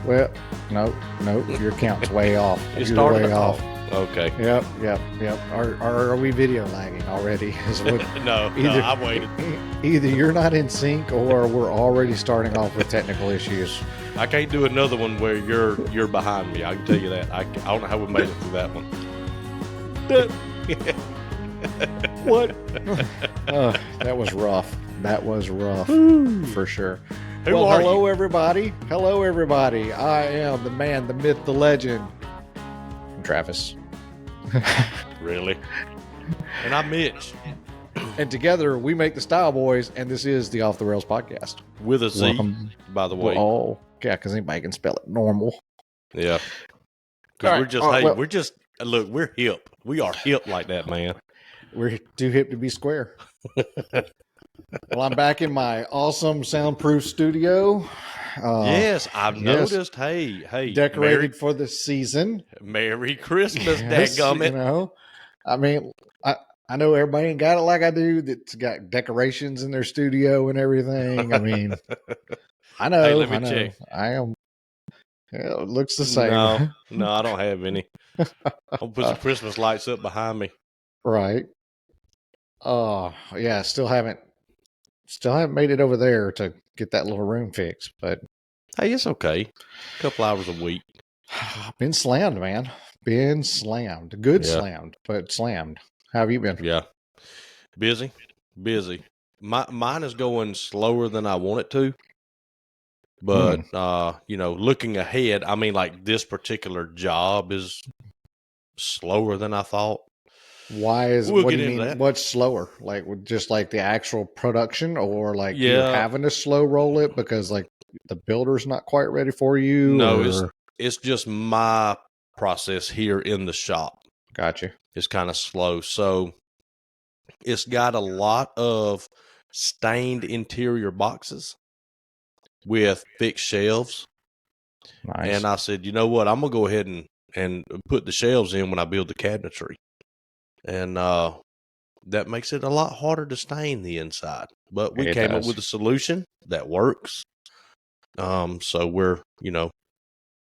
Well, no, your count's way off. You You're started way to off. talk. Okay. Yep. Are we video lagging already? No, I waited. Either you're not in sync or we're already starting off with technical issues. I can't do another one where you're behind me. I can tell you that. I don't know how we made it through that one. What? That was rough. That was rough for sure. Hello, everybody. Hello, everybody. I am the man, the myth, the legend. I'm Travis. Really? And I'm Mitch. And together we make the Style Boys, and this is the Off the Rails podcast. With a Z, Welcome. by the way. Oh, yeah, because anybody can spell it normal. Yeah. Because we're just, look, we're hip. We are hip like that, man. We're too hip to be square. Well, I'm back in my awesome soundproof studio. Yes, I've noticed. Hey. Decorated for the season. Merry Christmas, Yes, dadgummit. You know, I mean, I know everybody ain't got it like I do that's got decorations in their studio and everything. I mean, I know. Hey, let me check. I am. Yeah, it looks the same. No, I don't have any. I'll put some Christmas lights up behind me. Right. Yeah, still haven't made it over there to get that little room fixed, but Hey, it's okay. A couple hours a week. Been slammed, man. Been slammed. Good Yeah. slammed, but slammed. How have you been? Yeah. Busy. Mine is going slower than I want it to. But, looking ahead, I mean, like this particular job is slower than I thought. Why is We'll what get do you into mean? that. What's slower? Like just like the actual production, or like you're Yeah. having to slow roll it because like the builder's not quite ready for you? No, or... it's just my process here in the shop. Gotcha. It's kind of slow. So it's got a lot of stained interior boxes with fixed shelves. Nice. And I said, you know what? I'm going to go ahead and put the shelves in when I build the cabinetry. And that makes it a lot harder to stain the inside. But we came up with a solution that works. So we're, not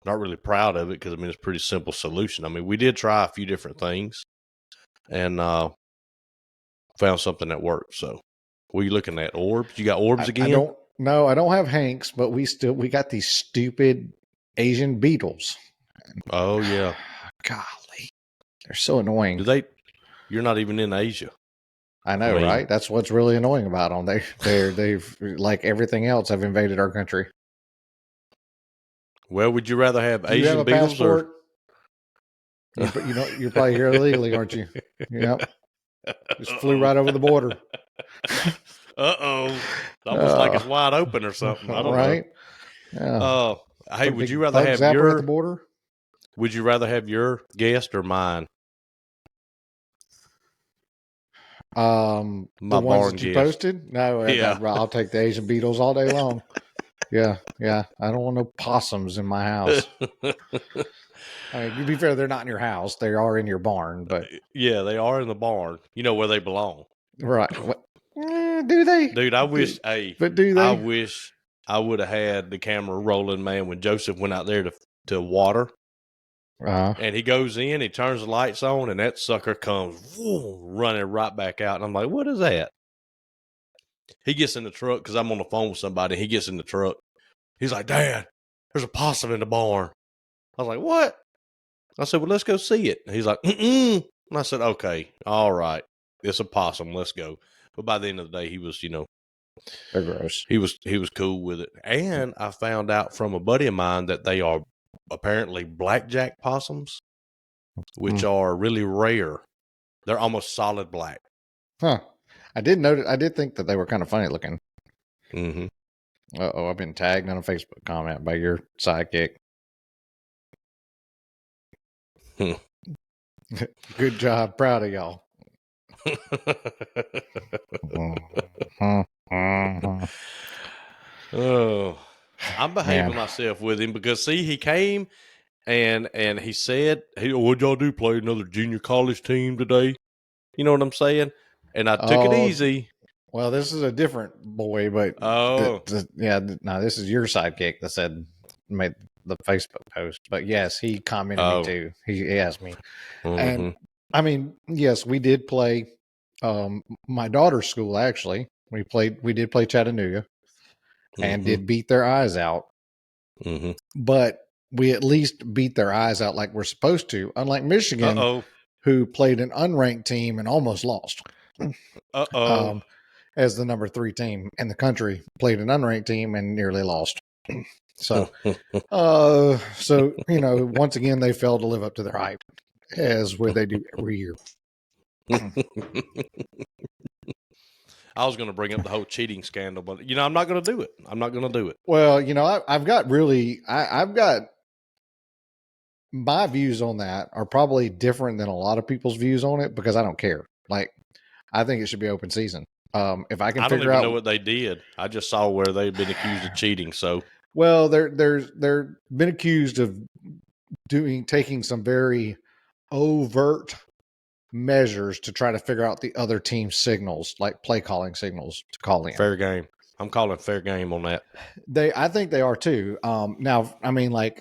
really proud of it because, I mean, it's a pretty simple solution. I mean, we did try a few different things and found something that worked. So what are you looking at? Orbs? You got orbs again? I don't have Hanks, but we got these stupid Asian beetles. Oh, yeah. Golly. They're so annoying. You're not even in Asia. I know, right? That's what's really annoying about them. They've like everything else, have invaded our country. Well, would you rather have Do you Asian have a beetles passport? You're probably here illegally, aren't you? Yep. Just flew right over the border. Uh-oh. It's almost like it's wide open or something. I don't know. Yeah. Hey, would you rather have at the border? Would you rather have your guest or mine? My the ones that you posted? No, yeah. I'll take the Asian beetles all day long. Yeah. I don't want no possums in my house. I mean, to be fair, they're not in your house; they are in your barn. But yeah, they are in the barn. You know where they belong, right? Do they, dude? I wish. But do they? I wish I would have had the camera rolling, man. When Joseph went out there to water, and he goes in, he turns the lights on, and that sucker comes running right back out. And I'm like, what is that? He gets in the truck because I'm on the phone with somebody. He gets in the truck. He's like, Dad, there's a possum in the barn. I was like, what? I said, well, let's go see it. And he's like, And I said, okay, all right. It's a possum. Let's go. But by the end of the day, he was, they're gross. He was cool with it. And I found out from a buddy of mine that they are apparently blackjack possums, which are really rare. They're almost solid black. Huh. I did think that they were kind of funny looking. Mm-hmm. I've been tagged on a Facebook comment by your sidekick. Good job. Proud of y'all. Oh, I'm behaving myself with him because, see, he came and he said, hey, what'd y'all do? Play another junior college team today? You know what I'm saying? And I took it easy. Well, this is a different boy, but this is your sidekick that said made the Facebook post. But yes, he commented me too. He asked me, and I mean, yes, we did play. My daughter's school actually. We did play Chattanooga, and did beat their eyes out. But we at least beat their eyes out like we're supposed to. Unlike Michigan, who played an unranked team and almost lost. As the number 3 team in the country, played an unranked team and nearly lost. So, once again, they failed to live up to their hype, as what they do every year. I was going to bring up the whole cheating scandal, but I'm not going to do it. I'm not going to do it. Well, I've got my views on that are probably different than a lot of people's views on it because I don't care. Like, I think it should be open season. If I can I don't figure even out know what they did. I just saw where they've been accused of cheating. So, well, they're been accused of taking some very overt measures to try to figure out the other team's signals, like play calling signals to call in. Fair game. I'm calling fair game on that. I think they are too. Now, I mean, like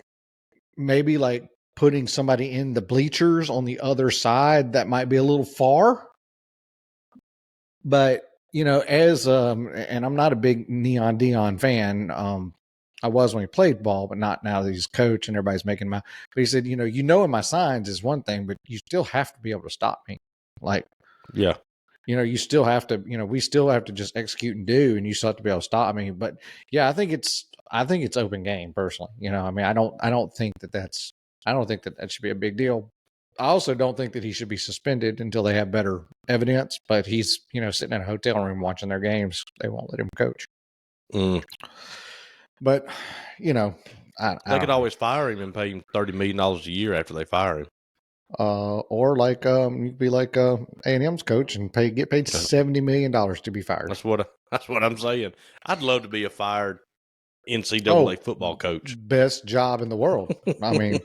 maybe like putting somebody in the bleachers on the other side, that might be a little far. But as and I'm not a big Neon Dion fan. I was when he played ball, but not now that he's coach and everybody's making my. But he said, in my signs is one thing, but you still have to be able to stop me. Like, yeah, you still have to. We still have to just execute and do, and you still have to be able to stop me. But yeah, I think it's open game personally. I mean, I don't think that should be a big deal. I also don't think that he should be suspended until they have better evidence. But he's sitting in a hotel room watching their games. They won't let him coach. But they could always fire him and pay him $30 million a year after they fire him. Or like you could be like A&M's coach and get paid $70 million to be fired. That's what I'm saying. I'd love to be a fired NCAA football coach. Best job in the world. I mean,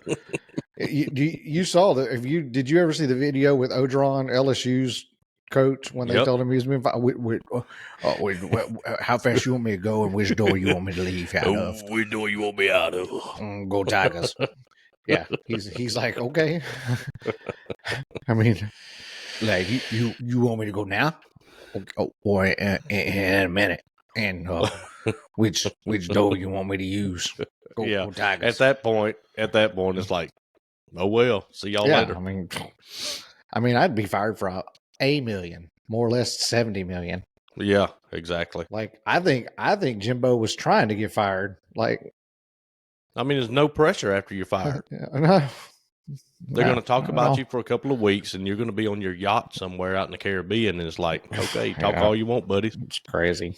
you saw that. Did you ever see the video with Odron, LSU's coach, when they told him he was being fired? How fast you want me to go, and which door you want me to leave out of? Which door you want me out of? Go Tigers. Yeah, he's like, okay. I mean, like you want me to go now, or in a minute, and which door you want me to use? Go Tigers. At that point, it's like, oh well, see y'all later. I mean, I'd be fired for $1 million, more or less $70 million. Yeah, exactly. Like, I think Jimbo was trying to get fired. Like, I mean, there's no pressure after you're fired. They're going to talk about you for a couple of weeks, and you're going to be on your yacht somewhere out in the Caribbean, and it's like, okay, talk all you want, buddy. It's crazy.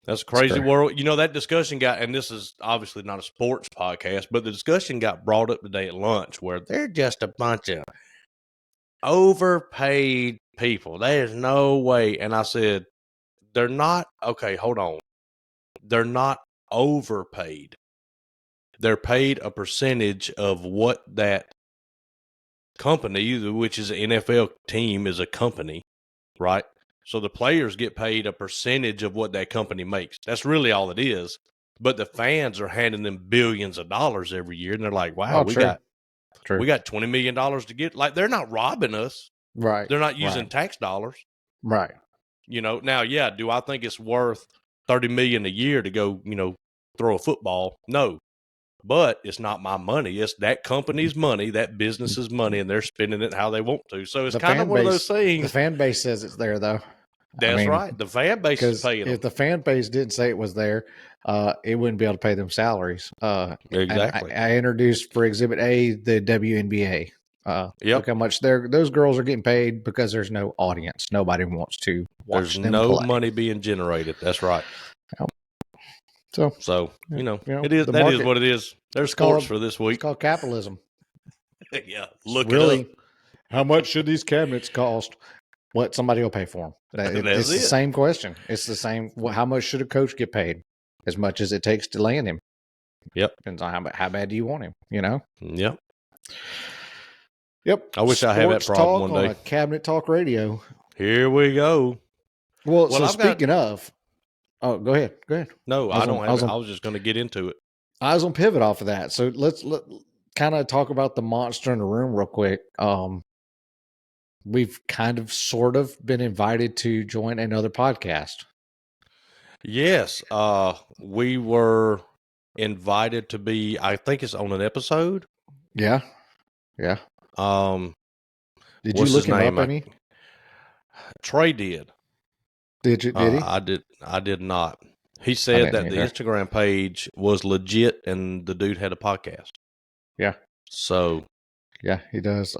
That's a crazy world. That discussion and this is obviously not a sports podcast, but the discussion got brought up today at lunch where they're just a bunch of overpaid people. There's no way. And I said, they're not. Okay, hold on. They're not overpaid. They're paid a percentage of what that company, which is an NFL team, is a company, right? So the players get paid a percentage of what that company makes. That's really all it is. But the fans are handing them billions of dollars every year, and they're like, "Wow, we got $20 million to get." Like, they're not robbing us, right? They're not using tax dollars, right? Now, do I think it's worth $30 million a year to go, throw a football? No. But it's not my money. It's that company's money, that business's money, and they're spending it how they want to. So it's kind of one of those things. The fan base says it's there, though. That's right. The fan base is paying them. If the fan base didn't say it was there, it wouldn't be able to pay them salaries. Exactly. I introduced for Exhibit A the WNBA. Look how much those girls are getting paid because there's no audience. Nobody wants to watch them play. There's no money being generated. That's right. So it is. That is what it is. There's sports for this week. It's called capitalism. Yeah, look really. It up. How much should these cabinets cost? What somebody will pay for them. It's the same question. It's the same. How much should a coach get paid? As much as it takes to land him. Yep. Depends on how bad do you want him. Yep. Yep. I wish I had that problem one day. On Cabinet Talk Radio. Here we go. Well, so speaking of. Oh, go ahead. No, I don't have it. I was just going to get into it. I was gonna pivot off of that. So let's kind of talk about the monster in the room real quick. We've kind of sort of been invited to join another podcast. Yes, we were invited to be. I think it's on an episode. Yeah. Did you look him up any? Trey did. Did he? I did not. He said that the Instagram page was legit and the dude had a podcast. Yeah. So. Yeah, he does.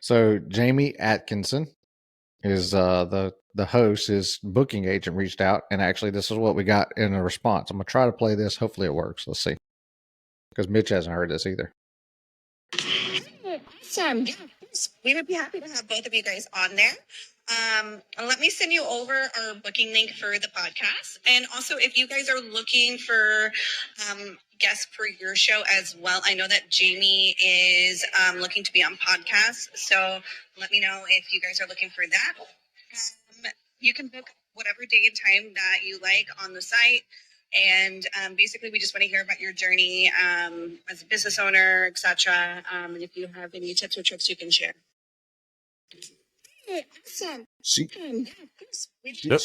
So Jamie Atkinson is the host. His booking agent reached out, and actually, this is what we got in a response. I'm gonna try to play this. Hopefully, it works. Let's see, because Mitch hasn't heard this either. Awesome. We would be happy to have both of you guys on there. Let me send you over our booking link for the podcast. And also, if you guys are looking for guests for your show as well, I know that Jamie is looking to be on podcasts. So let me know if you guys are looking for that. You can book whatever day and time that you like on the site. And basically, we just want to hear about your journey as a business owner, etc. And if you have any tips or tricks you can share. Awesome. She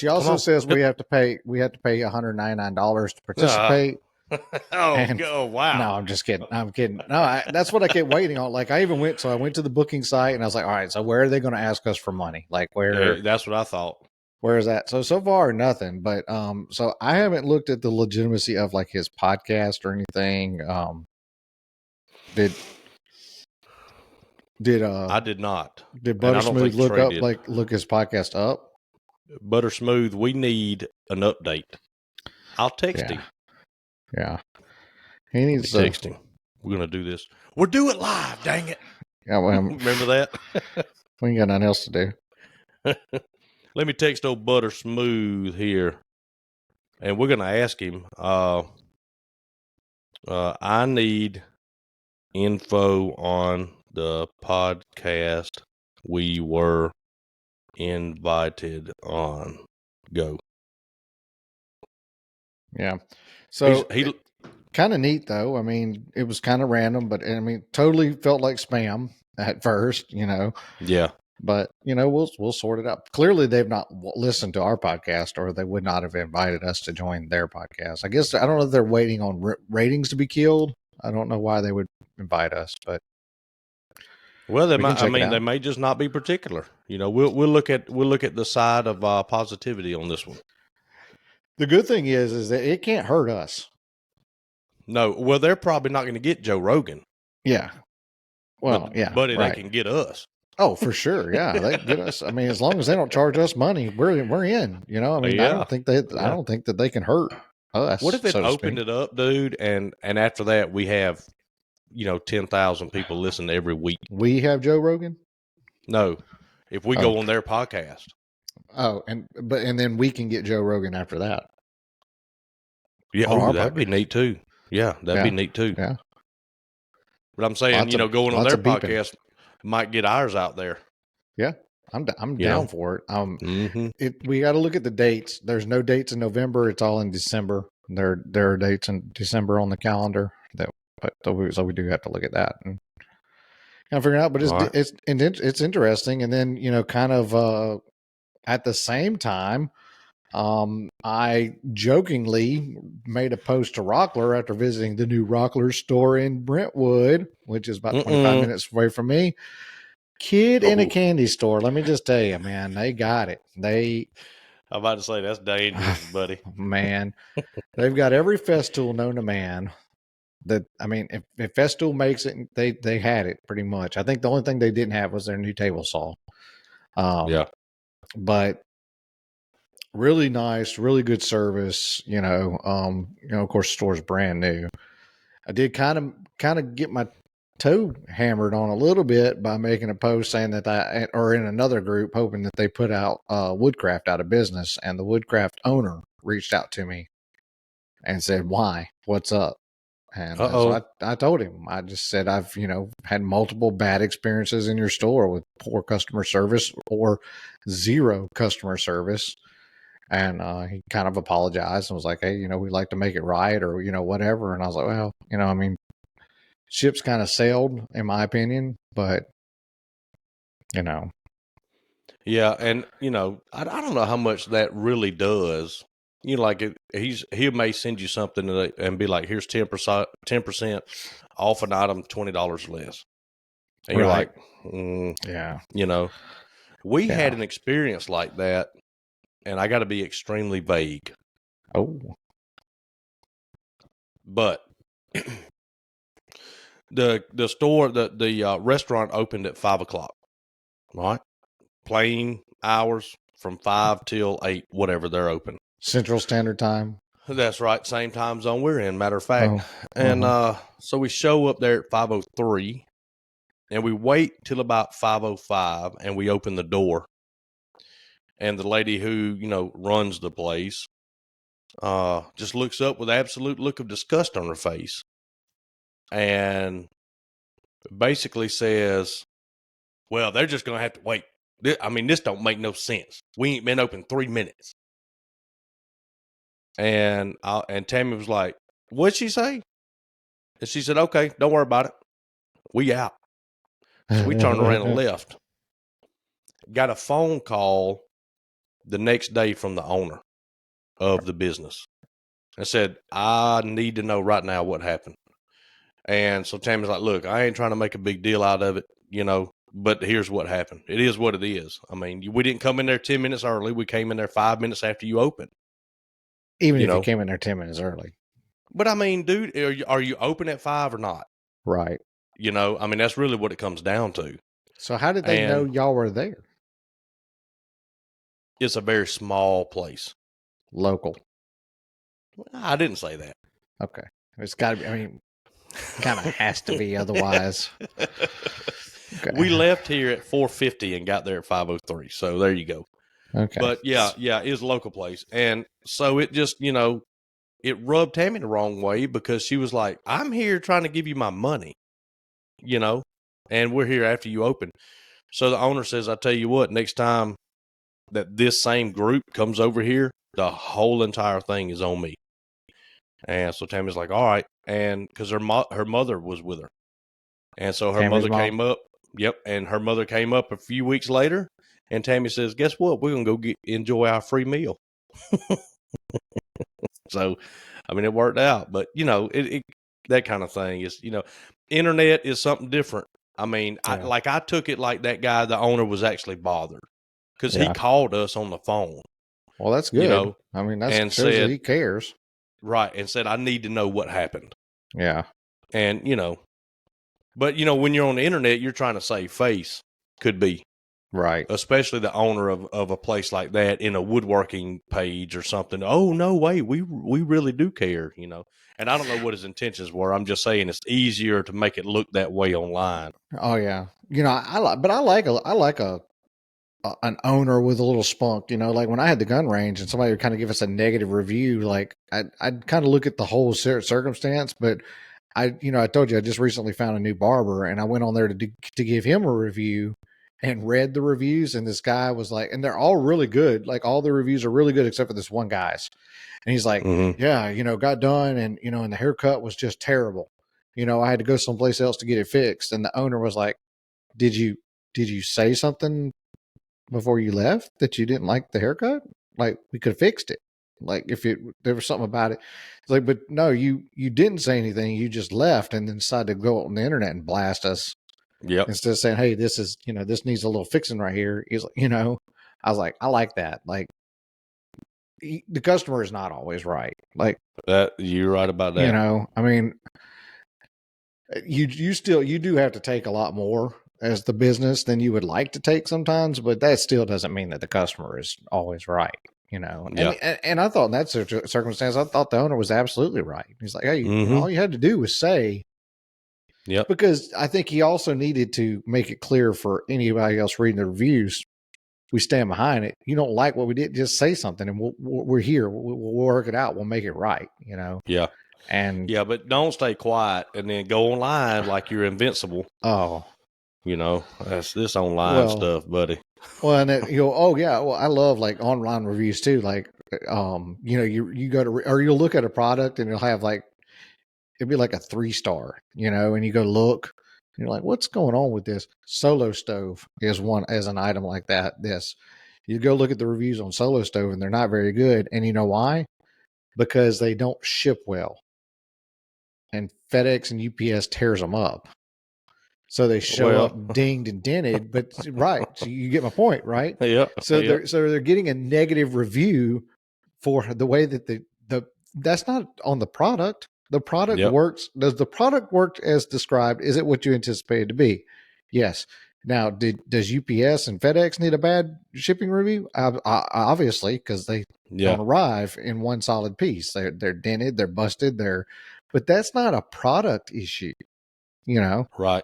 also says we have to pay $199 to participate. Oh, wow. No, I'm just kidding. I'm kidding. No, that's what I kept waiting on. Like I went to the booking site and I was like, all right, so where are they going to ask us for money? Like where? That's what I thought. Where is that? So far nothing, but so I haven't looked at the legitimacy of like his podcast or anything. I did not. Did Buttersmooth look his podcast up? Buttersmooth, we need an update. I'll text him. Yeah. He needs to text him. We're gonna do this. We'll do it live, dang it. Yeah, well, remember that? We ain't got nothing else to do. Let me text old Buttersmooth here. And we're gonna ask him, I need info on the podcast we were invited on. Go. Yeah. So he kind of neat though. I mean, it was kind of random, but I mean, totally felt like spam at first, Yeah. But we'll sort it out. Clearly, they've not listened to our podcast, or they would not have invited us to join their podcast. I guess I don't know if they're waiting on ratings to be killed. I don't know why they would invite us, but well, they might. I mean, they may just not be particular. We'll look at the side of positivity on this one. The good thing is that it can't hurt us. No, well, they're probably not going to get Joe Rogan. Yeah. Well, but they can get us. Oh, for sure. Yeah, they get us. I mean, as long as they don't charge us money, we're in. I mean, I don't think that they can hurt us. What if it opened it up, dude, and after that we have 10,000 people listen every week? We have Joe Rogan? No. If we go on their podcast. Oh, and then we can get Joe Rogan after that. Yeah, that'd be neat too. Yeah, that'd be neat too. Yeah. But I'm saying, going on their podcast might get ours out there. Yeah, I'm down for it. We got to look at the dates. There's no dates in November. It's all in December. There are dates in December on the calendar so we do have to look at that and kind of figure it out. But it's interesting. And then kind of at the same time, I jokingly made a post to Rockler after visiting the new Rockler store in Brentwood, which is about 25 minutes away from me. Kid in a candy store. Let me just tell you, man, they got it. I'm about to say that's dangerous, buddy. Man, they've got every Festool known to man. If Festool makes it, they had it pretty much. I think the only thing they didn't have was their new table saw. But really nice, really good service. Of course, the store's brand new. I did kind of get my toe hammered on a little bit by making a post saying that or in another group, hoping that they put out Woodcraft out of business, and the Woodcraft owner reached out to me and said, "Why? What's up?" And so I told him, I just said, I've, had multiple bad experiences in your store with poor customer service or zero customer service. And he kind of apologized and was like, hey, we'd like to make it right, or, whatever. And I was like, well, I mean, ship's kind of sailed, in my opinion, but, Yeah, and I don't know how much that really does. Like he may send you something and be like, "Here's 10% off an item, $20 less," and you're right. like, Yeah. We Yeah. had an experience like that, and I got to be extremely vague. Oh. But the store, the restaurant opened at 5:00. Right, plain hours from 5 till 8, whatever they're open. Central Standard Time. That's right, same time zone we're in, matter of fact. Oh. And so we show up there at 5:03, and we wait till about 5:05, and we open the door. And the lady who, runs the place just looks up with an absolute look of disgust on her face and basically says, well, they're just going to have to wait. I mean, this don't make no sense. We ain't been open 3 minutes. And Tammy was like, what'd she say? And she said, okay, don't worry about it. We out. So we turned around and left. Got a phone call the next day from the owner of the business. I said, I need to know right now what happened. And so Tammy's like, look, I ain't trying to make a big deal out of it, but here's what happened. It is what it is. I mean, we didn't come in there 10 minutes early. We came in there 5 minutes after you opened. Even if you came in there 10 minutes early. But I mean, dude, are you open at 5 or not? Right. I mean, that's really what it comes down to. So how did they know y'all were there? It's a very small place. Local. I didn't say that. Okay. It's got to be, I mean, kind of has to be otherwise. Okay. We left here at 4:50 and got there at 5:03. So there you go. Okay. But yeah, it's a local place. And so it just, it rubbed Tammy the wrong way because she was like, I'm here trying to give you my money, and we're here after you open. So the owner says, I tell you what, next time that this same group comes over here, the whole entire thing is on me. And so Tammy's like, all right. And because her mother was with her. And so her Tammy's mother came up. Yep. And her mother came up a few weeks later. And Tammy says, guess what? We're going to go enjoy our free meal. So, I mean, it worked out. But, that kind of thing is, internet is something different. I mean, Yeah. I took it like that guy, the owner, was actually bothered because he called us on the phone. Well, that's good. I mean, that shows that he cares. Right. And said, I need to know what happened. Yeah. And, but, when you're on the internet, you're trying to save face. Could be. Right. Especially the owner of a place like that in a woodworking page or something. Oh, no way. We really do care, And I don't know what his intentions were. I'm just saying it's easier to make it look that way online. Oh, yeah. I like an owner with a little spunk, like when I had the gun range and somebody would kind of give us a negative review, like I'd kind of look at the whole circumstance, but I told you I just recently found a new barber and I went on there to give him a review and read the reviews. And this guy was like, and they're all really good. Like all the reviews are really good, except for this one guy's. And he's like, yeah, got done. And, and the haircut was just terrible. I had to go someplace else to get it fixed. And the owner was like, did you say something before you left that you didn't like the haircut? Like we could have fixed it. Like if there was something about it. It's like, but no, you didn't say anything. You just left and then decided to go on the internet and blast us. Yep. Instead of saying, hey, this is, this needs a little fixing right here. He's like, I was like, I like that. Like the customer is not always right. Like that. You're right about that. I mean, you do have to take a lot more as the business than you would like to take sometimes, but that still doesn't mean that the customer is always right. And I thought in that circumstance, I thought the owner was absolutely right. He's like, hey, all you had to do was say, yep. Because I think he also needed to make it clear for anybody else reading the reviews, we stand behind it. You don't like what we did, just say something, and we're here. We'll work it out. We'll make it right. Yeah. And but don't stay quiet and then go online like you're invincible. Oh, that's this online stuff, buddy. Well, and oh yeah, well, I love like online reviews too. Like you go to, or you'll look at a product and it'll have like, it'd be like a 3-star, and you go look and you're like, what's going on with this? Solo Stove is one as an item like that. You go look at the reviews on Solo Stove and they're not very good. And you know why? Because they don't ship well. And FedEx and UPS tears them up. So they show up dinged and dented, but right. So you get my point, right? Yeah. So they're getting a negative review for the way that that's not on the product. The product works. Does the product work as described? Is it what you anticipated to be? Yes. Now, does UPS and FedEx need a bad shipping review? Obviously, because they don't arrive in one solid piece. They're dented, they're busted, but that's not a product issue, Right.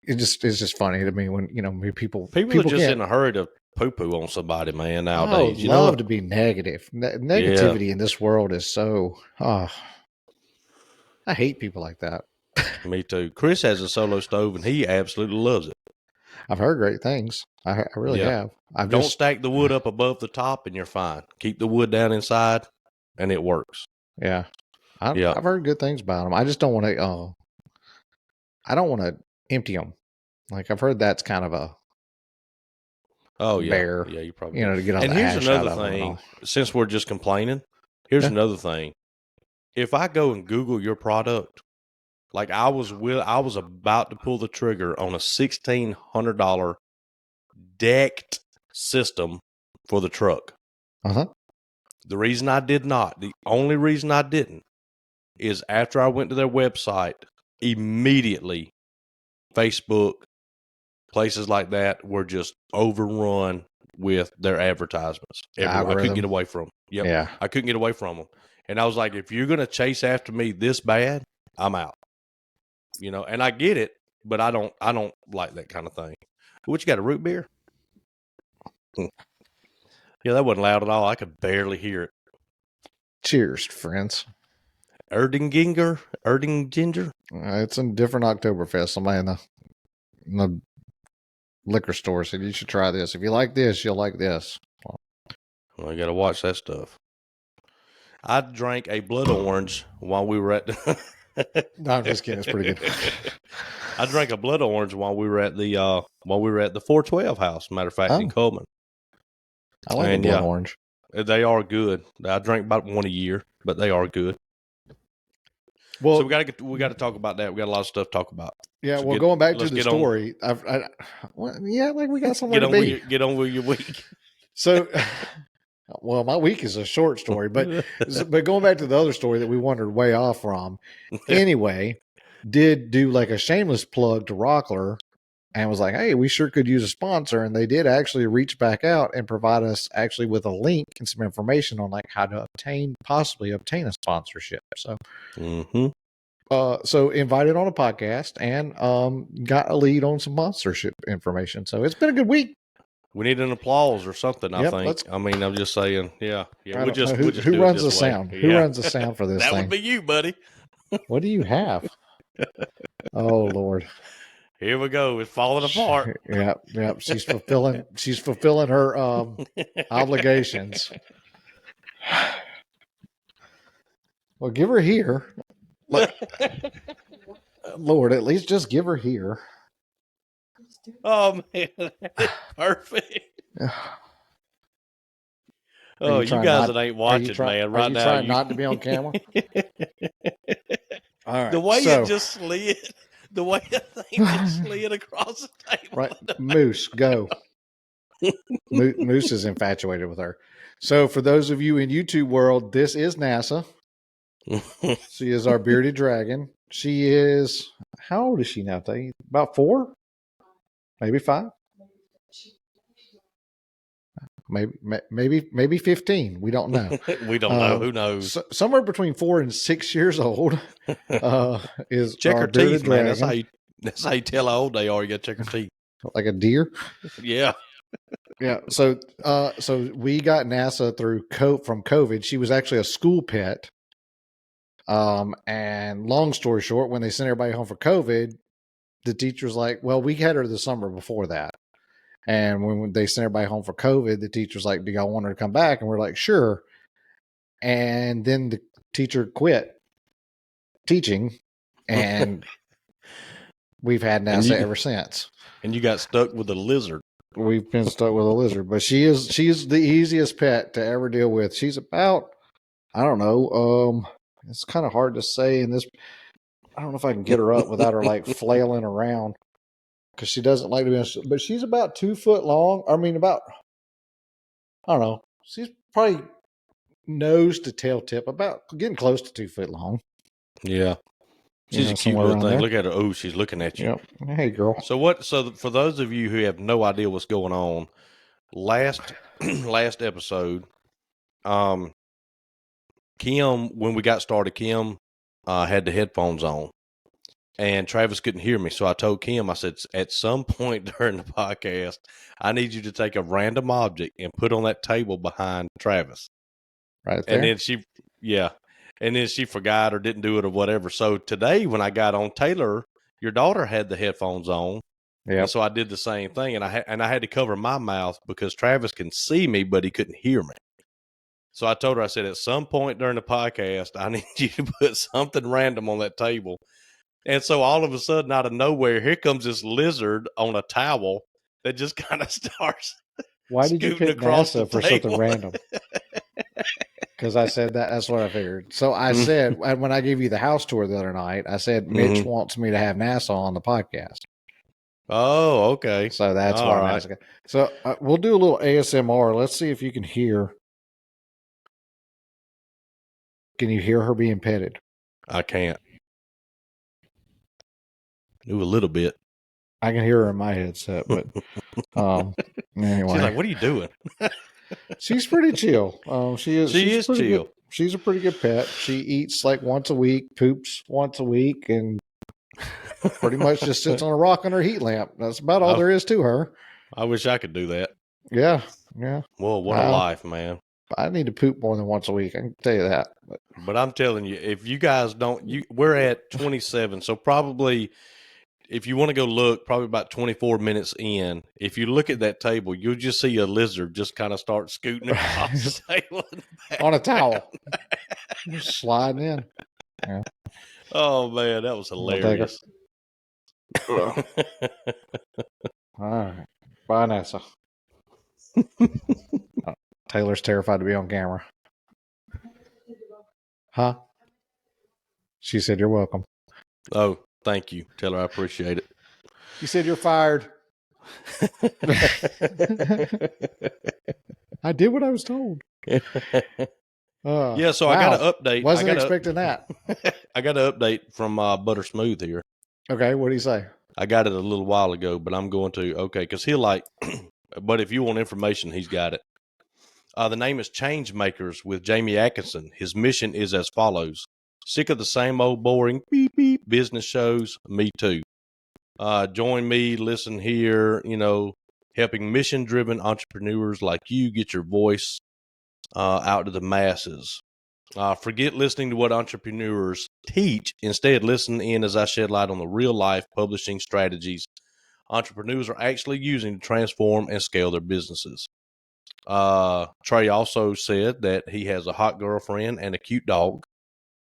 It's just funny to me when people are just in a hurry to poo-poo on somebody, man. Nowadays, you love to be negative. Negativity in this world is so. I hate people like that. Me too. Chris has a Solo Stove and he absolutely loves it. I've heard great things. I really have. Don't stack the wood up above the top and you're fine. Keep the wood down inside, and it works. Yeah, I've heard good things about them. I just don't want to. I don't want to empty them. Like I've heard that's kind of a. Bear. Yeah, you probably to get on and the here's hash another out of thing. Since we're just complaining, here's another thing. If I go and Google your product, like I was about to pull the trigger on a $1,600 decked system for the truck. The reason I did not, the only reason I didn't, is after I went to their website, immediately Facebook, places like that were just overrun with their advertisements. I couldn't get away from them. Yep. Yeah. I couldn't get away from them. And I was like, if you're going to chase after me this bad, I'm out. And I get it, but I don't like that kind of thing. What, you got, a root beer? Yeah, that wasn't loud at all. I could barely hear it. Cheers, friends. Erdinger? It's a different Oktoberfest. Somebody in the liquor store said you should try this. If you like this, you'll like this. Well, you got to watch that stuff. I drank a blood orange while we were at No, I'm just kidding. It's pretty good. I drank a blood orange while we were at the 412 house. Matter of fact, in Coleman. I like a blood orange. They are good. I drink about one a year, but they are good. Well, so we got to talk about that. We got a lot of stuff to talk about. Yeah. So going back to the story, we got somewhere to be. Get on with your week. So, my week is a short story, but going back to the other story that we wandered way off from. Anyway, did do like a shameless plug to Rockler, and was like, hey, we sure could use a sponsor. And they did actually reach back out and provide us actually with a link and some information on like how to possibly obtain a sponsorship. So, so invited on a podcast and got a lead on some sponsorship information. So it's been a good week. We need an applause or something, I think. I'm just saying, yeah. Who runs the sound? Who runs the sound for this that thing? That would be you, buddy. What do you have? Oh, Lord. Here we go. It's falling apart. Yep. She's fulfilling her obligations. Well, give her here. Lord, at least just give her here. Oh, man. Perfect. Oh, you guys that ain't watching, man, right now. Trying not to be on camera? All right. The way it just slid. The way that thing just slid across the table. Right. Moose, go. Moose is infatuated with her. So for those of you in YouTube world, this is NASA. She is our bearded dragon. She is, how old is she now? About 4? Maybe 5? Maybe 15. We don't know. We don't know. Who knows? Somewhere between 4 and 6 years old is check our her teeth, dragon. Man. That's how you tell how old they are. You got to check her teeth. Like a deer. Yeah. Yeah. So we got NASA from COVID. She was actually a school pet. And long story short, when they sent everybody home for COVID, the teacher's like, well, we had her the summer before that. And when they sent everybody home for COVID, the teacher's like, do y'all want her to come back? And we're like, sure. And then the teacher quit teaching, and we've had NASA ever since. And you got stuck with a lizard. We've been stuck with a lizard, but she's the easiest pet to ever deal with. She's about, I don't know, it's kind of hard to say in this. I don't know if I can get her up without her like flailing around, because she doesn't like to be. But she's about 2 foot long. I mean, about, I don't know. She's probably nose to tail tip, about getting close to 2 foot long. Yeah. She's a cute little thing. There. Look at her. Oh, she's looking at you. Yep. Hey, girl. So for those of you who have no idea what's going on, last episode, Kim, when we got started, Kim had the headphones on, and Travis couldn't hear me. So I told Kim, I said, at some point during the podcast, I need you to take a random object and put on that table behind Travis. Right there. And then she forgot or didn't do it or whatever. So today when I got on, Taylor, your daughter had the headphones on. Yeah. And so I did the same thing, and I had to cover my mouth because Travis can see me, but he couldn't hear me. So I told her, I said, at some point during the podcast, I need you to put something random on that table. And so all of a sudden, out of nowhere, here comes this lizard on a towel that just kind of starts. Why did you pick NASA for something random? Because I said that. That's what I figured. So I said, when I gave you the house tour the other night, I said, Mitch wants me to have NASA on the podcast. Oh, okay. So that's why I'm asking. So we'll do a little ASMR. Let's see if you can hear. Can you hear her being petted? I can't. Do a little bit. I can hear her in my headset, but anyway. She's like, what are you doing? She's pretty chill. She is chill. Good. She's a pretty good pet. She eats like once a week, poops once a week, and pretty much just sits on a rock under a heat lamp. That's about all there is to her. I wish I could do that. Yeah. Well, what a life, man. I need to poop more than once a week. I can tell you that. But I'm telling you, if you guys don't, we're at 27. So probably, if you want to go look, probably about 24 minutes in, if you look at that table, you'll just see a lizard just kind of start scooting across the table. On a towel. Just sliding in. Yeah. Oh, man, that was hilarious. All right. Bye, NASA. Taylor's terrified to be on camera. Huh? She said, you're welcome. Oh, thank you. Tell her I appreciate it. You said you're fired. I did what I was told. Yeah, so wow. I got an update. Wasn't expecting that. I got an update from Butter Smooth here. Okay, what do you say? I got it a little while ago, but I'm going to, because he'll like, but if you want information, he's got it. The name is Changemakers with Jamie Atkinson. His mission is as follows. Sick of the same old boring beep beep business shows? Me too. Join me, listen here, helping mission-driven entrepreneurs like you get your voice out to the masses. Forget listening to what entrepreneurs teach. Instead, listen in as I shed light on the real-life publishing strategies entrepreneurs are actually using to transform and scale their businesses. Trey also said that he has a hot girlfriend and a cute dog.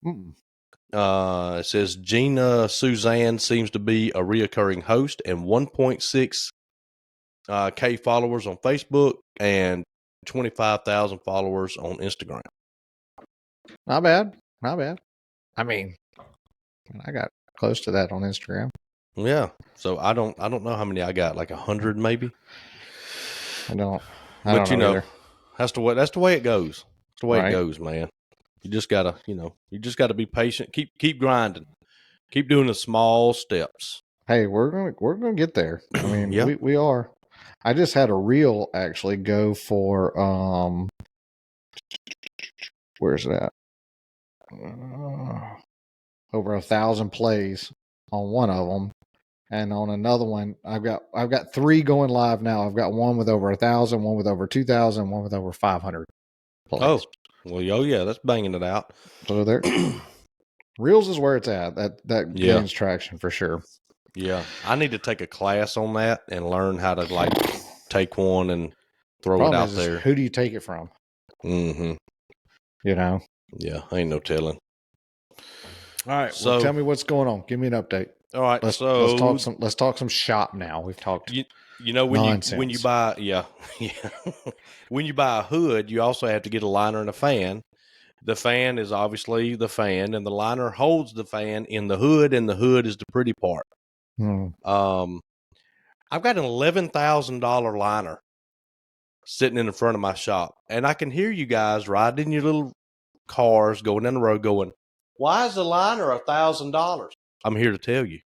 It says Gina Suzanne seems to be a reoccurring host and 1.6 K followers on Facebook and 25,000 followers on Instagram. Not bad. I mean, I got close to that on Instagram. Yeah. So I don't know how many I got, like 100 maybe. I don't know either. That's the way it goes. That's the way it goes, man. You just gotta, be patient. Keep grinding. Keep doing the small steps. Hey, we're gonna get there. I mean, we are. I just had a reel actually go for where's that? Over 1,000 plays on one of them, and on another one, I've got 3 going live now. I've got one with over 1,000, one with over 2,000, one with over 500 plays. Oh, well, yeah, that's banging it out. So there, reels is where it's at. That gains traction for sure. Yeah, I need to take a class on that and learn how to take one and throw Problem it out is, there. Who do you take it from? Mm-hmm. You know? Yeah, ain't no telling. All right. So, well, tell me what's going on. Give me an update. All right. Let's talk some shop now. We've talked. You know, when you buy when you buy a hood, you also have to get a liner and a fan. The fan is obviously the fan, and the liner holds the fan in the hood, and the hood is the pretty part. I've got an $11,000 liner sitting in the front of my shop, and I can hear you guys riding in your little cars going down the road going, "Why is the liner $1,000?" I'm here to tell you.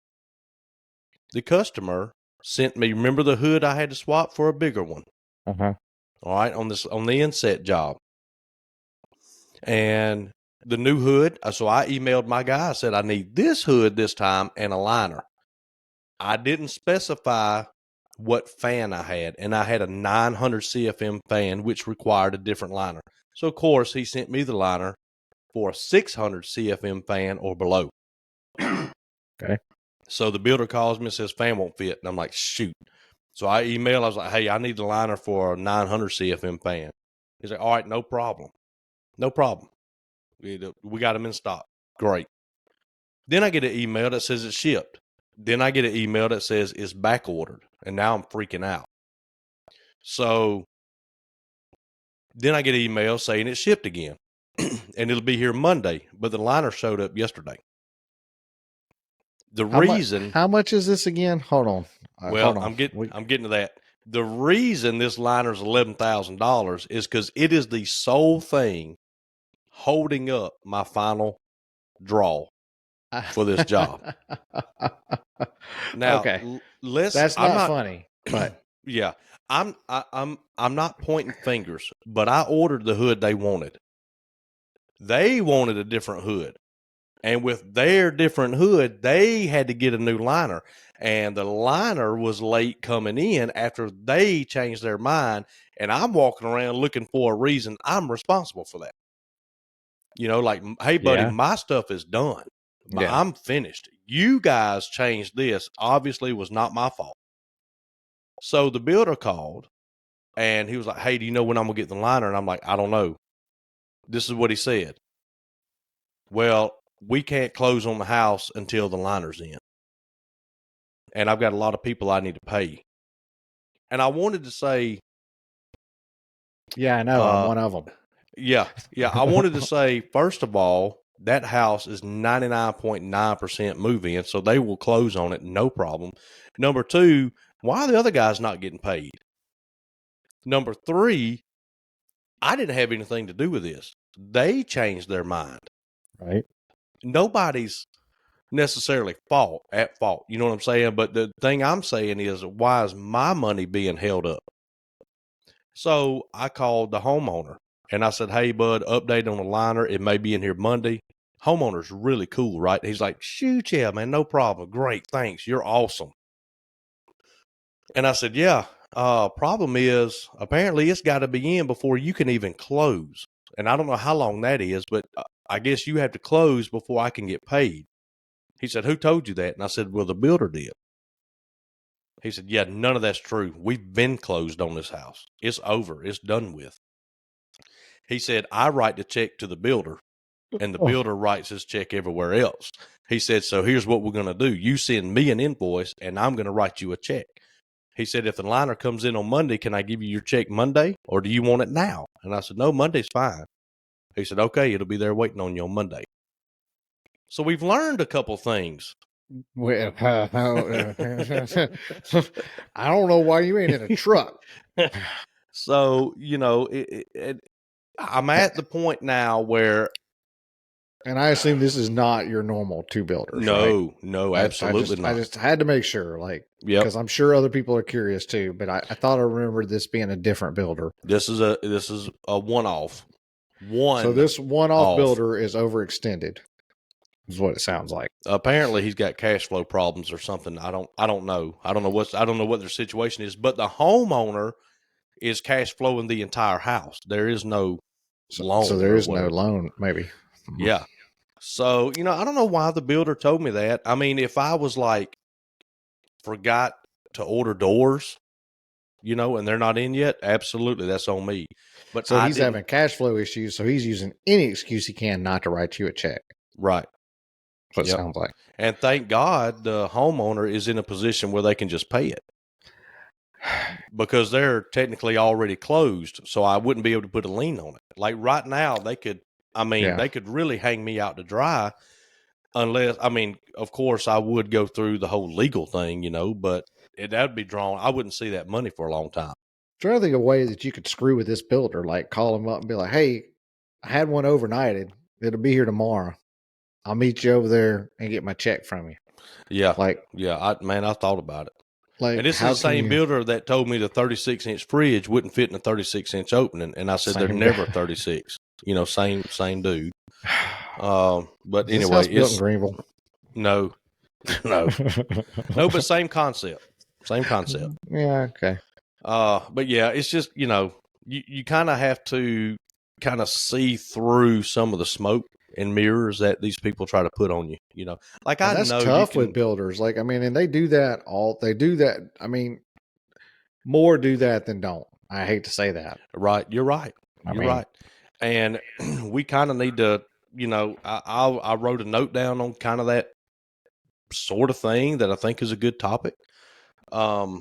The customer sent me, remember the hood I had to swap for a bigger one? Uh-huh. All right, on the inset job. And the new hood, so I emailed my guy, I said, I need this hood this time and a liner. I didn't specify what fan I had, and I had a 900 CFM fan, which required a different liner. So, of course, he sent me the liner for a 600 CFM fan or below. Okay. So the builder calls me and says, fan won't fit. And I'm like, shoot. So I was like, hey, I need the liner for a 900 CFM fan. He's like, all right, no problem. No problem. We got them in stock. Great. Then I get an email that says it's shipped. Then I get an email that says it's back ordered. And now I'm freaking out. So then I get an email saying it's shipped again. And it'll be here Monday. But the liner showed up yesterday. How much is this again? Hold on. Well, I'm getting to that. The reason this liner is $11,000 is because it is the sole thing holding up my final draw for this job. Now, okay, that's not funny, but yeah, I'm not pointing fingers, but I ordered the hood they wanted. They wanted a different hood. And with their different hood, they had to get a new liner. And the liner was late coming in after they changed their mind. And I'm walking around looking for a reason. I'm responsible for that. You know, like, hey, buddy, my stuff is done. Yeah. I'm finished. You guys changed this. Obviously, was not my fault. So the builder called, and he was like, hey, do you know when I'm going to get the liner? And I'm like, I don't know. This is what he said. Well, we can't close on the house until the liner's in. And I've got a lot of people I need to pay. And I wanted to say... Yeah, I know. I'm one of them. Yeah. I wanted to say, first of all, that house is 99.9% move-in, so they will close on it, no problem. Number two, why are the other guys not getting paid? Number three, I didn't have anything to do with this. They changed their mind. Right. Nobody's necessarily at fault. You know what I'm saying? But the thing I'm saying is, why is my money being held up? So I called the homeowner and I said, hey, bud, update on the liner. It may be in here Monday. Homeowner's really cool, right? He's like, shoot, yeah, man, no problem. Great, thanks. You're awesome. And I said, yeah, problem is apparently it's got to be in before you can even close. And I don't know how long that is, but I guess you have to close before I can get paid. He said, who told you that? And I said, well, the builder did. He said, yeah, none of that's true. We've been closed on this house. It's over. It's done with. He said, I write the check to the builder, and the builder writes his check everywhere else. He said, so here's what we're going to do. You send me an invoice, and I'm going to write you a check. He said, if the liner comes in on Monday, can I give you your check Monday, or do you want it now? And I said, no, Monday's fine. He said, okay, it'll be there waiting on you on Monday. So we've learned a couple things. Well, I don't know why you ain't in a truck. So, you know, I'm at the point now where... And I assume this is not your normal two builders, No, right? No, absolutely not. I just had to make sure, because I'm sure other people are curious too, but I thought I remembered this being a different builder. This is a one-off. So this one-off builder is overextended, is what it sounds like. Apparently he's got cash flow problems or something. I don't know. I don't know what their situation is, but the homeowner is cash flowing the entire house. There is no loan. So there is no loan, maybe. Yeah. So, you know, I don't know why the builder told me that. I mean, if I was like, forgot to order doors, and they're not in yet, absolutely, that's on me. But so he's having cash flow issues, so he's using any excuse he can not to write you a check. Right. What it sounds like. And thank God the homeowner is in a position where they can just pay it. Because they're technically already closed, so I wouldn't be able to put a lien on it. Like right now, they could really hang me out to dry unless, of course, I would go through the whole legal thing, but that'd be drawn. I wouldn't see that money for a long time. Trying to think of a way that you could screw with this builder, like call him up and be like, hey, I had one overnighted. It'll be here tomorrow. I'll meet you over there and get my check from you. Yeah. I thought about it. Like, and this is the same builder that told me the 36-inch fridge wouldn't fit in a 36-inch opening. And I said, they're never 36, same dude. But anyway, built in Greenville. No, but same concept. Yeah. Okay. But yeah, it's just, you kind of have to kind of see through some of the smoke and mirrors that these people try to put on you, like and that's tough with builders. Like, and they do that more do that than don't. I hate to say that. Right. You're right. Right. And we kind of need to, I wrote a note down on kind of that sort of thing that I think is a good topic. But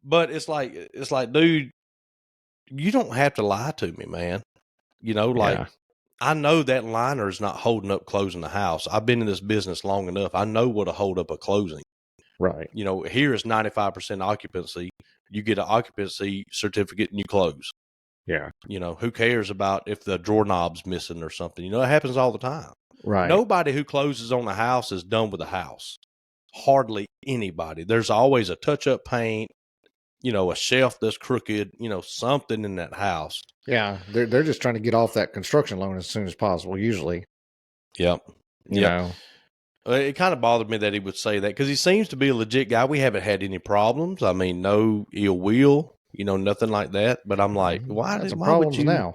it's like, dude, you don't have to lie to me, man. I know that liner is not holding up closing the house. I've been in this business long enough. I know what to hold up a closing. Right. Here is 95% occupancy. You get an occupancy certificate and you close. Yeah. Who cares about if the drawer knob's missing or something? It happens all the time. Right. Nobody who closes on a house is done with a house. Hardly anybody. There's always a touch-up paint, a shelf that's crooked, something in that house. Yeah, they're just trying to get off that construction loan as soon as possible, usually. Yep. It kind of bothered me that he would say that because he seems to be a legit guy. We haven't had any problems. No ill will, nothing like that. But I'm like, why would you now?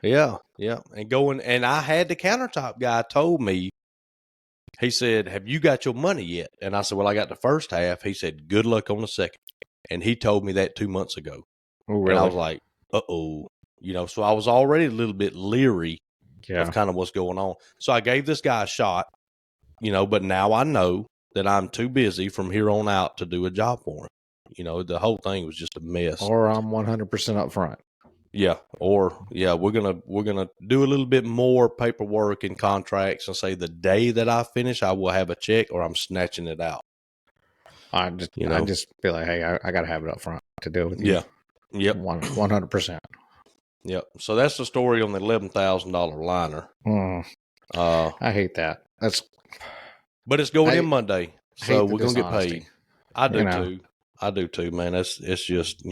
Yeah. And I had the countertop guy told me, he said, have you got your money yet? And I said, well, I got the first half. He said, good luck on the second. And he told me that 2 months ago. Oh, really? And I was like, uh-oh. So I was already a little bit leery of kind of what's going on. So I gave this guy a shot, but now I know that I'm too busy from here on out to do a job for him. The whole thing was just a mess. Or I'm 100% up front. Yeah. We're gonna do a little bit more paperwork and contracts and say the day that I finish, I will have a check or I'm snatching it out. I just feel like, hey, I got to have it up front to deal with you. Yeah. Yep. 100%. Yep. So that's the story on the $11,000 liner. I hate that. But it's going in Monday, so we're gonna get paid. I do too, man. It's just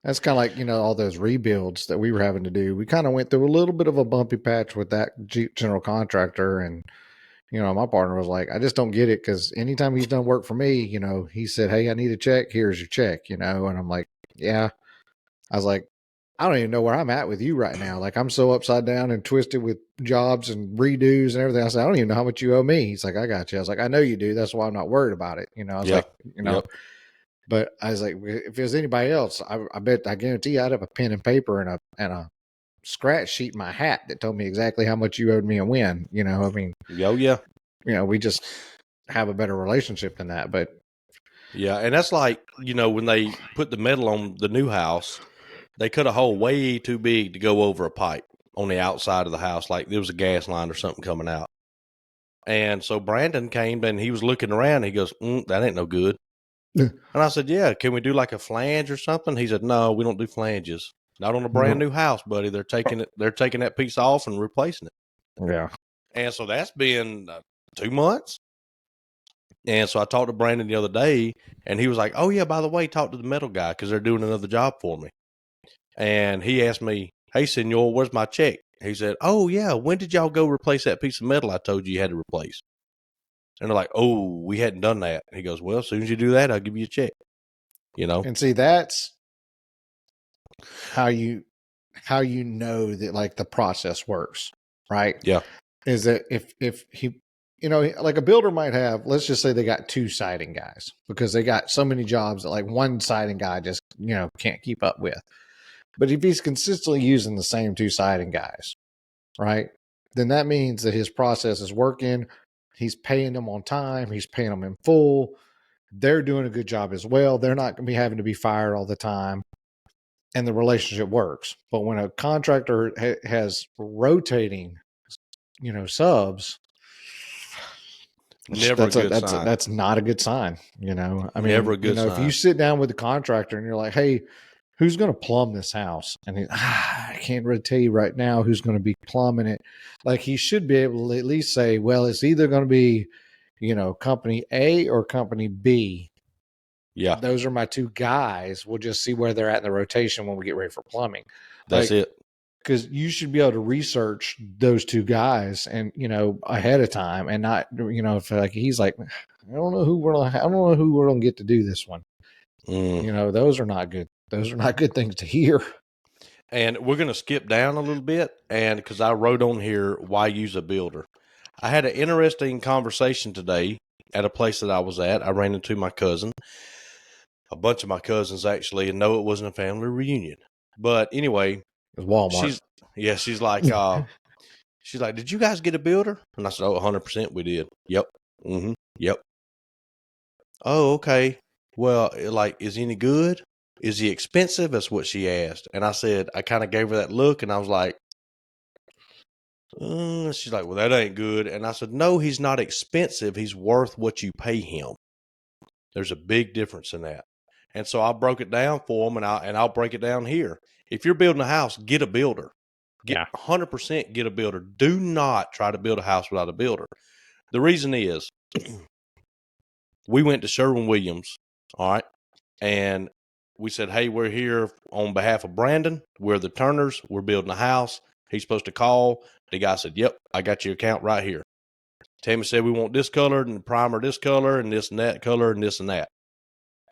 That's kind of like all those rebuilds that we were having to do. We kind of went through a little bit of a bumpy patch with that general contractor, and my partner was like, I just don't get it because anytime he's done work for me, he said, hey, I need a check. Here's your check. And I'm like, yeah. I was like, I don't even know where I'm at with you right now. Like, I'm so upside down and twisted with jobs and redos and everything. I said, I don't even know how much you owe me. He's like, I got you. I was like, I know you do. That's why I'm not worried about it. I was like, but I was like, if it was anybody else, I guarantee I'd have a pen and paper and a scratch sheet in my hat that told me exactly how much you owed me and when. We just have a better relationship than that. But yeah, and that's like when they put the metal on the new house, they cut a hole way too big to go over a pipe on the outside of the house, like there was a gas line or something coming out. And so Brandon came and he was looking around. And he goes, that ain't no good. And I said, yeah, can we do like a flange or something? He said, no, we don't do flanges. Not on a brand new house, buddy. They're taking that piece off and replacing it. Yeah. And so that's been 2 months. And so I talked to Brandon the other day and he was like, oh yeah, by the way, talk to the metal guy because they're doing another job for me. And he asked me, hey, senor, where's my check? He said, oh, yeah, when did y'all go replace that piece of metal I told you had to replace? And they're like, oh, we hadn't done that. He goes, well, as soon as you do that, I'll give you a check. And see, that's how you know that like the process works, right? Yeah. Is that if he like a builder might have, let's just say they got 2 siding guys because they got so many jobs that like one siding guy just, can't keep up with. But if he's consistently using the same 2 siding guys, right, then that means that his process is working. He's paying them on time. He's paying them in full. They're doing a good job as well. They're not going to be having to be fired all the time. And the relationship works. But when a contractor has rotating, subs, that's not a good sign. I mean, never a good sign. If you sit down with the contractor and you're like, hey, who's going to plumb this house? And I can't really tell you right now who's going to be plumbing it. Like, he should be able to at least say, well, it's either going to be, company A or company B. Yeah. Those are my 2 guys. We'll just see where they're at in the rotation when we get ready for plumbing. That's it. Because you should be able to research those 2 guys and, ahead of time and not, if like he's like, I don't know who we're going to get to do this one. Those are not good. Those are not good things to hear. And we're going to skip down a little bit, and because I wrote on here, why use a builder? I had an interesting conversation today at a place that I was at. I ran into my cousin, a bunch of my cousins actually, and no, it wasn't a family reunion. But anyway, it was Walmart. She's like, did you guys get a builder? And I said, 100% we did. Yep. Mm-hmm. Yep. Oh, okay. Well, like, is he any good? Is he expensive? That's what she asked. And I said, I kind of gave her that look, and I was like, she's like, well, that ain't good. And I said, no, he's not expensive. He's worth what you pay him. There's a big difference in that. And so I broke it down for them, and I'll break it down here. If you're building a house, get a builder. 100% get a builder. Do not try to build a house without a builder. The reason is, we went to Sherwin-Williams, all right, and we said, hey, we're here on behalf of Brandon. We're the Turners. We're building a house. He's supposed to call. The guy said, yep, I got your account right here. Tammy said, we want this color and the primer this color and this and that color and this and that.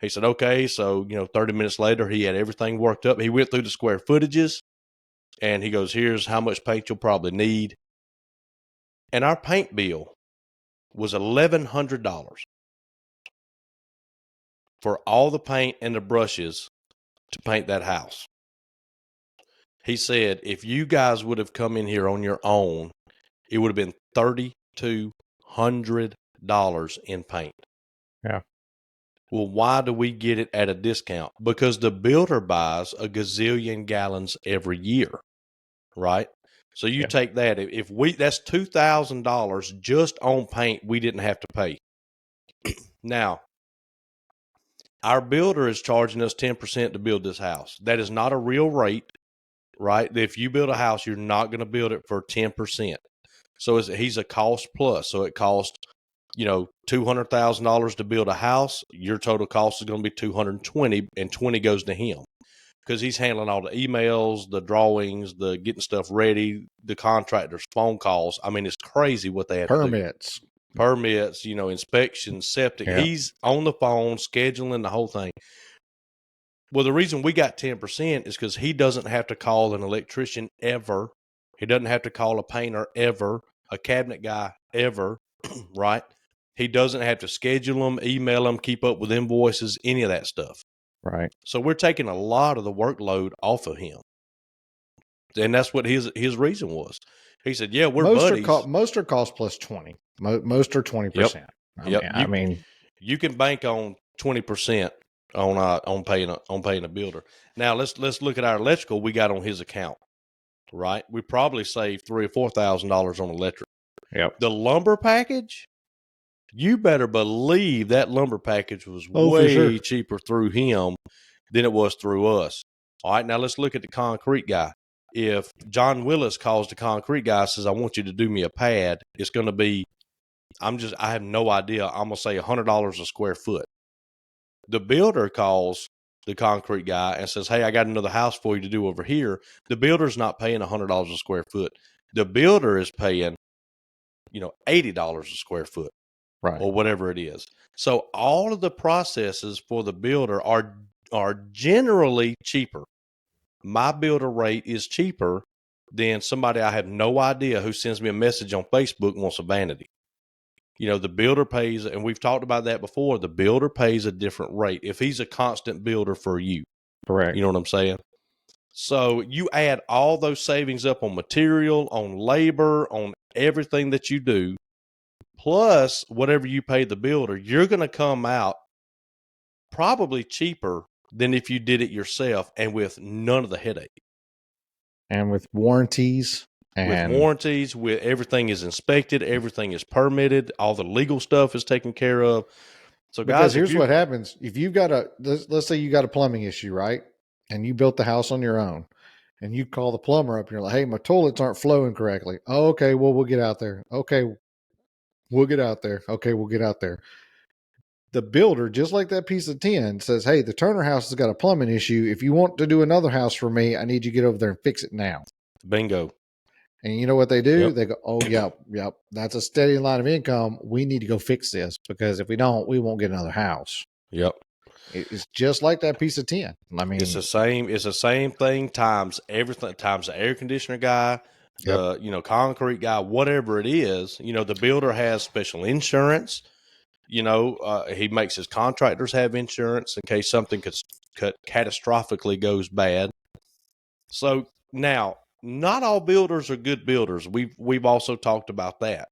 He said, okay. So, 30 minutes later, he had everything worked up. He went through the square footages, and he goes, here's how much paint you'll probably need. And our paint bill was $1,100 for all the paint and the brushes to paint that house. He said, if you guys would have come in here on your own, it would have been $3,200 in paint. Yeah. Well, why do we get it at a discount? Because the builder buys a gazillion gallons every year, right? So you take that. If that's $2,000 just on paint we didn't have to pay. Now, our builder is charging us 10% to build this house. That is not a real rate, right? If you build a house, you're not going to build it for 10%. So he's a cost plus. So it costs, $200,000 to build a house. Your total cost is going to be $220, and 20 goes to him because he's handling all the emails, the drawings, the getting stuff ready, the contractors' phone calls. I mean, it's crazy what they have to do. Permits, inspections, septic. Yeah. He's on the phone scheduling the whole thing. Well, the reason we got 10% is because he doesn't have to call an electrician ever. He doesn't have to call a painter ever, a cabinet guy ever, right? He doesn't have to schedule them, email them, keep up with invoices, any of that stuff. Right. So we're taking a lot of the workload off of him. And that's what his reason was. He said, yeah, we're buddies. Most are cost plus 20. Most are 20%. Yep. I mean, you can bank on 20% on paying a builder. Now let's look at our electrical we got on his account. Right? We probably saved $3,000 or $4,000 on electric. Yep. The lumber package, you better believe that lumber package was way cheaper through him than it was through us. All right, now let's look at the concrete guy. If John Willis calls the concrete guy and says, I want you to do me a pad, it's going to be, I have no idea. I'm going to say $100 a square foot. The builder calls the concrete guy and says, hey, I got another house for you to do over here. The builder's not paying $100 a square foot. The builder is paying, $80 a square foot, right, or whatever it is. So all of the processes for the builder are generally cheaper. My builder rate is cheaper than somebody I have no idea who sends me a message on Facebook and wants a vanity. The builder pays, and we've talked about that before. The builder pays a different rate if he's a constant builder for you. Correct. You know what I'm saying? So you add all those savings up on material, on labor, on everything that you do, plus whatever you pay the builder, you're going to come out probably cheaper than if you did it yourself and with none of the headache. And with warranties. With everything is inspected, everything is permitted, all the legal stuff is taken care of. So because guys, here's what happens. If you've got let's say you got a plumbing issue, right? And you built the house on your own, and you call the plumber up and you're like, hey, my toilets aren't flowing correctly. Oh, okay, well, we'll get out there. Okay, we'll get out there. Okay, we'll get out there. The builder, just like that piece of tin, says, hey, the Turner house has got a plumbing issue. If you want to do another house for me, I need you to get over there and fix it now. Bingo. And you know what they do? Yep. They go, oh, yep. That's a steady line of income. We need to go fix this, because if we don't, we won't get another house. Yep. It's just like that piece of tin. I mean, it's the same thing times everything, times the air conditioner guy, the concrete guy, whatever it is. The builder has special insurance. He makes his contractors have insurance in case something catastrophically goes bad. So now, not all builders are good builders. We've also talked about that.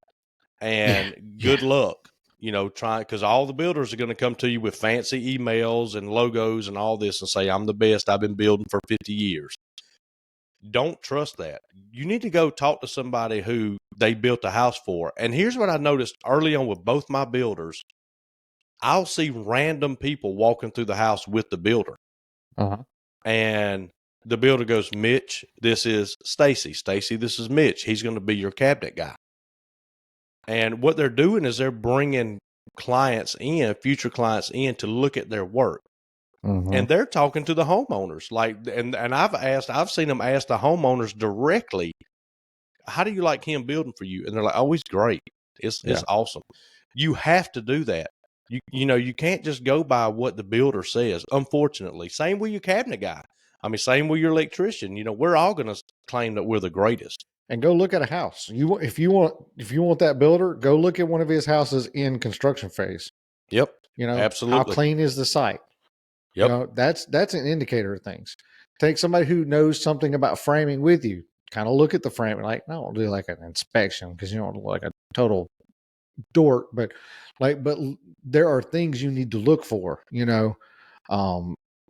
And good luck, because all the builders are going to come to you with fancy emails and logos and all this and say, I'm the best. I've been building for 50 years. Don't trust that. You need to go talk to somebody who they built a house for. And here's what I noticed early on with both my builders. I'll see random people walking through the house with the builder. Uh-huh. And the builder goes, Mitch, this is Stacy. Stacy, this is Mitch. He's going to be your cabinet guy. And what they're doing is they're bringing future clients in to look at their work. Mm-hmm. And they're talking to the homeowners. And I've seen them ask the homeowners directly, how do you like him building for you? And they're like, oh, he's great. It's awesome. You have to do that. You can't just go by what the builder says, unfortunately. Same with your cabinet guy. Same with your electrician. We're all going to claim that we're the greatest. And go look at a house. If you want that builder, go look at one of his houses in construction phase. Yep. Absolutely. How clean is the site? Yep. That's an indicator of things. Take somebody who knows something about framing with you. Kind of look at the frame and don't do like an inspection, because you don't look like a total dork, but there are things you need to look for,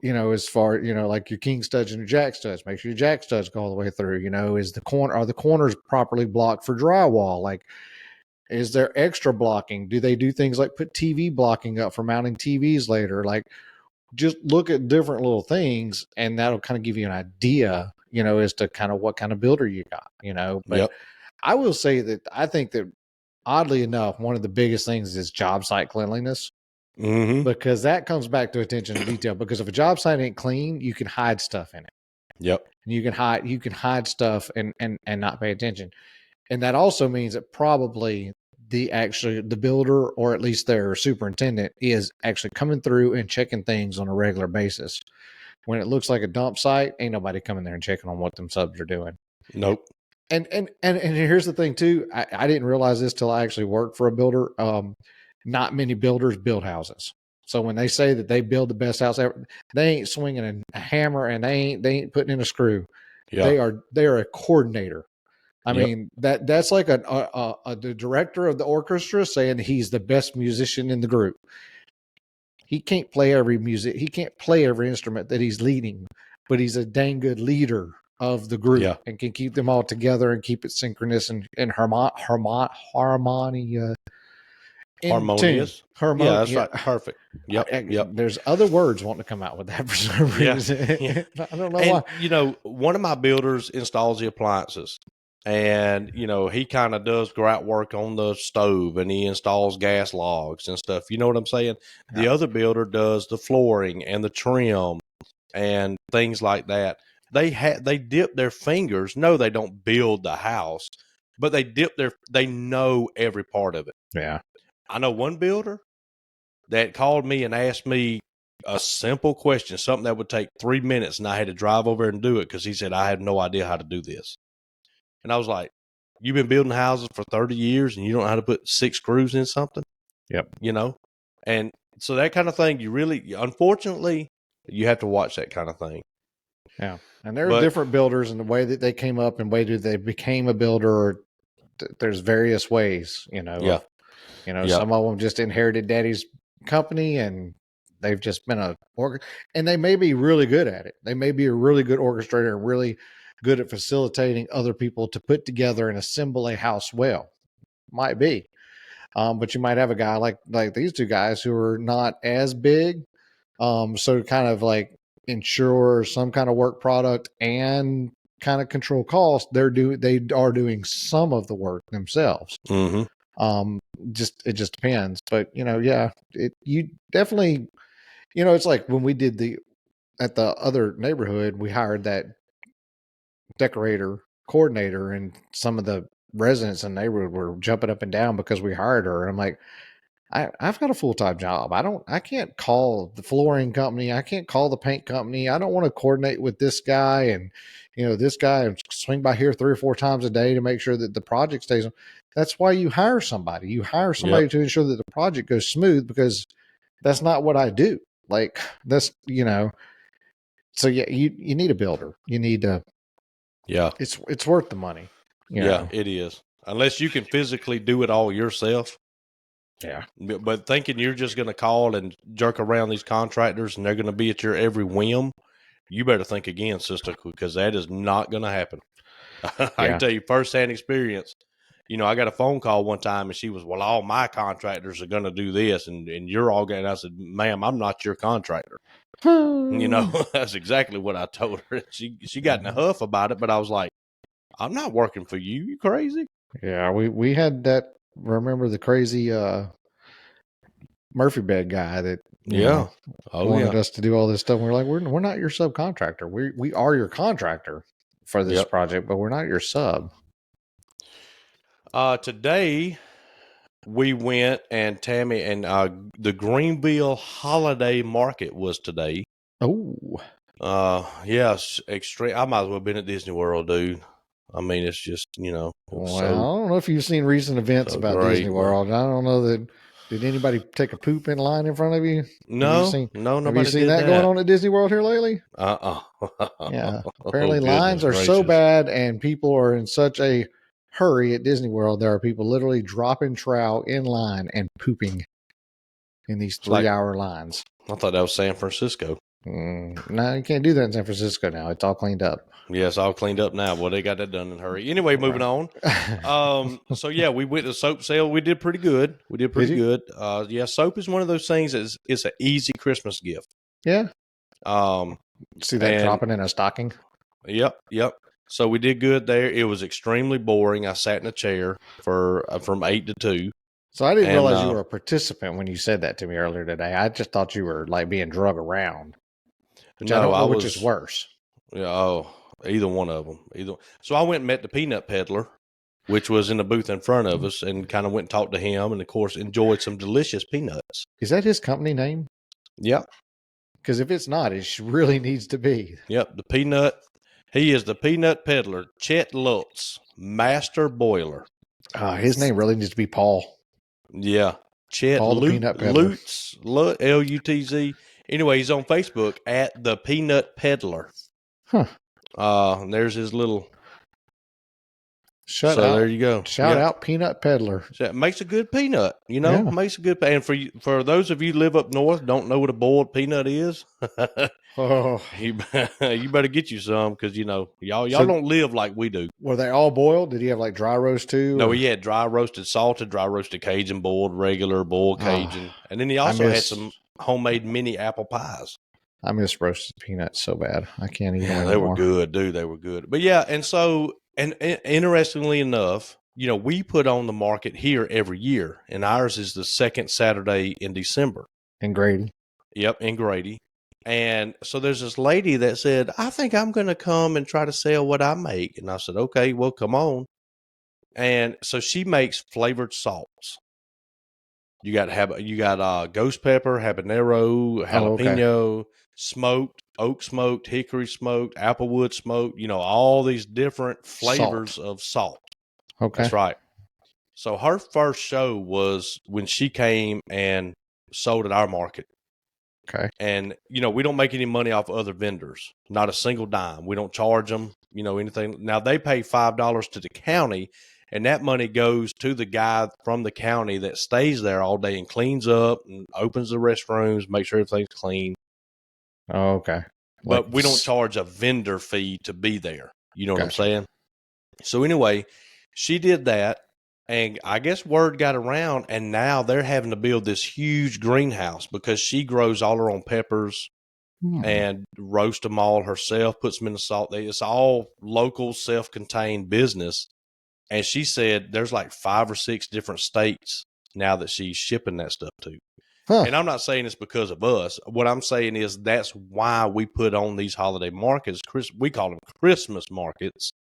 as far, like your king studs and your jack studs, make sure your jack studs go all the way through. Are the corners properly blocked for drywall? Like, is there extra blocking? Do they do things like put TV blocking up for mounting TVs later? Like, just look at different little things, and that'll kind of give you an idea, as to kind of what kind of builder you got, but I will say that I think that, oddly enough, one of the biggest things is job site cleanliness. Mm-hmm. Because that comes back to attention to detail. Because if a job site ain't clean, you can hide stuff in it. Yep. And you can hide stuff and not pay attention. And that also means that probably the builder, or at least their superintendent, is actually coming through and checking things on a regular basis. When it looks like a dump site, ain't nobody coming there and checking on what them subs are doing. Nope. And here's the thing too. I didn't realize this till I actually worked for a builder. Not many builders build houses. So when they say that they build the best house ever, they ain't swinging a hammer, and they ain't putting in a screw. Yep. They are a coordinator. I mean, that's like the director of the orchestra saying he's the best musician in the group. He can't play every instrument that he's leading, but he's a dang good leader of the group and can keep them all together and keep it synchronous and harmonious. Yeah, that's right. Perfect. Yep. There's other words wanting to come out with that for some reason. Yeah. I don't know why. One of my builders installs the appliances, and he kind of does grout work on the stove, and he installs gas logs and stuff. You know what I'm saying? Yeah. The other builder does the flooring and the trim and things like that. They dip their fingers. No, they don't build the house, but they know every part of it. Yeah. I know one builder that called me and asked me a simple question, something that would take 3 minutes, and I had to drive over and do it because he said, I had no idea how to do this. And I was like, you've been building houses for 30 years and you don't know how to put 6 screws in something. Yep. And so that kind of thing, unfortunately, you have to watch that kind of thing. Yeah. And there are different builders, and the way that they came up and way that they became a builder, there's various ways, Yeah. Some of them just inherited daddy's company and they've just been and they may be really good at it. They may be a really good orchestrator and really good at facilitating other people to put together and assemble a house well. Might be. But you might have a guy like these two guys who are not as big. So kind of like ensure some kind of work product and kind of control cost. They are doing some of the work themselves. Mm-hmm. It just depends. But you definitely, it's like when we did at the other neighborhood, we hired that decorator coordinator, and some of the residents in the neighborhood were jumping up and down because we hired her. And I'm like, I've got a full-time job. I can't call the flooring company. I can't call the paint company. I don't want to coordinate with this guy and, this guy, and swing by here 3 or 4 times a day to make sure that the project stays on. That's why you hire somebody. You hire somebody to ensure that the project goes smooth, because that's not what I do. Like that's, so yeah, you need a builder. You need to, it's worth the money. It is. Unless you can physically do it all yourself. Yeah. But thinking you're just going to call and jerk around these contractors and they're going to be at your every whim, you better think again, sister, because that is not going to happen. I can tell you firsthand experience. I got a phone call one time and she was, well, all my contractors are going to do this and you're all going. I said, ma'am, I'm not your contractor. That's exactly what I told her. She got in a huff about it, but I was like, I'm not working for you. You crazy? Yeah, we had that. Remember the crazy Murphy bed guy that wanted us to do all this stuff. We're like, we're not your subcontractor. We are your contractor for this project, but we're not your sub. Today we went and Tammy and the Greenville Holiday Market was today. Oh, yes, extreme. I might as well have been at Disney World, dude. I mean, it's just, I don't know if you've seen recent events about Disney World. I don't know that. Did anybody take a poop in line in front of you? No, nobody. Have you seen that going on at Disney World here lately? Yeah. Apparently lines are so bad and people are in such a hurry at Disney World. There are people literally dropping trout in line and pooping in these 3-hour lines. I thought that was San Francisco. No, you can't do that in San Francisco now. It's all cleaned up. Yeah, it's all cleaned up now. Well, they got that done in a hurry. Anyway, moving on. So yeah, we went to the soap sale. We did pretty good. Yeah, soap is one of those things that it's an easy Christmas gift. Yeah. See that dropping in a stocking? Yep. So we did good there. It was extremely boring. I sat in a chair from 8 to 2. So I didn't realize you were a participant when you said that to me earlier today. I just thought you were like being drug around. Which I don't know which is worse. Yeah, either one of them. So I went and met the peanut peddler, which was in the booth in front of us, and kind of went and talked to him, and of course enjoyed some delicious peanuts. Is that his company name? Yep. Because if it's not, it really needs to be. Yep, he is the peanut peddler, Chet Lutz, master boiler. His name really needs to be Paul. Yeah, Chet Lutz, Lutz. Anyway, he's on Facebook at the Peanut Peddler. Huh. And there's his little. Shout out. There you go. Shout out Peanut Peddler. It makes a good peanut, makes a good. And for those of you who live up north, don't know what a boiled peanut is. You better get you some, because y'all don't live like we do. Were they all boiled? Did he have like dry roast too? No, he had dry roasted, salted, dry roasted Cajun, boiled, regular, boiled Cajun, and then he also had some homemade mini apple pies. I miss roasted peanuts so bad. I can't eat them anymore. They were good, dude. They were good. But yeah, and so interestingly enough, we put on the market here every year, and ours is the second Saturday in December. In Grady. Yep, in Grady. And so there's this lady that said, I think I'm going to come and try to sell what I make. And I said, okay, well, come on. And so she makes flavored salts. You got ghost pepper, habanero, jalapeno, smoked, oak smoked, hickory smoked, applewood smoked, all these different flavors of salt. Okay. That's right. So her first show was when she came and sold at our market. Okay. And, we don't make any money off other vendors, not a single dime. We don't charge them, anything. Now, they pay $5 to the county, and that money goes to the guy from the county that stays there all day and cleans up and opens the restrooms, makes sure everything's clean. Oh, okay. But we don't charge a vendor fee to be there. You know what I'm saying? So anyway, she did that, and I guess word got around, and now they're having to build this huge greenhouse because she grows all her own peppers and roasts them all herself, puts them in the salt. It's all local, self-contained business. And she said there's like 5 or 6 different states now that she's shipping that stuff to. Huh. And I'm not saying it's because of us. What I'm saying is that's why we put on these holiday markets. We call them Christmas markets.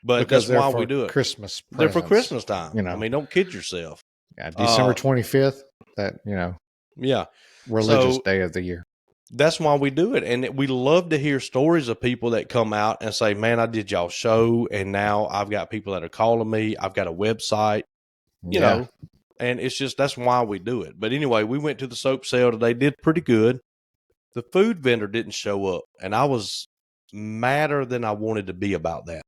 But because that's why we do it. Christmas presents, they're for Christmas time. I mean, don't kid yourself. Yeah, December 25th, yeah, religious day of the year. That's why we do it. And we love to hear stories of people that come out and say, man, I did y'all show, and now I've got people that are calling me. I've got a website, you know, and it's just, that's why we do it. But anyway, we went to the soap sale today, did pretty good. The food vendor didn't show up, and I was madder than I wanted to be about that.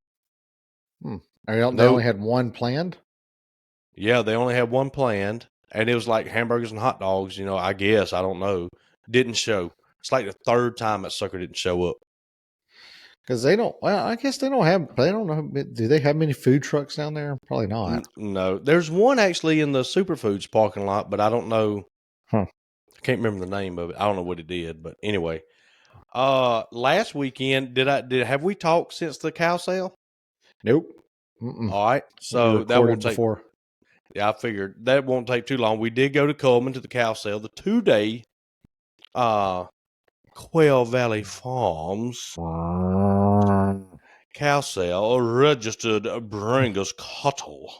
They only had one planned? Yeah, they only had one planned, and it was like hamburgers and hot dogs, I guess. I don't know. Didn't show. It's like the third time that sucker didn't show up. Because I guess they don't know. Do they have many food trucks down there? Probably not. No. There's one actually in the Superfoods parking lot, but I don't know. I can't remember the name of it. I don't know what it did, but anyway. Last weekend, have we talked since the cow sale? Nope. All right. So that won't take. Before. Yeah, I figured that won't take too long. We did go to Coleman to the cow sale, the 2-day Quail Valley Farms cow sale, registered Brangus cattle.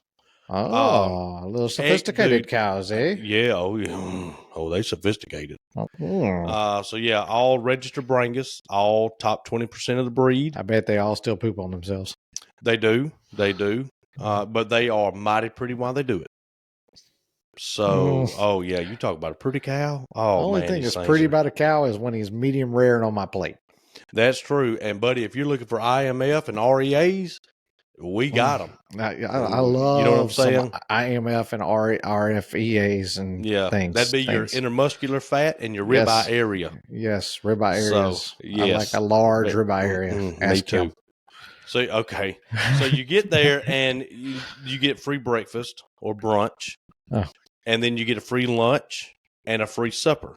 Oh, a little sophisticated cows, eh? Yeah. Oh, they sophisticated. So yeah, all registered Brangus, all top 20% of the breed. I bet they all still poop on themselves. They do. But they are mighty pretty while they do it. So, yeah, you talk about a pretty cow. Oh, the only thing that's pretty about a cow is when he's medium rare and on my plate. That's true. And buddy, if you're looking for IMF and REAs, we got them. I love, you know what I'm saying? IMF and RFEAs and things. That'd be your intermuscular fat and your ribeye area. Yes, ribeye areas. Yes. I like a large ribeye area. Me too. So, okay. So you get there and you get free breakfast or brunch. And then you get a free lunch and a free supper.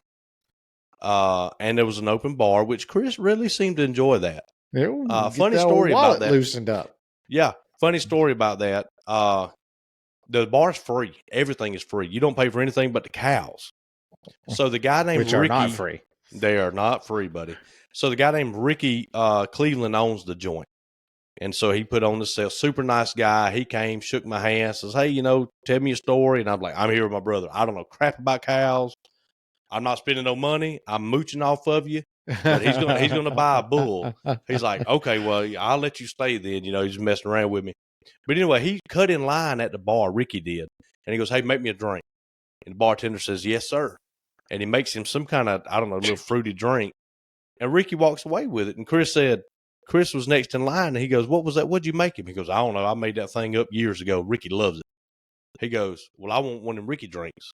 And there was an open bar, which Chris really seemed to enjoy that. Funny story about that. Loosened up. Yeah. Funny story about that. The bar's free. Everything is free. You don't pay for anything but the cows. So the guy named Ricky. Which are not free. They are not free, buddy. So the guy named Ricky Cleveland owns the joint. And so he put on the sale. Super nice guy. He came, shook my hand, says, hey, tell me a story. And I'm like, I'm here with my brother. I don't know crap about cows. I'm not spending no money. I'm mooching off of you. But he's gonna buy a bull. He's like, okay, well, I'll let you stay then. He's messing around with me. But anyway, he cut in line at the bar. Ricky did. And he goes, hey, make me a drink. And the bartender says, yes, sir. And he makes him some kind of, I don't know, little fruity drink. And Ricky walks away with it. And Chris was next in line, and he goes, what was that? What'd you make him? He goes, I don't know. I made that thing up years ago. Ricky loves it. He goes, well, I want one of them Ricky drinks.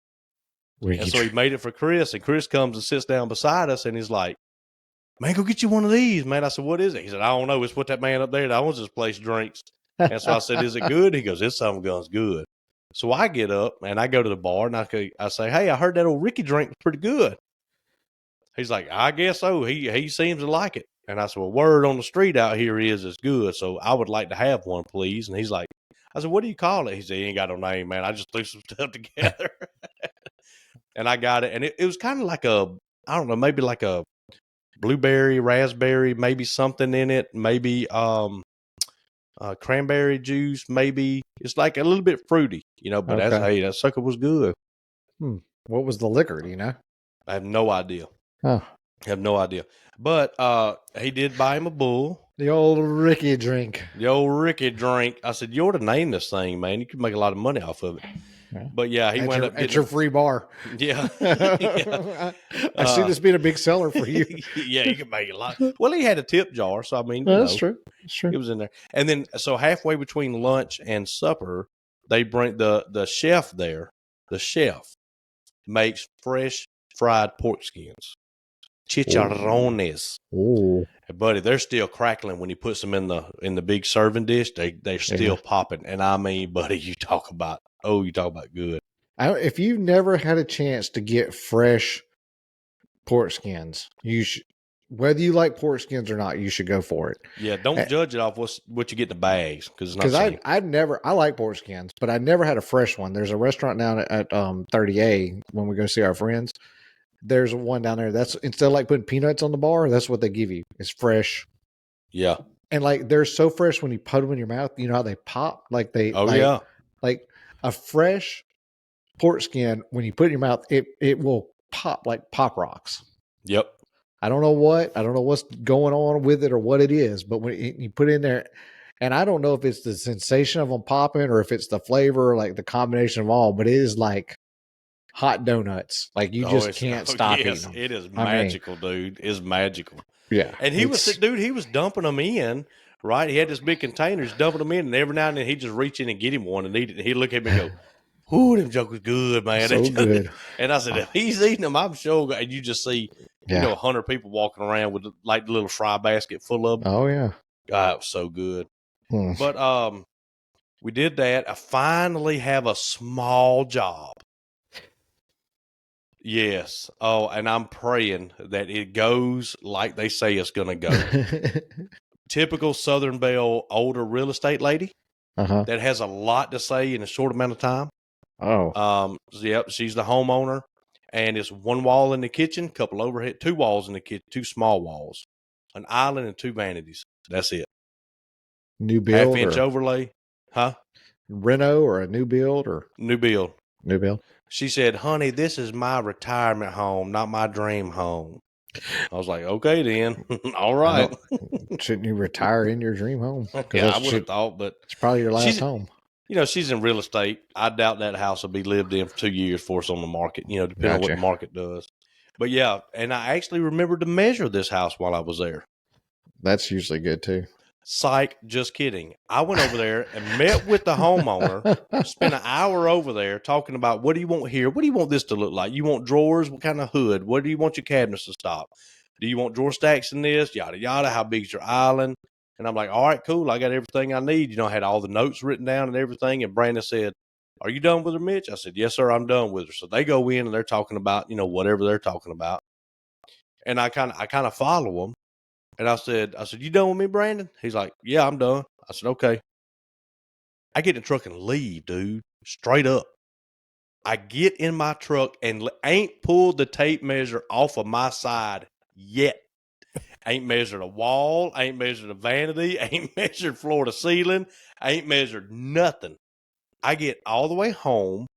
And so he made it for Chris, and Chris comes and sits down beside us, and he's like, man, go get you one of these, man. I said, what is it? He said, I don't know. It's what that man up there that owns this place drinks. And so I said, is it good? He goes, this son gun's good. So I get up, and I go to the bar, and I say, hey, I heard that old Ricky drink was pretty good. He's like, I guess so. He seems to like it. And I said, well, word on the street out here is it's good, so I would like to have one, please. And he's like, I said, what do you call it? He said, he ain't got no name, man. I just threw some stuff together. And I got it. And it was kind of like I don't know, maybe like a blueberry, raspberry, maybe something in it, maybe cranberry juice, maybe. It's like a little bit fruity, but that sucker was good. What was the liquor, do you know? I have no idea. Huh. I have no idea. But he did buy him a bull, The old Ricky drink. The old Ricky drink. I said, you ought to name this thing, man. You could make a lot of money off of it. Yeah. But yeah, he wound up getting at your free bar. Yeah. Yeah. I see this being a big seller for you. Yeah, you could make a lot. Well, he had a tip jar, so I mean, that's true. That's true. It was in there. And then, so halfway between lunch and supper, they bring the chef there. The chef makes fresh fried pork skins, chicharrones. Oh, buddy, they're still crackling when he puts them in the big serving dish. They're still popping. And I mean, buddy, you talk about good. If you've never had a chance to get fresh pork skins, you should. Whether you like pork skins or not, you should go for it. Yeah, don't judge it off what you get in the bags because it's not. Because I like pork skins, but I never had a fresh one. There's a restaurant down at 30A when we go see our friends. There's one down there that's instead of like putting peanuts on the bar, that's what they give you. It's fresh. Yeah, and like they're so fresh when you put them in your mouth. You know how they pop? Like they. Oh yeah. Like a fresh pork skin when you put it in your mouth, it will pop like pop rocks. Yep. I don't know what's going on with it or what it is, but when you put it in there, and I don't know if it's the sensation of them popping or if it's the flavor, or like the combination of all, but it is like hot donuts. Like you just can't stop eating them. It is magical, dude. It's magical. Yeah. And he was dumping them in, right? He had this big container, he's dumping them in, and every now and then he'd just reach in and get him one and eat it. And he'd look at me and go, ooh, them jokers good, man. So good. And I said, if he's eating them, I'm sure. And you just see, 100 people walking around with like the little fry basket full of them. Oh, yeah. God, it was so good. But we did that. I finally have a small job. Yes. Oh, and I'm praying that it goes like they say it's going to go. Typical Southern Belle older real estate lady that has a lot to say in a short amount of time. Oh. Yep, she's the homeowner, and it's one wall in the kitchen, couple overhead, 2 walls in the kitchen, 2 small walls, an island, and 2 vanities. That's it. New build, 1/2 inch overlay, huh? Reno or a new build or new build? New build. She said, "Honey, this is my retirement home, not my dream home." I was like, "Okay, then, all right." Shouldn't you retire in your dream home? Yeah, I would have thought, but it's probably your last home. She's in real estate. I doubt that house will be lived in for 2 years before it's on the market, depending on what the market does. But yeah, and I actually remembered to measure this house while I was there. That's usually good too. Psych, just kidding. I went over there and met with the homeowner, spent an hour over there talking about what do you want here? What do you want this to look like? You want drawers? What kind of hood? What do you want your cabinets to stop? Do you want drawer stacks in this? Yada, yada. How big's your island? And I'm like, all right, cool. I got everything I need. I had all the notes written down and everything. And Brandon said, are you done with her, Mitch? I said, yes, sir, I'm done with her. So they go in and they're talking about, whatever they're talking about. And I kind of follow them. And I said, you done with me, Brandon? He's like, yeah, I'm done. I said, okay. I get in the truck and leave, dude. Straight up. I get in my truck and ain't pulled the tape measure off of my side yet. Ain't measured a wall, ain't measured a vanity, ain't measured floor to ceiling, ain't measured nothing. I get all the way home,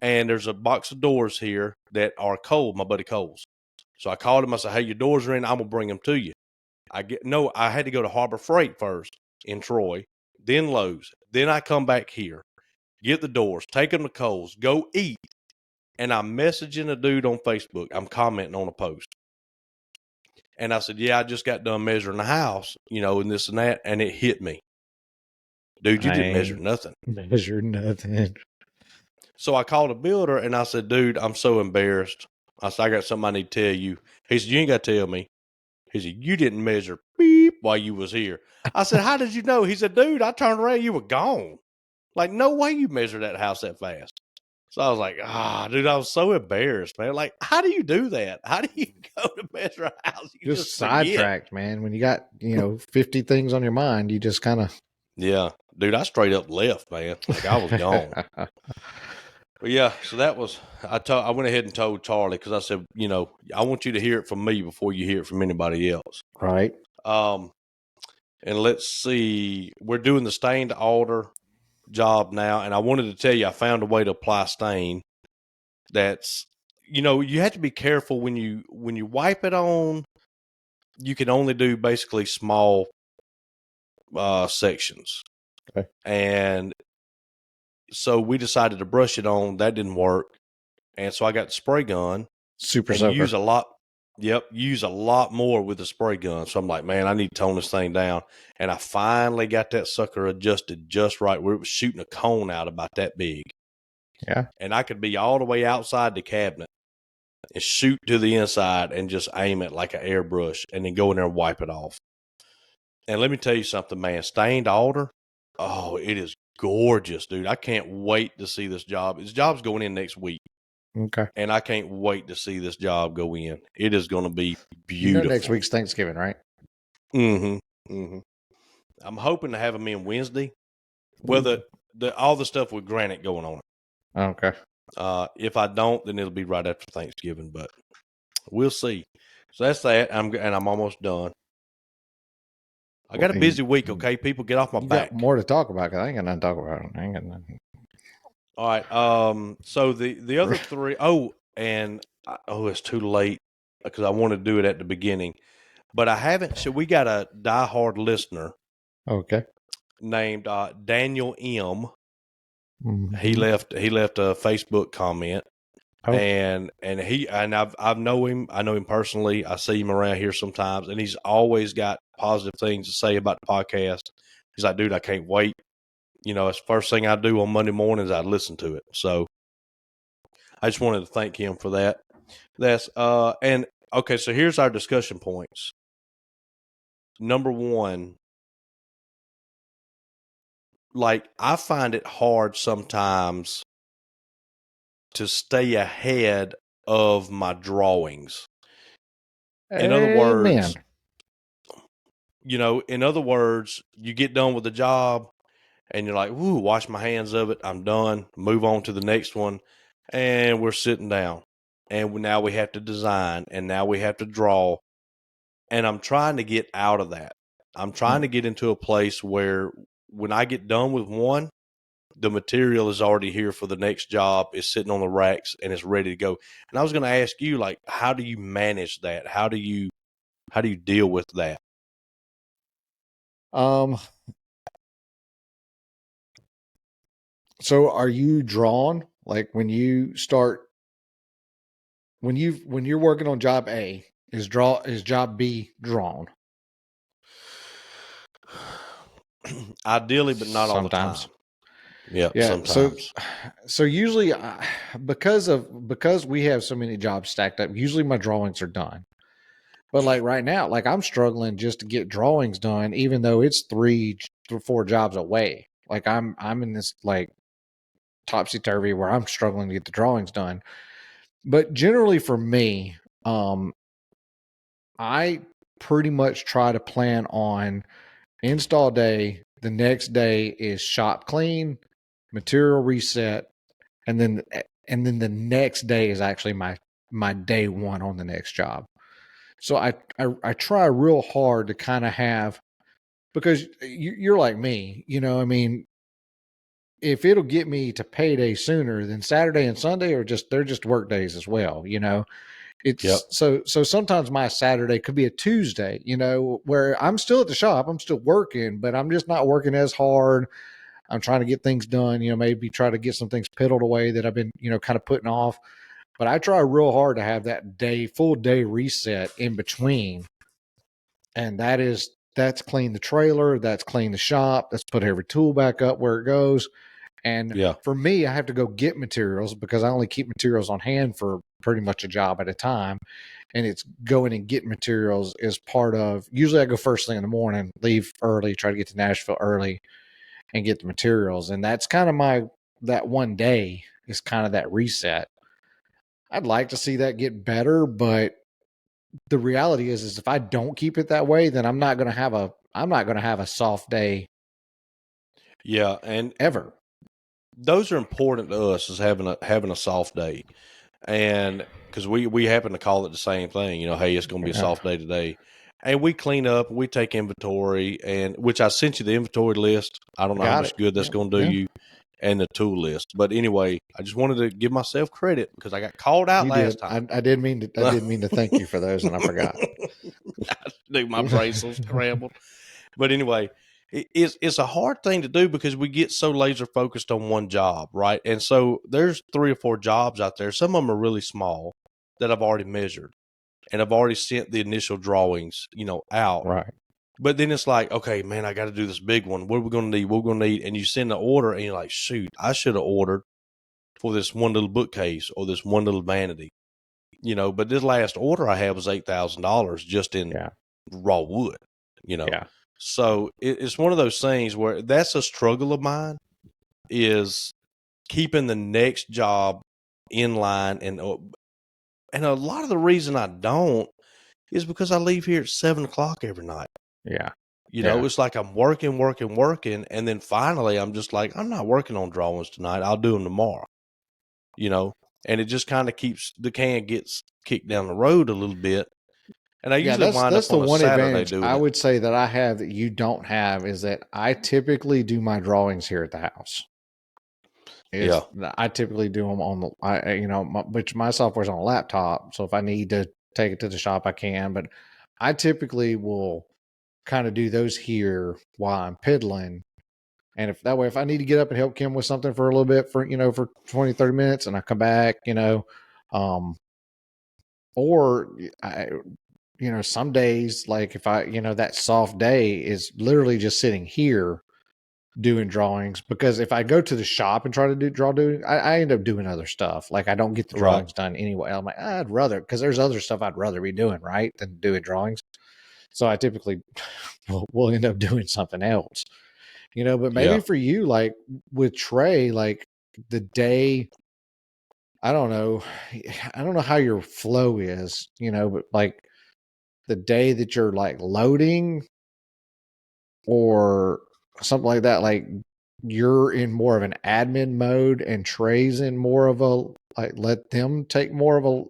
and there's a box of doors here that are Cole, my buddy Cole's. So I called him. I said, hey, your doors are in. I'm going to bring them to you. I had to go to Harbor Freight first in Troy, then Lowe's. Then I come back here, get the doors, take them to Cole's, go eat. And I'm messaging a dude on Facebook. I'm commenting on a post. And I said, yeah, I just got done measuring the house, and this and that. And it hit me. Dude, you didn't measure nothing. Measure nothing. So I called a builder and I said, dude, I'm so embarrassed. I said, I got something I need to tell you. He said, you ain't got to tell me. He said, you didn't measure beep while you was here. I said, how did you know? He said, dude, I turned around, you were gone. Like, no way you measured that house that fast. So I was like, dude, I was so embarrassed, man. Like, how do you do that? How do you go to measure a house? You just sidetracked, man. When you got, 50 things on your mind, you just kind of. Yeah. Dude, I straight up left, man. Like, I was gone. But yeah, so that was, I went ahead and told Charlie because I said, I want you to hear it from me before you hear it from anybody else. Right. And let's see, we're doing the stain to alder job now. And I wanted to tell you, I found a way to apply stain that's, you have to be careful when you wipe it on, you can only do basically small sections. Okay. And so we decided to brush it on. That didn't work. And so I got the spray gun. Super and soaker. use a lot. Yep, use a lot more with the spray gun. So I'm like, man, I need to tone this thing down. And I finally got that sucker adjusted just right where it was shooting a cone out about that big. Yeah. And I could be all the way outside the cabinet and shoot to the inside and just aim it like an airbrush and then go in there and wipe it off. And let me tell you something, man. Stained alder, oh, it is gorgeous, dude. I can't wait to see this job. This job's going in next week. Okay. And I can't wait to see this job go in. It is going to be beautiful. Next week's Thanksgiving, right? Mm-hmm. Mm-hmm. I'm hoping to have them in Wednesday. Well, all the stuff with granite going on it. Okay. If I don't, then it'll be right after Thanksgiving, but we'll see. So that's that. I'm almost done. I got a busy week. Okay, people, get off my back. Got more to talk about because I ain't got nothing to talk about. I ain't got nothing. All right. So the other three. Oh, and it's too late because I want to do it at the beginning, but I haven't. So we got a diehard listener. Okay. Named Daniel M. Mm-hmm. He left a Facebook comment. Oh. And I've know him. I know him personally. I see him around here sometimes, and he's always got positive things to say about the podcast. He's like, dude, I can't wait. It's the first thing I do on Monday mornings. I listen to it. So I just wanted to thank him for that. And okay. So here's our discussion points. Number one, like I find it hard sometimes to stay ahead of my drawings. In other words, you get done with the job and you're like, whoo, wash my hands of it. I'm done. Move on to the next one. And we're sitting down. And now we have to design. And now we have to draw. And I'm trying to get out of that. I'm trying to get into a place where when I get done with one, the material is already here for the next job. It's sitting on the racks and it's ready to go. And I was going to ask you, like, how do you manage that? How do you deal with that? So are you drawn? Like when you're working on job A, is job B drawn? Ideally, but not sometimes. All the time. Yeah, sometimes. So usually, because we have so many jobs stacked up, usually my drawings are done. But like right now, like I'm struggling just to get drawings done, even though it's 3 or 4 jobs away. Like I'm in this like topsy turvy where I'm struggling to get the drawings done. But generally, for me, I pretty much try to plan on install day. The next day is shop clean, material reset, and then the next day is actually my day one on the next job. So I try real hard to kind of have, because you're like me, I mean, if it'll get me to payday sooner, then Saturday and Sunday they're just work days as well. It's so sometimes my Saturday could be a Tuesday, where I'm still at the shop, I'm still working, but I'm just not working as hard. I'm trying to get things done, maybe try to get some things piddled away that I've been, kind of putting off. But I try real hard to have that full day reset in between. And that's clean the trailer, that's clean the shop, that's put every tool back up where it goes. And for me, I have to go get materials because I only keep materials on hand for pretty much a job at a time. And it's going and getting materials is part of, usually I go first thing in the morning, leave early, try to get to Nashville early and get the materials. And that's kind of that one day is kind of that reset. I'd like to see that get better, but the reality is if I don't keep it that way, then I'm not going to have a soft day. Yeah. And ever. Those are important to us, is having a soft day. And because we happen to call it the same thing, hey, it's going to be a soft day today. And we clean up, we take inventory, and which I sent you the inventory list. I don't know how much good that's going to do you, and the tool list. But anyway, I just wanted to give myself credit because I got called out last time. I didn't mean to thank you for those, and I forgot. Dude, my brain's so scrambled. But anyway, it's a hard thing to do because we get so laser focused on one job, right? And so there's 3 or 4 jobs out there. Some of them are really small that I've already measured and I've already sent the initial drawings, out. Right. But then it's like, okay, man, I got to do this big one. What are we going to need? What are we going to need? And you send the order and you're like, shoot, I should have ordered for this one little bookcase or this one little vanity, but this last order I had was $8,000 just in raw wood, Yeah. So it's one of those things where that's a struggle of mine, is keeping the next job in line. And a lot of the reason I don't is because I leave here at 7:00 every night. Yeah. It's like I'm working. And then finally I'm just like, I'm not working on drawings tonight. I'll do them tomorrow, and it just kind of keeps the can gets kicked down the road a little bit. And I usually wind up on a Saturday doing it. I would say that I have that you don't have is that I typically do my drawings here at the house. I typically do them on which my software's on a laptop. So if I need to take it to the shop, I can. But I typically will kind of do those here while I'm piddling. And if I need to get up and help Kim with something for a little bit for 20, 30 minutes and I come back, or some days, like if I, that soft day is literally just sitting here doing drawings, because if I go to the shop and try to I end up doing other stuff. Like I don't get the drawings done anyway. I'm like, I'd rather, because there's other stuff I'd rather be doing, right, than doing drawings. So I typically will end up doing something else, but maybe for you, like with Trey, like the day, I don't know how your flow is, but like the day that you're like loading or something like that, like you're in more of an admin mode and Trey's in more of a, like, let them take more of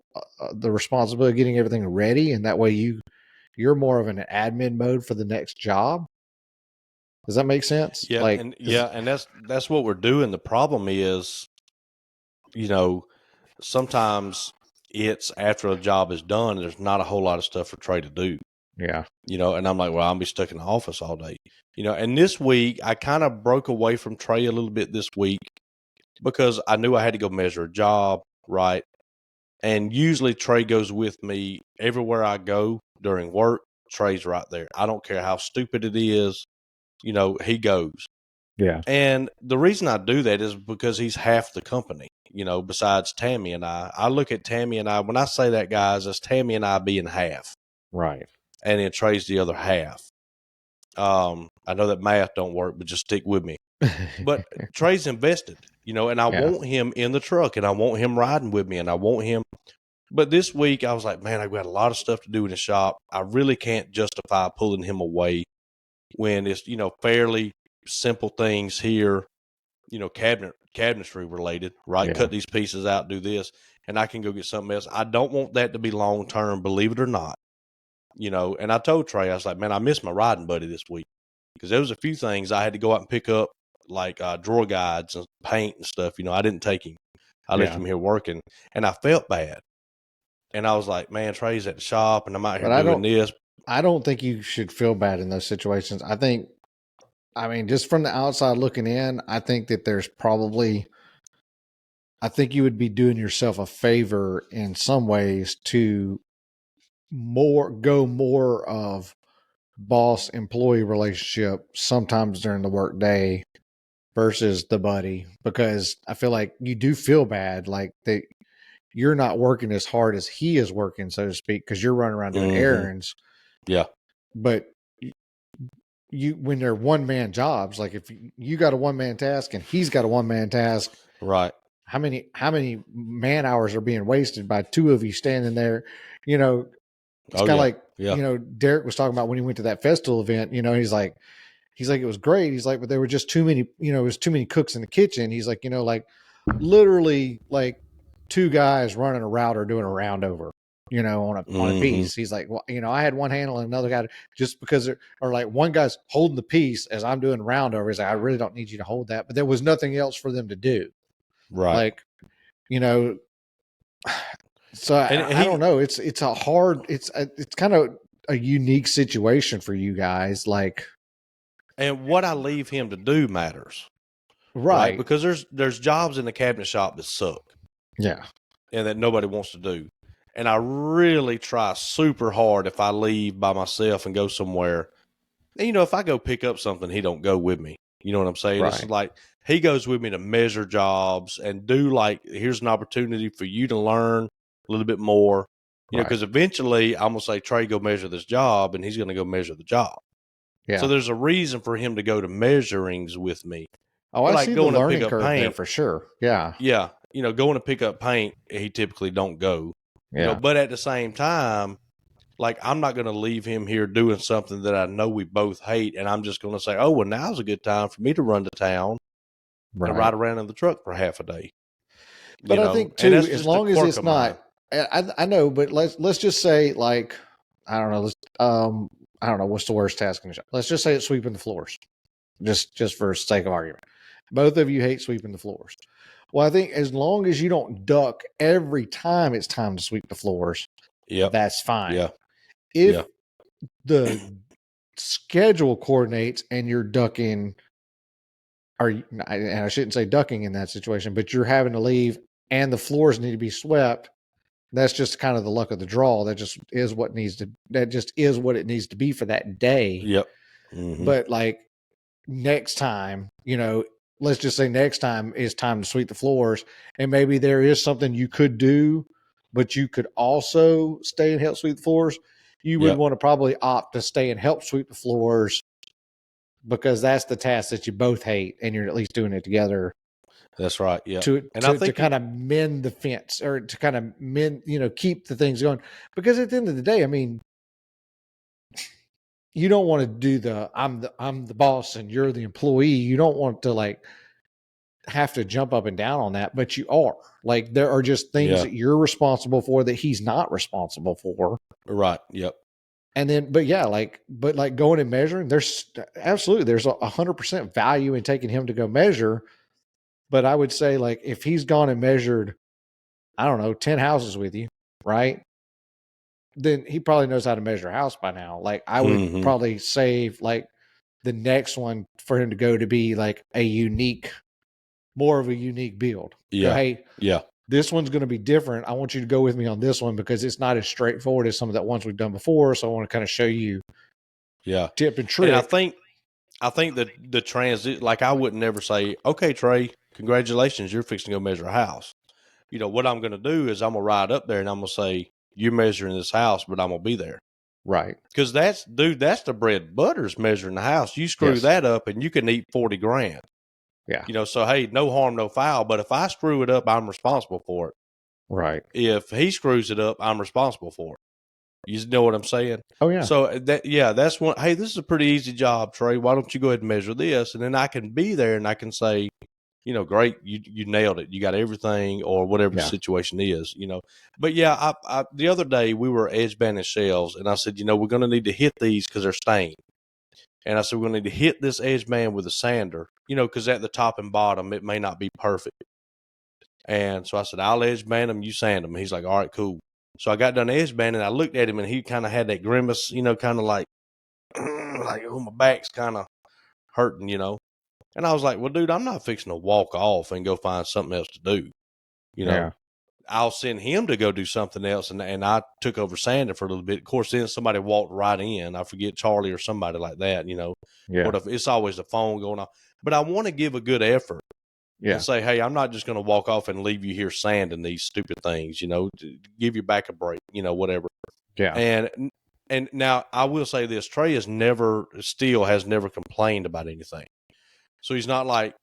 the responsibility of getting everything ready. And that way you're more of an admin mode for the next job. Does that make sense? Yeah. Like, and that's what we're doing. The problem is, sometimes it's after a job is done, there's not a whole lot of stuff for Trey to do. Yeah. And I'm like, well, I'll be stuck in the office all day. And this week I kind of broke away from Trey a little bit this week because I knew I had to go measure a job, right? And usually Trey goes with me everywhere I go during work. Trey's right there. I don't care how stupid it is, he goes. Yeah. And the reason I do that is because he's half the company, besides Tammy and I. I look at Tammy and I, when I say that, guys, it's Tammy and I being half. Right. And then Trey's the other half. I know that math don't work, but just stick with me. But Trey's invested, and I want him in the truck and I want him riding with me and I want him. But this week I was like, man, I've got a lot of stuff to do in the shop. I really can't justify pulling him away when it's, fairly simple things here, cabinetry related, right? Cut these pieces out, do this, and I can go get something else. I don't want that to be long term, believe it or not. And I told Trey, I was like, man, I missed my riding buddy this week because there was a few things I had to go out and pick up, like drawer guides and paint and stuff. I didn't take him. I left him here working, and I felt bad. And I was like, man, Trey's at the shop, and I'm out here doing this. I don't think you should feel bad in those situations. I mean, just from the outside looking in, I think that I think you would be doing yourself a favor in some ways to go more of boss employee relationship sometimes during the work day versus the buddy, because I feel like you do feel bad, like you're not working as hard as he is working, so to speak, because you're running around doing errands. Yeah. But when they're one-man jobs, like if you got a one-man task and he's got a one-man task, right? How many man hours are being wasted by two of you standing there? It's kind of like, Derek was talking about when he went to that festival event, he's like, it was great. He's like, but there were just too many, it was too many cooks in the kitchen. He's like, like literally like two guys running a router doing a round over, on a piece. He's like, well, I had one handle and another guy, just because or like one guy's holding the piece as I'm doing round over. He's like, I really don't need you to hold that, but there was nothing else for them to do. Right. Like, so I don't know. It's a hard, it's kind of a unique situation for you guys. Like, And what I leave him to do matters. Right. Because there's jobs in the cabinet shop that suck. Yeah. And that nobody wants to do. And I really try super hard if I leave by myself and go somewhere. And, if I go pick up something, he don't go with me. You know what I'm saying? Right. It's like he goes with me to measure jobs and do here's an opportunity for you to learn a little bit more. Because eventually I'm going to say, Trey, go measure this job, and he's going to go measure the job. Yeah. So there's a reason for him to go to measurings with me. Oh, I see the learning curve there for sure. Yeah. Yeah. Going to pick up paint, he typically don't go. Yeah. But at the same time, I'm not going to leave him here doing something that I know we both hate, and I'm just going to say, oh, well, now's a good time for me to run to town and ride around in the truck for half a day. But I think too, as long as it's not, I know, but let's just say I don't know, I don't know what's the worst task in the shop. Let's just say it's sweeping the floors, just for sake of argument. Both of you hate sweeping the floors. Well, I think as long as you don't duck every time it's time to sweep the floors, that's fine. Yeah. If the schedule coordinates and you're ducking, and I shouldn't say ducking in that situation, but you're having to leave and the floors need to be swept, that's just kind of the luck of the draw. That just is what it needs to be for that day. Yep. Mm-hmm. But next time, let's just say next time is time to sweep the floors, and maybe there is something you could do, but you could also stay and help sweep the floors. You would want to probably opt to stay and help sweep the floors because that's the task that you both hate, and you're at least doing it together. That's right. Yeah. To kind of mend the fence, or to kind of mend, keep the things going. Because at the end of the day, I mean, you don't want to do I'm the boss and you're the employee. You don't want to have to jump up and down on that, but you are. There are just things that you're responsible for that he's not responsible for. Right. Yep. And then, but going and measuring, there's 100% value in taking him to go measure. But I would say if he's gone and measured, I don't know, 10 houses with you, right? Then he probably knows how to measure a house by now. I would probably save the next one for him to go to be more of a unique build. Yeah. Go, hey, this one's going to be different. I want you to go with me on this one because it's not as straightforward as some of the ones we've done before. So I want to kind of show you tip and trick. And I think that the transit, I would never say, okay, Trey, congratulations, you're fixing to go measure a house. What I'm going to do is I'm going to ride up there and I'm going to say, you're measuring this house, but I'm going to be there. Right. Because that's the bread and butter's measuring the house. You screw that up and you can eat $40,000. Yeah. So, hey, no harm, no foul. But if I screw it up, I'm responsible for it. Right. If he screws it up, I'm responsible for it. You know what I'm saying? Oh, yeah. So, that's one. Hey, this is a pretty easy job, Trey. Why don't you go ahead and measure this? And then I can be there and I can say, great, you nailed it. You got everything, or whatever the situation is, But I the other day we were edge banding shelves, and I said, we're going to need to hit these because they're stained. And I said, we're going to need to hit this edge band with a sander, because at the top and bottom, it may not be perfect. And so I said, I'll edge band them, you sand them. He's like, all right, cool. So I got done edge banding, and I looked at him, and he kind of had that grimace, kind of like, oh, my back's kind of hurting, And I was like, well, dude, I'm not fixing to walk off and go find something else to do. I'll send him to go do something else. And I took over sanding for a little bit. Of course, then somebody walked right in. I forget, Charlie or somebody like that, Yeah. But if it's always the phone going on. But I want to give a good effort. Yeah. And say, hey, I'm not just going to walk off and leave you here sanding these stupid things, give your back a break, whatever. Yeah. And now I will say this, Trey has never complained about anything. So he's not like,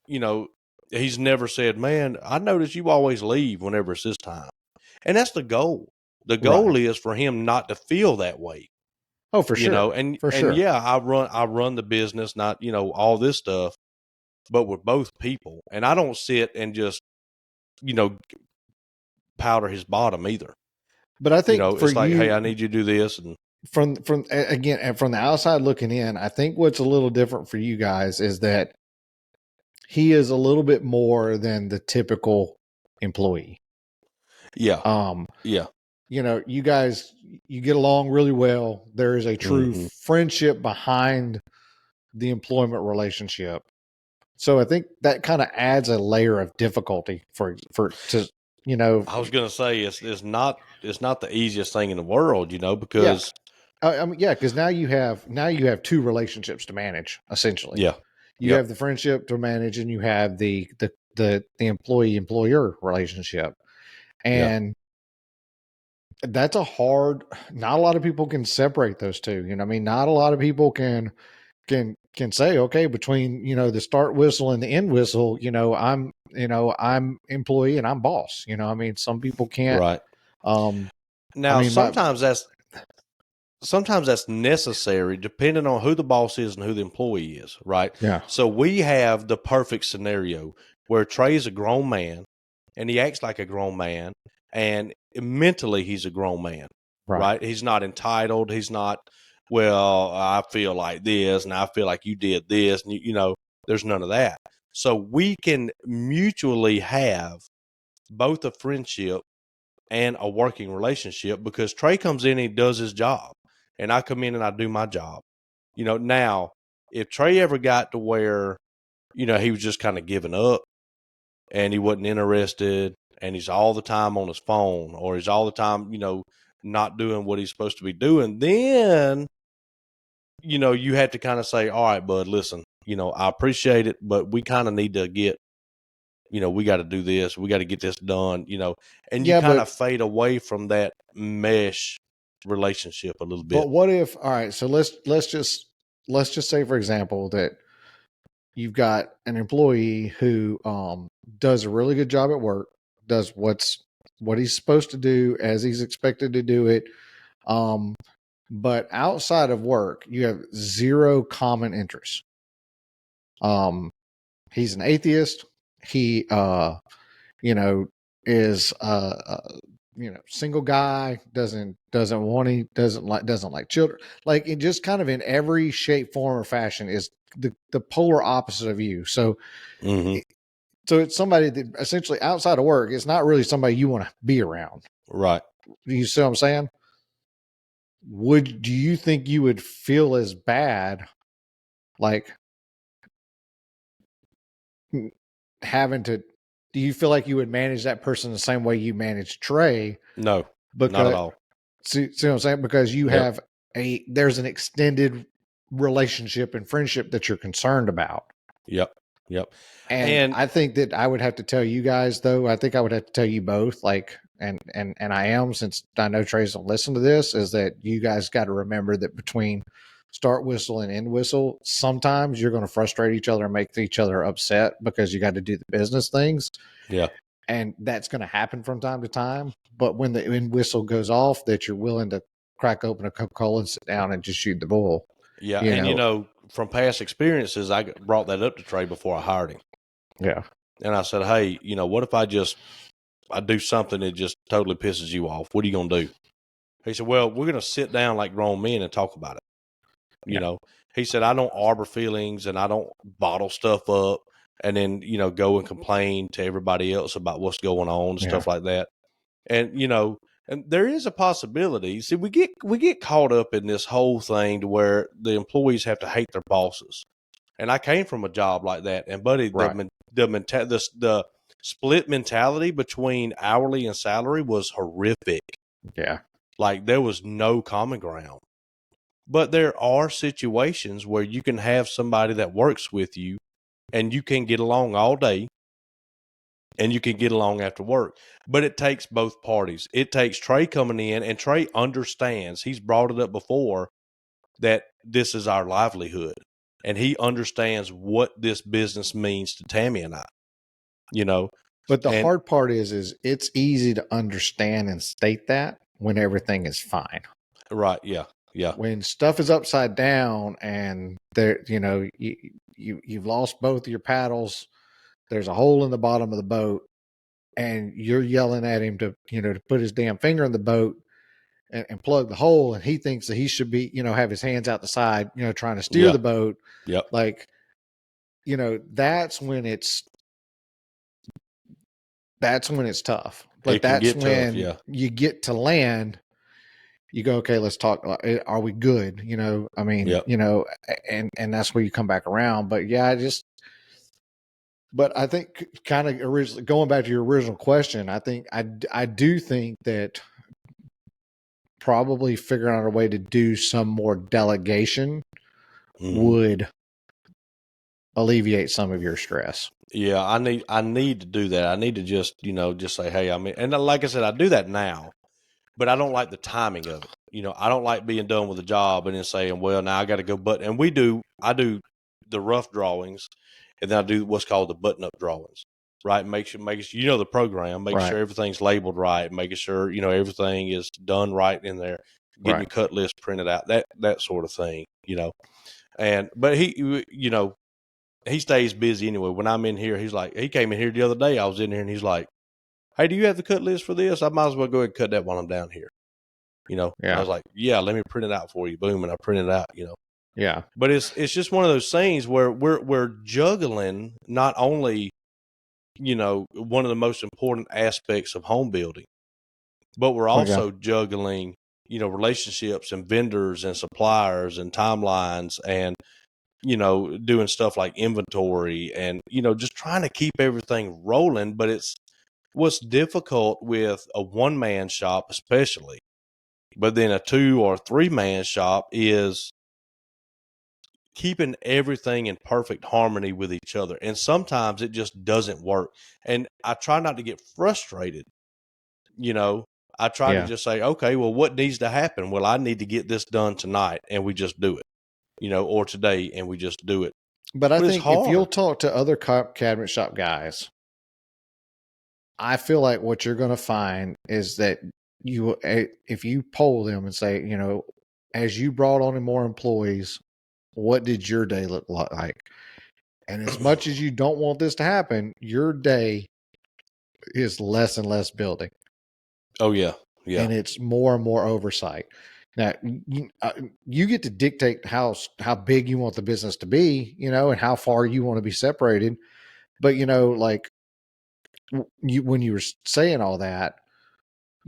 he's never said, man, I notice you always leave whenever it's this time. And that's the goal. The goal is for him not to feel that way. Oh, for sure. And sure. Yeah, I run the business, not, all this stuff, but we're both people. And I don't sit and just, powder his bottom either. But I think it's like, hey, I need you to do this. And from the outside looking in, I think what's a little different for you guys is that he is a little bit more than the typical employee. Yeah. Yeah. You guys, you get along really well. There is a true friendship behind the employment relationship. So I think that kind of adds a layer of difficulty to I was going to say it's not the easiest thing in the world, because because now you have two relationships to manage essentially. Yeah. You have the friendship to manage, and you have the employee employer relationship, and that's not a lot of people can separate those two. I mean, not a lot of people can say, okay, between the start whistle and the end whistle, I'm employee and I'm boss. I mean, some people can't. Right. Now, I mean, sometimes that's necessary depending on who the boss is and who the employee is, right? Yeah. So we have the perfect scenario where Trey's a grown man and he acts like a grown man, and mentally he's a grown man, right? He's not entitled. He's not, well, I feel like this and I feel like you did this, and there's none of that. So we can mutually have both a friendship and a working relationship, because Trey comes in and he does his job, and I come in and I do my job. Now, if Trey ever got to where, he was just kind of giving up and he wasn't interested and he's all the time on his phone, or he's all the time, not doing what he's supposed to be doing, then, you had to kind of say, all right, bud, listen, I appreciate it, but we kind of need to get, we got to do this. We got to get this done, and you kind of fade away from that mesh relationship a little bit. But what if, all right, so let's just say, for example, that you've got an employee who does a really good job at work, does what he's supposed to do as he's expected to do it. But outside of work, you have zero common interests. He's an atheist. He, is single guy, doesn't like children. Like, it just kind of in every shape, form, or fashion is the polar opposite of you. So, so it's somebody that essentially outside of work, it's not really somebody you want to be around. Right. You see what I'm saying? Do you think you would feel as bad, like having to, do you feel like you would manage that person the same way you manage Trey? No, not at all. See what I'm saying? Because you have there's an extended relationship and friendship that you're concerned about. Yep. And I think that I would have to tell you guys, though, I think I would have to tell you both, like, and I am, since I know Trey's don't listen to this, is that you guys got to remember that between start whistle and end whistle, sometimes you're going to frustrate each other and make each other upset because you got to do the business things. Yeah. And that's going to happen from time to time. But when the end whistle goes off, that you're willing to crack open a Coca-Cola and sit down and just shoot the bull. Yeah. And, from past experiences, I brought that up to Trey before I hired him. Yeah. And I said, hey, what if I do something that just totally pisses you off? What are you going to do? He said, well, we're going to sit down like grown men and talk about it. He said, I don't arbor feelings and I don't bottle stuff up and then, go and complain to everybody else about what's going on and stuff like that. And, and there is a possibility. See, we get caught up in this whole thing to where the employees have to hate their bosses. And I came from a job like that. And buddy, the split mentality between hourly and salary was horrific. Yeah. Like, there was no common ground. But there are situations where you can have somebody that works with you and you can get along all day and you can get along after work. But it takes both parties. It takes Trey coming in, and Trey understands. He's brought it up before that this is our livelihood. And he understands what this business means to Tammy and I, But the hard part is it's easy to understand and state that when everything is fine. Right. Yeah. Yeah. When stuff is upside down and there, you've lost both of your paddles, there's a hole in the bottom of the boat, and you're yelling at him to put his damn finger in the boat and plug the hole, and he thinks that he should be, have his hands out the side, trying to steer the boat. Yep. Like, that's when it's tough. But that's when you get to land, you go, okay, let's talk. Are we good? I mean, Yep. and that's where you come back around. But yeah, but I think kind of originally going back to your original question, I do think that probably figuring out a way to do some more delegation would alleviate some of your stress. Yeah, I need to do that. I need to just say, hey, and like I said, I do that now, but I don't like the timing of it. I don't like being done with a job and then saying, well, now I got to go. I do the rough drawings, and then I do what's called the button up drawings. Right, make sure the program, make sure everything's labeled right, making sure everything is done right in there, getting your cut list printed out, that sort of thing. But he stays busy anyway. When I'm in here, he came in here the other day. I was in here and he's like, hey, do you have the cut list for this? I might as well go ahead and cut that while I'm down here. And I was like, yeah, let me print it out for you. Boom. And I printed it out, Yeah. But it's just one of those things where we're juggling not only, one of the most important aspects of home building, but we're also juggling, relationships and vendors and suppliers and timelines and, doing stuff like inventory and, just trying to keep everything rolling. But what's difficult with a one-man shop, especially, but then a 2 or 3 man shop, is keeping everything in perfect harmony with each other. And sometimes it just doesn't work. And I try not to get frustrated. I try to just say, okay, well, what needs to happen? Well, I need to get this done tonight, and we just do it, or today, and we just do it. But I think if you'll talk to other cabinet shop guys, I feel like what you're going to find is that if you poll them and say, as you brought on more employees, what did your day look like? And as much as you don't want this to happen, your day is less and less building. Oh, yeah. Yeah. And it's more and more oversight. Now, you get to dictate how big you want the business to be, and how far you want to be separated. But, like when you were saying all that,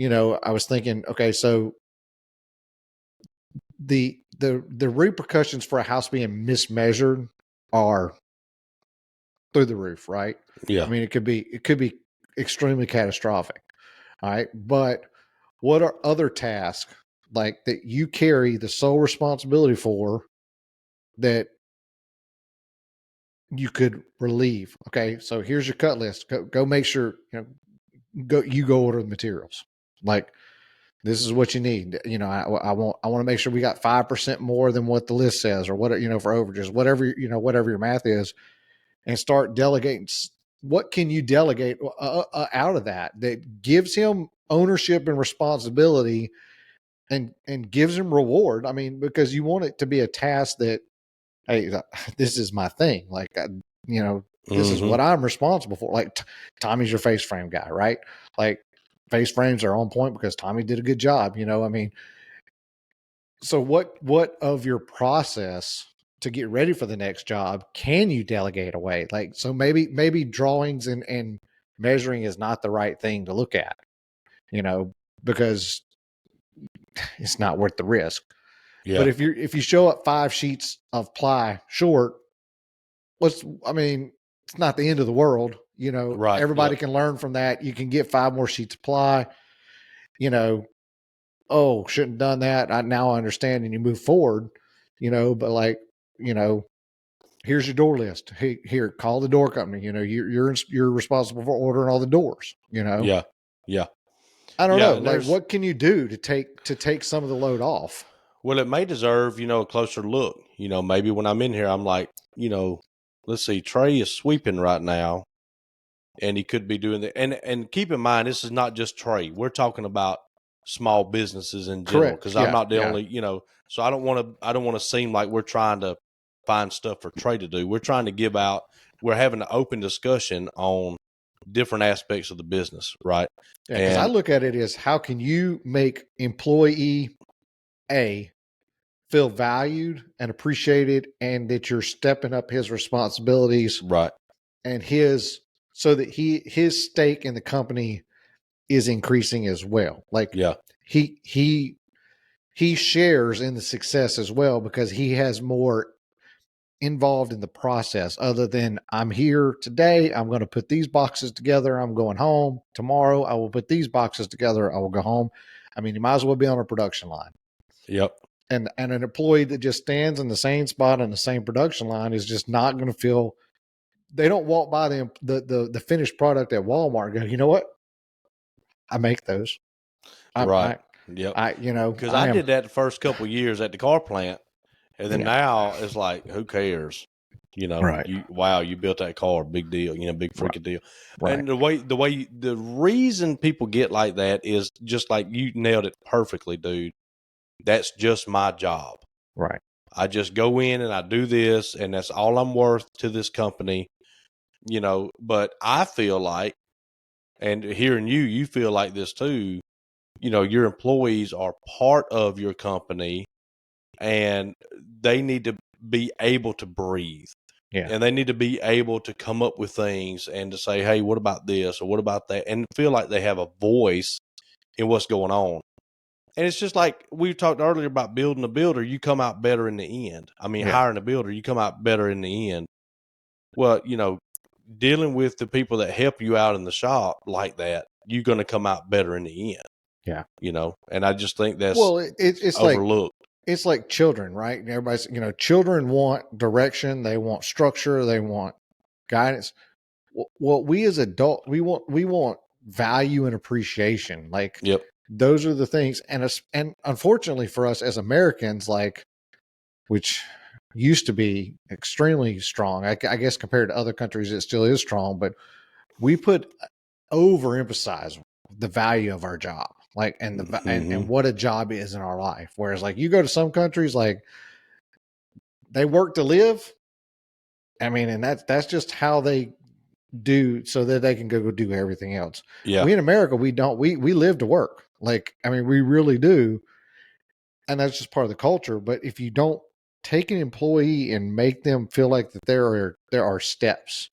I was thinking, okay, so the repercussions for a house being mismeasured are through the roof, right? Yeah. I mean, it could be extremely catastrophic. All right. But what are other tasks like that you carry the sole responsibility for that you could relieve? Okay. So here's your cut list. Go make sure, go order the materials. Like, this is what you need. I want to make sure we got 5% more than what the list says, or what, for overages, whatever your math is, and start delegating. What can you delegate out of that gives him ownership and responsibility and gives him reward? I mean, because you want it to be a task that, hey, this is my thing. Like, this is what I'm responsible for. Like, Tommy's your face frame guy, right? Like, face frames are on point because Tommy did a good job. I mean, so what of your process to get ready for the next job can you delegate away? Like, so maybe drawings and measuring is not the right thing to look at, because it's not worth the risk. Yeah. But if you show up 5 sheets of ply short, it's not the end of the world. Right. Everybody can learn from that. You can get 5 more sheets of ply, oh, shouldn't have done that. Now I understand, and you move forward, but like, here's your door list. Hey, here, call the door company. You're responsible for ordering all the doors, Yeah. Yeah. I don't know. Like, what can you do to take some of the load off? Well, it may deserve, a closer look. Maybe when I'm in here, I'm like, let's see, Trey is sweeping right now, and he could be doing that. And keep in mind, this is not just Trey. We're talking about small businesses in general, because I'm not the only, so I don't want to seem like we're trying to find stuff for Trey to do. We're trying to we're having an open discussion on different aspects of the business, right? Yeah, because I look at it as, how can you make employee A feel valued and appreciated, and that you're stepping up his responsibilities, right? And so that his stake in the company is increasing as well. Like, he he shares in the success as well because he has more involved in the process other than I'm here today. I'm going to put these boxes together. I'm going home tomorrow. I will put these boxes together. I will go home. I mean, you might as well be on a production line. Yep. And an employee that just stands in the same spot on the same production line is just not going to feel. They don't walk by the finished product at Walmart and go, you know what? I make those. Right. Yep. Because I did that the first couple of years at the car plant, and then now it's like, who cares? Right. You built that car, big deal. Big freaking deal. Right. And the reason people get like that is just like you nailed it perfectly, dude. That's just my job. Right. I just go in and I do this, and that's all I'm worth to this company. But I feel like, and hearing you feel like this too. Your employees are part of your company, and they need to be able to breathe. Yeah. And they need to be able to come up with things and to say, hey, what about this or what about that? And feel like they have a voice in what's going on. And it's just like we talked earlier about building a builder. You come out better in the end. I mean, hiring a builder, you come out better in the end. Well, dealing with the people that help you out in the shop like that, you're going to come out better in the end. Yeah. And I just think that's it's overlooked. It's like children, right? Everybody's, children want direction. They want structure. They want guidance. Well, we as adults, we want value and appreciation. Like, yep. Those are the things. And unfortunately for us as Americans, which used to be extremely strong, I guess compared to other countries, it still is strong, but we overemphasize the value of our job, and what a job is in our life. Whereas you go to some countries, they work to live. I mean, and that's just how they do, so that they can go do everything else. Yeah. We in America, we don't, we live to work. We really do. And that's just part of the culture. But if you don't take an employee and make them feel like that there are steps,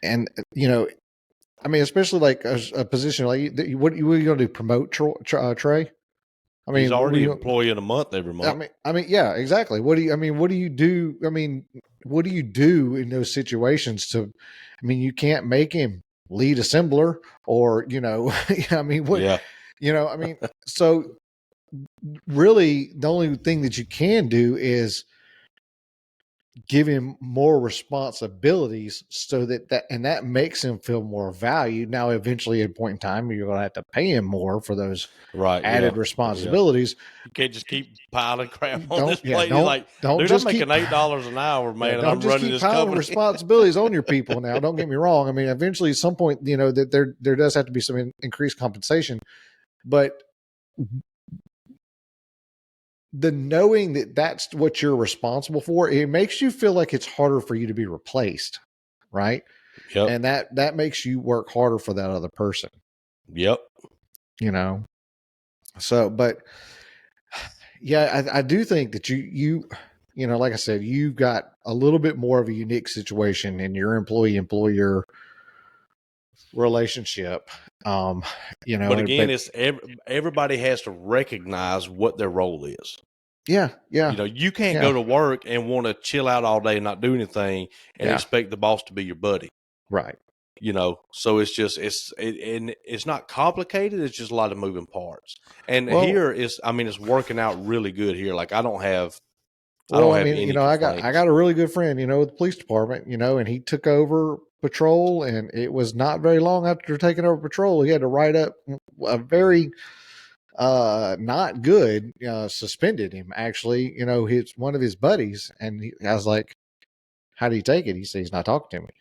and especially a position like what are you going to do? Promote Trey? He's already employee of the month every month. Yeah, exactly. What do you do? What do you do in those situations you can't make him lead assembler or, so really the only thing that you can do is give him more responsibilities so that makes him feel more valued. Now, eventually at a point in time, you're going to have to pay him more for those added responsibilities. You can't just keep piling crap on this plate. Dude, I'm making $8 an hour, man, and I'm running this company. Responsibilities on your people now. Don't get me wrong. Eventually at some point, that there does have to be some increased compensation, but the knowing that that's what you're responsible for, it makes you feel like it's harder for you to be replaced. Right. Yep. And that makes you work harder for that other person. Yep. So, but yeah, I do think that you like I said, you've got a little bit more of a unique situation in your employee-employer relationship. But again, it's everybody has to recognize what their role is. Yeah. You can't go to work and want to chill out all day and not do anything and expect the boss to be your buddy. Right. So it's just, it's not complicated. It's just a lot of moving parts. And here it's working out really good here. I don't have any complaints. I got a really good friend, with the police department, and he took over patrol, and it was not very long after taking over patrol, he had to write up a very not good, suspended him actually, one of his buddies. And I was like, how do you take it? He said, he's not talking to me.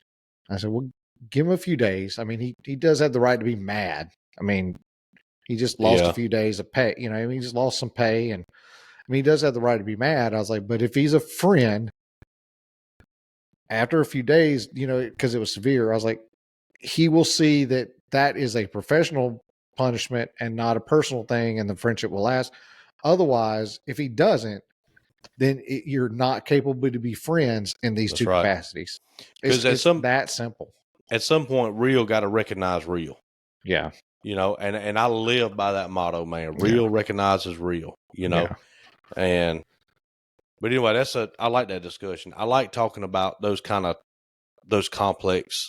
I said, well, give him a few days. He does have the right to be mad. He just lost a few days of pay, he just lost some pay, and he does have the right to be mad. I was like, but if he's a friend, after a few days, because it was severe, I was like, he will see that is a professional punishment and not a personal thing, and the friendship will last. Otherwise, if he doesn't, then you're not capable to be friends in these two capacities. Because it's that simple. At some point, real got to recognize real. Yeah. you know, and I live by that motto, man. Real recognizes real, you know, but anyway, I like that discussion. I like talking about those complex,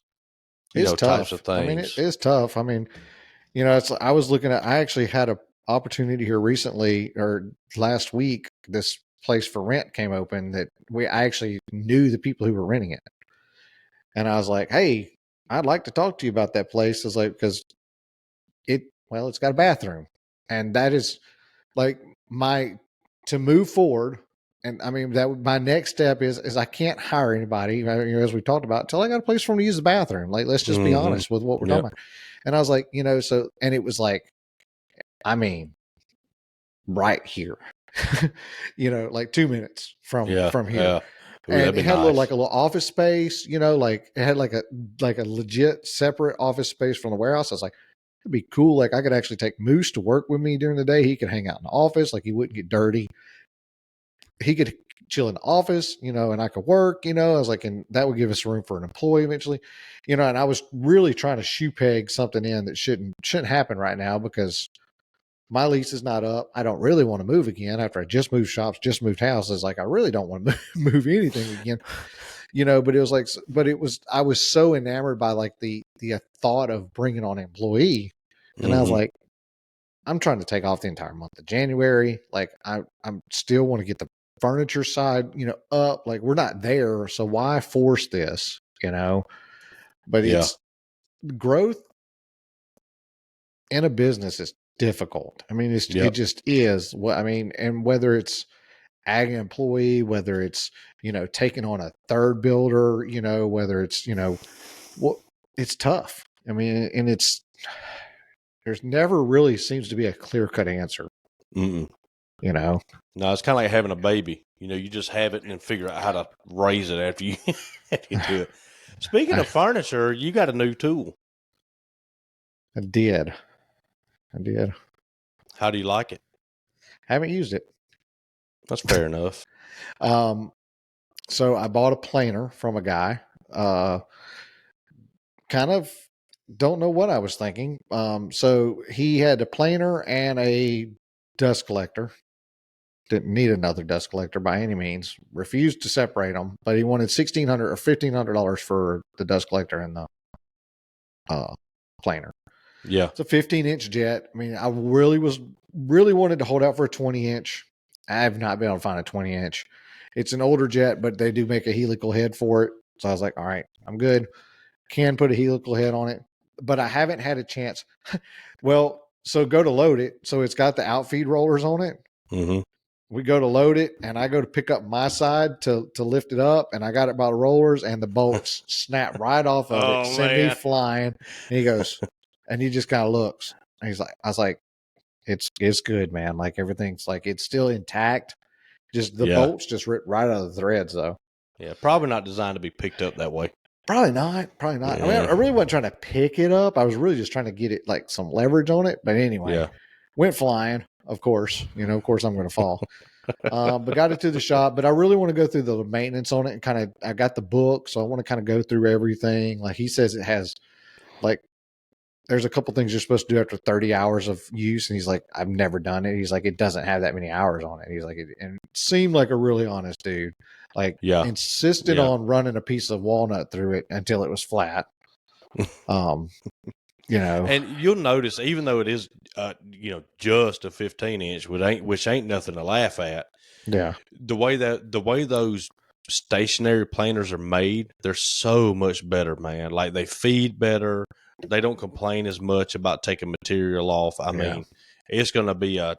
it's tough. types of things. I mean, it is tough. I mean, I actually had a opportunity here recently or last week. This place for rent came open that I actually knew the people who were renting it. And I was like, hey, I'd like to talk to you about that place. I was like, because it's got a bathroom. And that is like to move forward. And I mean, my next step is I can't hire anybody, as we talked about, until I got a place for them to use the bathroom. Like, let's just be honest with what we're talking about. And I was like, and it was like, I mean, right here, like 2 minutes from here. Yeah. Ooh, and it had a little office space, like it had like a legit separate office space from the warehouse. I was like, it'd be cool. Like I could actually take Moose to work with me during the day. He could hang out in the office. Like he wouldn't get dirty. He could chill in the office, and I could work, I was like, and that would give us room for an employee eventually, and I was really trying to shoe peg something in that shouldn't happen right now because my lease is not up. I don't really want to move again after I just moved shops, just moved houses. Like I really don't want to move anything again, but it was like, I was so enamored by like the thought of bringing on an employee. And I was like, I'm trying to take off the entire month of January. Like I'm still want to get the furniture side, up. Like we're not there. So why force this, but it's growth in a business is difficult. I mean, it just is what I mean. And whether it's ag employee, whether it's, taking on a third builder, whether it's, it's tough. I mean, and there's never really seems to be a clear-cut answer. Mm-mm. No, it's kind of like having a baby. You just have it and then figure out how to raise it after you do it. Speaking of furniture, you got a new tool. I did. How do you like it? Haven't used it. That's fair enough. So I bought a planer from a guy. Kind of don't know what I was thinking. So he had a planer and a dust collector. Didn't need another dust collector by any means. Refused to separate them, but he wanted $1,600 or $1,500 for the dust collector and the planer. Yeah, it's a 15-inch jet. I mean, I really wanted to hold out for a 20-inch. I have not been able to find a 20-inch. It's an older jet, but they do make a helical head for it. So I was like, all right, I'm good. Can put a helical head on it, but I haven't had a chance. Well, so go to load it. So it's got the outfeed rollers on it. Mm-hmm. We go to load it, and I go to pick up my side to lift it up, and I got it by the rollers, and the bolts snap right off of it, send me flying. And he goes, and he just kind of looks, and he's like, I was like, it's good, man. Like everything's like it's still intact. Just the bolts just ripped right out of the threads, though. Yeah, probably not designed to be picked up that way. Probably not. Yeah. I mean, I really wasn't trying to pick it up. I was really just trying to get it like some leverage on it. But anyway, went flying. Of course, of course I'm going to fall. But got it to the shop. But I really want to go through the maintenance on it and I got the book, so I want to kind of go through everything. Like he says, it has like there's a couple things you're supposed to do after 30 hours of use, and he's like, I've never done it. He's like, it doesn't have that many hours on it. He's like, and it seemed like a really honest dude. Like insisted on running a piece of walnut through it until it was flat. And you'll notice, even though it is, just a 15-inch, which ain't nothing to laugh at. Yeah. The way those stationary planers are made, they're so much better, man. Like they feed better. They don't complain as much about taking material off. I mean, it's going to be a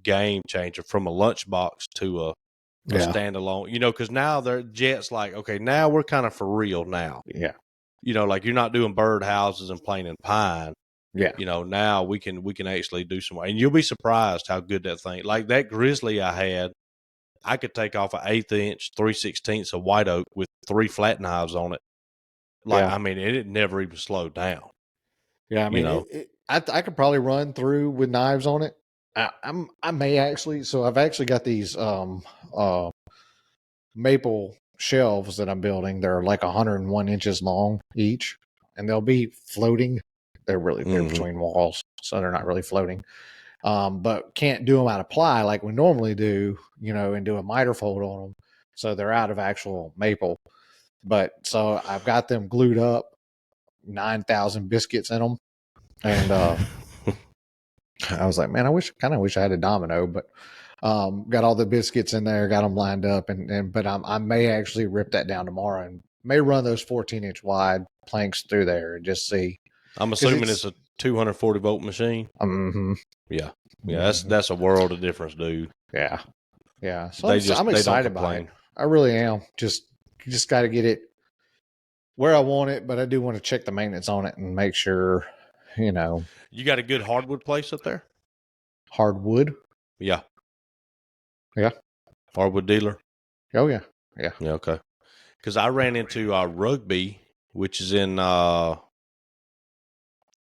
game changer from a lunchbox to a standalone, because now they're jets like, okay, now we're kind of for real now. Yeah. Like you're not doing bird houses and plain and pine. Yeah. Now we can actually do some, and you'll be surprised how good that thing, like that Grizzly I had, I could take off an 1/8 inch, 3/16 of white oak with 3 flat knives on it. Like, I mean, it never even slowed down. Yeah. I mean, I could probably run through with knives on it. I may actually, so I've actually got these, maple shelves that I'm building. They're like 101 inches long each, and they'll be floating. They're really, they're between walls. so they're not really floating. But can't do them out of ply like we normally do, and do a miter fold on them. So they're out of actual maple. But so I've got them glued up, 9,000 biscuits in them. And I was like, man, I kind of wish I had a domino, but got all the biscuits in there, got them lined up. But I may actually rip that down tomorrow and may run those 14-inch wide planks through there and just see. I'm assuming it's a 240 volt machine. Mm-hmm. Yeah. That's a world of difference, dude. Yeah. So I'm excited by it. I really am. Just got to get it where I want it, but I do want to check the maintenance on it and make sure, You got a good hardwood place up there? Hardwood? Yeah. Hardwood dealer? Oh, yeah. Yeah, okay. Because I ran into Rugby, which is in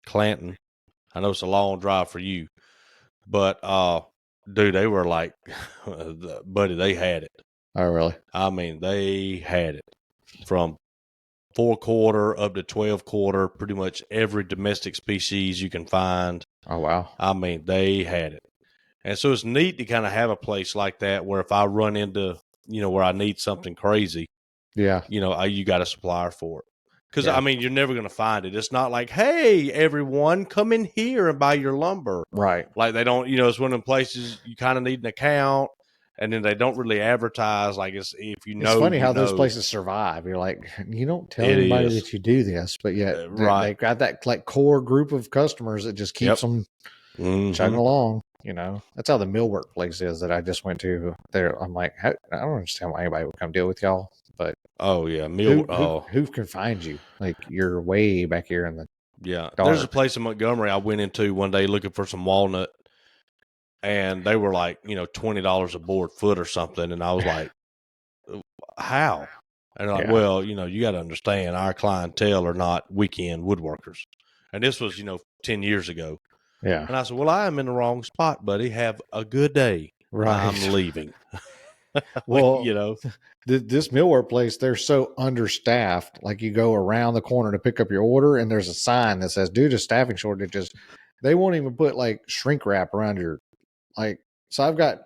Clanton. I know it's a long drive for you, but dude, they were like, buddy, they had it. Oh, really? I mean, they had it from 4/4 up to 12/4, pretty much every domestic species you can find. Oh, wow. I mean, they had it. And so it's neat to kind of have a place like that where if I run into, where I need something crazy, yeah, you got a supplier for it. Because, I mean, you're never going to find it. It's not like, hey, everyone, come in here and buy your lumber. Right. Like they don't, it's one of them places you kind of need an account, and then they don't really advertise. Like it's funny how those places survive. You're like, you don't tell anybody that you do this, but yet they've got that like core group of customers that just keeps them chugging along. That's how the millwork place is that I just went to. There, I'm like, I don't understand why anybody would come deal with y'all. But who can find you? Like you're way back here in the dark. There's a place in Montgomery I went into one day looking for some walnut, and they were like $20 a board foot or something, and I was like, how? And they're like, well, you got to understand, our clientele are not weekend woodworkers, and this was 10 years ago. Yeah. And I said, well, I am in the wrong spot, buddy. Have a good day. Right. I'm leaving. Well, this millwork place, they're so understaffed. Like you go around the corner to pick up your order and there's a sign that says, due to staffing shortages, they won't even put like shrink wrap around your, so I've got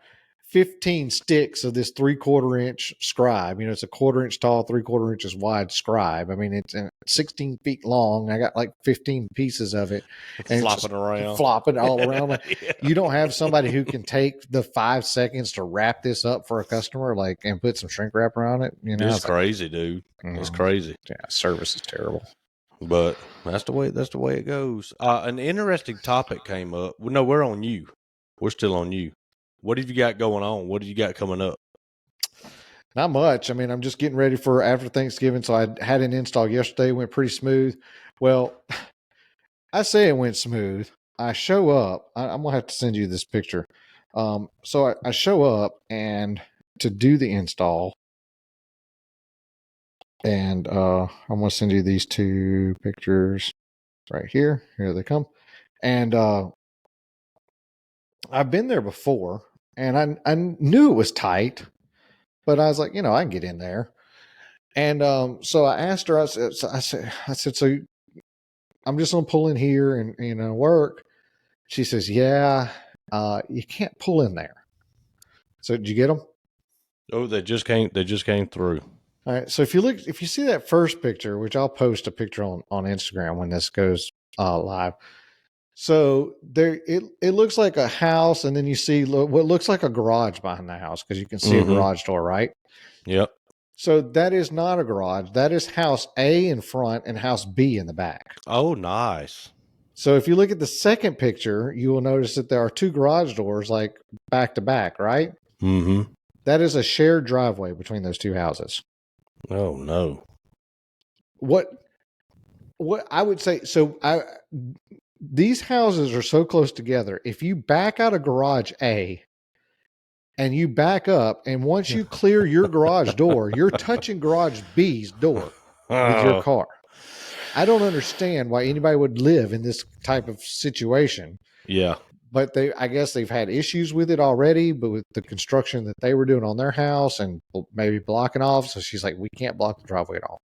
15 sticks of this 3/4 inch scribe. It's a 1/4 inch tall, 3/4 inches wide scribe. I mean, it's 16 feet long. I got like 15 pieces of it. And flopping all around. You don't have somebody who can take the 5 seconds to wrap this up for a customer, and put some shrink wrap around it. It's crazy, dude. It's crazy. Yeah, service is terrible. But that's the way it goes. An interesting topic came up. No, we're on you. We're still on you. What have you got going on? What have you got coming up? Not much. I mean, I'm just getting ready for after Thanksgiving. So I had an install yesterday. Went pretty smooth. Well, I say it went smooth. I show up. I'm going to have to send you this picture. So I show up and to do the install. And I'm going to send you these two pictures right here. Here they come. And I've been there before. And I knew it was tight, but I was like, I can get in there. And so I asked her, I said, so I'm just going to pull in here and, work. She says, yeah, you can't pull in there. So did you get them? Oh, they just came through. All right. So if you see that first picture, which I'll post a picture on Instagram when this goes live. So there, it looks like a house, and then you see what looks like a garage behind the house because you can see a garage door, right? Yep. So that is not a garage. That is house A in front and house B in the back. Oh, nice. So if you look at the second picture, you will notice that there are two garage doors like back to back, right? Mm-hmm. That is a shared driveway between those two houses. Oh, no. What I would say, these houses are so close together. If you back out of garage A and you back up, and once you clear your garage door, you're touching garage B's door with your car. I don't understand why anybody would live in this type of situation. Yeah. But I guess they've had issues with it already, but with the construction that they were doing on their house and maybe blocking off. So she's like, we can't block the driveway at all.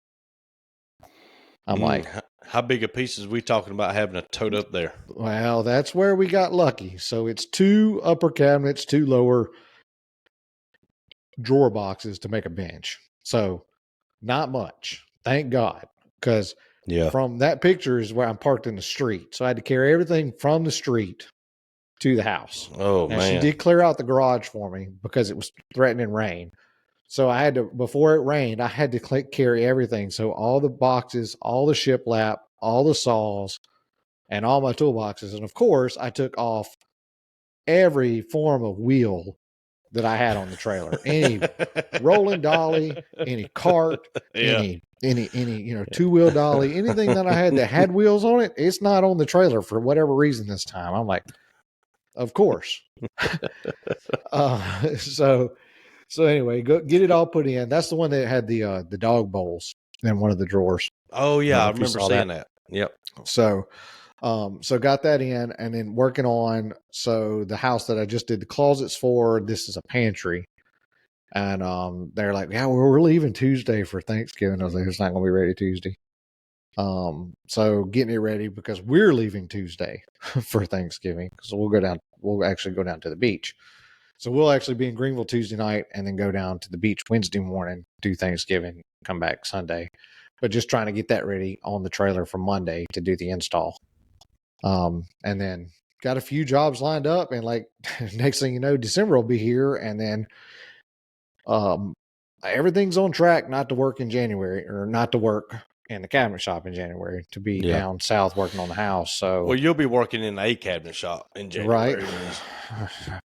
I'm like, How big a piece is we talking about having a tote up there? Well, that's where we got lucky. So it's 2 upper cabinets, 2 lower drawer boxes to make a bench. So not much. Thank God. Because from that picture is where I'm parked in the street. So I had to carry everything from the street to the house. Oh, now, man. She did clear out the garage for me because it was threatening rain. So I had to, before it rained, I had to carry everything. So all the boxes, all the shiplap, all the saws, and all my toolboxes. And of course, I took off every form of wheel that I had on the trailer. Any rolling dolly, any cart, any 2-wheel dolly, anything that I had that had wheels on it, it's not on the trailer for whatever reason this time. I'm like, of course. So anyway, go get it all put in. That's the one that had the dog bowls in one of the drawers. Oh yeah, I remember seeing that. Yep. So got that in, and then working on, so the house that I just did the closets for, this is a pantry. And they're like, yeah, we're leaving Tuesday for Thanksgiving. I was like, it's not going to be ready Tuesday. So getting it ready because we're leaving Tuesday for Thanksgiving. So we'll actually go down to the beach. So we'll actually be in Greenville Tuesday night and then go down to the beach Wednesday morning, do Thanksgiving, come back Sunday. But just trying to get that ready on the trailer for Monday to do the install. And then got a few jobs lined up, and like next thing you know, December will be here, and then everything's on track not to work in January, or not to work in the cabinet shop in January, to be down south working on the house. So, well, you'll be working in a cabinet shop in January, right?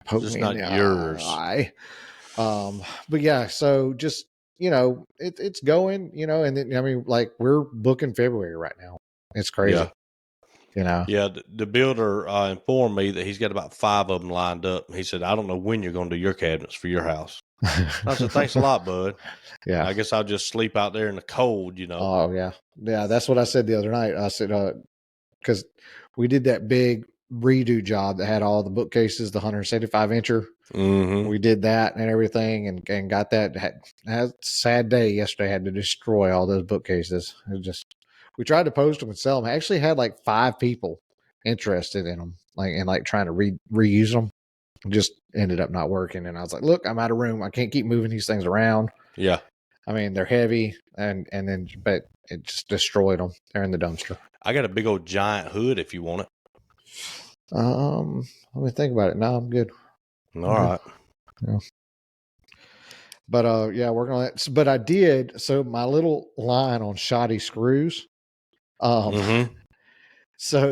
Just not yours. But yeah, so just it's going, and then, I mean, like, we're booking February right now. It's crazy. Yeah, the builder informed me that he's got about 5 of them lined up. He said, I don't know when you're going to do your cabinets for your house. I said, thanks a lot, bud. Yeah. I guess I'll just sleep out there in the cold, Oh, yeah. Yeah, that's what I said the other night. I said, because we did that big redo job that had all the bookcases, the 175-incher. Mm-hmm. We did that and everything, and got that. Had a sad day yesterday. Had to destroy all those bookcases. We tried to post them and sell them. I actually had like 5 people interested in them, like trying to reuse them. Just ended up not working. And I was like, look, I'm out of room. I can't keep moving these things around. Yeah. I mean, they're heavy, but it just destroyed them. They're in the dumpster. I got a big old giant hood if you want it. Let me think about it. No, I'm good. All right. Yeah. But working on that. But I did. So my little line on shoddy screws. So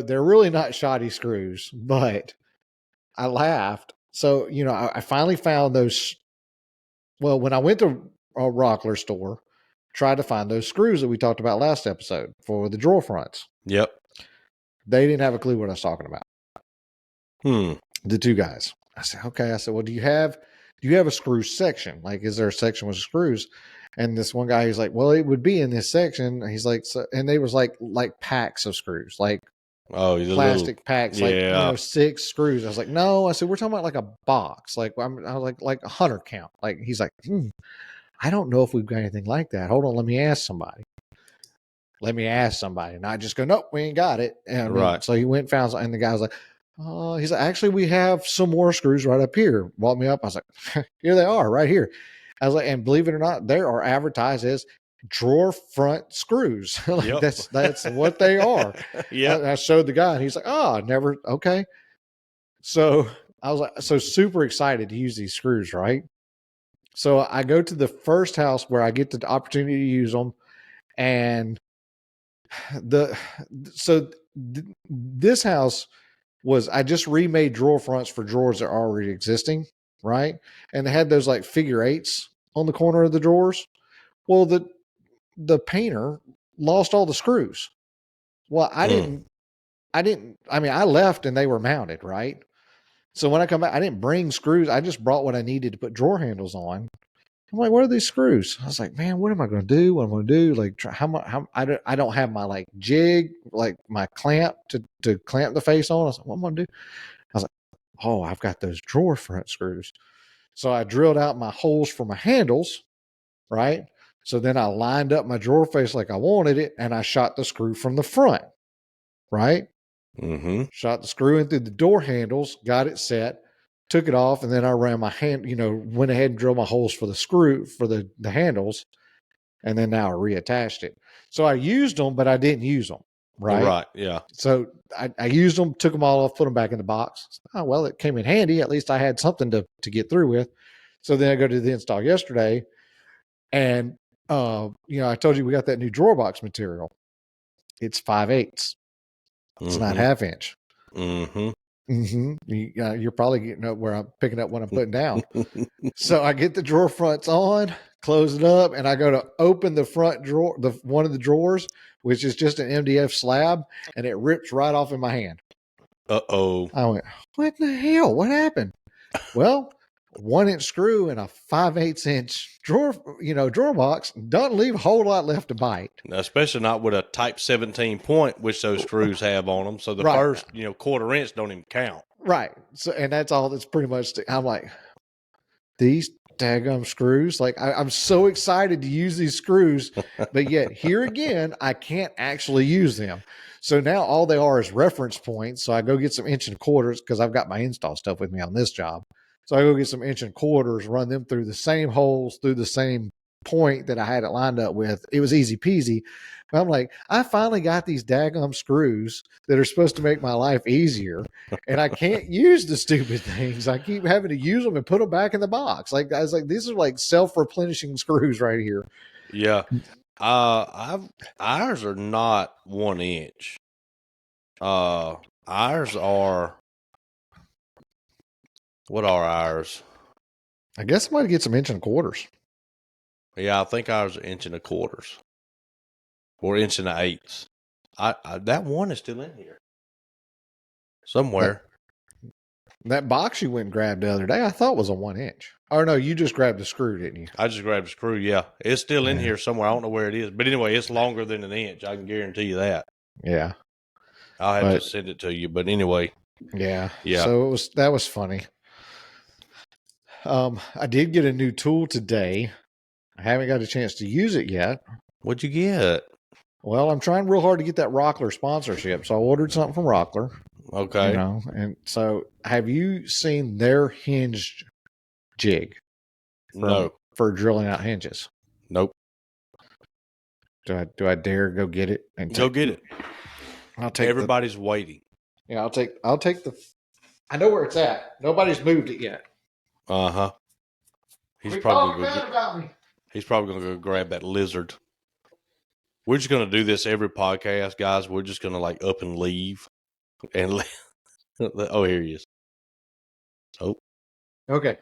they're really not shoddy screws, but I laughed. So, I finally found those. Well, when I went to a Rockler store, tried to find those screws that we talked about last episode for the drawer fronts. Yep. They didn't have a clue what I was talking about. The 2 guys. I said, okay. I said, well, do you have a screw section? Like, is there a section with screws? And this one guy, he's like, well, it would be in this section. He's like, so, and they was like packs of screws, like plastic packs, like 6 screws. I was like, no. I said, we're talking about like a box. Like, I was like 100 count. Like, he's like, I don't know if we've got anything like that. Hold on, let me ask somebody. And I just go, nope, we ain't got it. And so he went and found, and the guy was like, he's like, actually, we have some more screws right up here. Walked me up. I was like, here they are, right here. I was like, and believe it or not, they are advertised as drawer front screws. Like, that's what they are. Yeah. I showed the guy, and he's like, never. Okay. So I was like, so super excited to use these screws, right? So I go to the first house where I get the opportunity to use them, and this house was, I just remade drawer fronts for drawers that are already existing, right? And they had those like figure 8s on the corner of the drawers. Well, the painter lost all the screws. Well, I left and they were mounted, right? So when I come back, I didn't bring screws. I just brought what I needed to put drawer handles on. I'm like, what are these screws? I was like, man, what am I going to do? What am I going to do? Like, I don't have my like jig, like my clamp to clamp the face on. I was like, what am I going to do? I was like, oh, I've got those drawer front screws. So I drilled out my holes for my handles, right? So then I lined up my drawer face like I wanted it, and I shot the screw from the front, right? Mm-hmm. Shot the screw in through the door handles, got it set, took it off, and then I ran my hand, went ahead and drilled my holes for the screw, for the handles, and then now I reattached it. So I used them, but I didn't use them, right? Right, yeah. So I used them, took them all off, put them back in the box. Oh, well, it came in handy. At least I had something to get through with. So then I go to the install yesterday, and I told you we got that new drawer box material. It's 5/8. It's not half inch. Mm-hmm. You're probably getting up where I'm picking up what I'm putting down. So I get the drawer fronts on, close it up, and I go to open the front drawer, one of the drawers, which is just an MDF slab, and it rips right off in my hand. Uh-oh. I went, what the hell? What happened? Well, 1-inch screw and a 5/8 inch drawer box doesn't leave a whole lot left to bite. Especially not with a type 17 point, which those screws have on them. So the first, 1/4 inch don't even count. Right. So, and that's all that's pretty much, I'm like, these daggum screws, like I'm so excited to use these screws, but yet here again, I can't actually use them. So now all they are is reference points. So I go get some 1.25 because I've got my install stuff with me on this job. So I go get some 1.25, run them through the same holes, through the same point that I had it lined up with. It was easy peasy. But I'm like, I finally got these daggum screws that are supposed to make my life easier, and I can't use the stupid things. I keep having to use them and put them back in the box. Like I was like, these are like self-replenishing screws right here. Yeah. Ours are not 1 inch. Ours are, what are ours? I guess I might get some 1.25. Yeah, I think ours are 1.25 or 1.8. That one is still in here somewhere. That box you went and grabbed the other day, I thought was a 1 inch. Or no, you just grabbed the screw, didn't you? I just grabbed a screw. Yeah, it's still in here somewhere. I don't know where it is, but anyway, it's longer than 1 inch. I can guarantee you that. Yeah, I'll have to send it to you. But anyway, yeah. So that was funny. I did get a new tool today. I haven't got a chance to use it yet. What'd you get? Well, I'm trying real hard to get that Rockler sponsorship, so I ordered something from Rockler. Okay. And so have you seen their hinged jig? No. For drilling out hinges. Nope. Do I dare go get it? Go get it. I'll take. Everybody's waiting. Yeah, I'll take the. I know where it's at. Nobody's moved it yet. Uh-huh. He's probably going to go grab that lizard. We're just going to do this every podcast, guys. We're just going to like up and leave. And oh, here he is. Oh. Okay.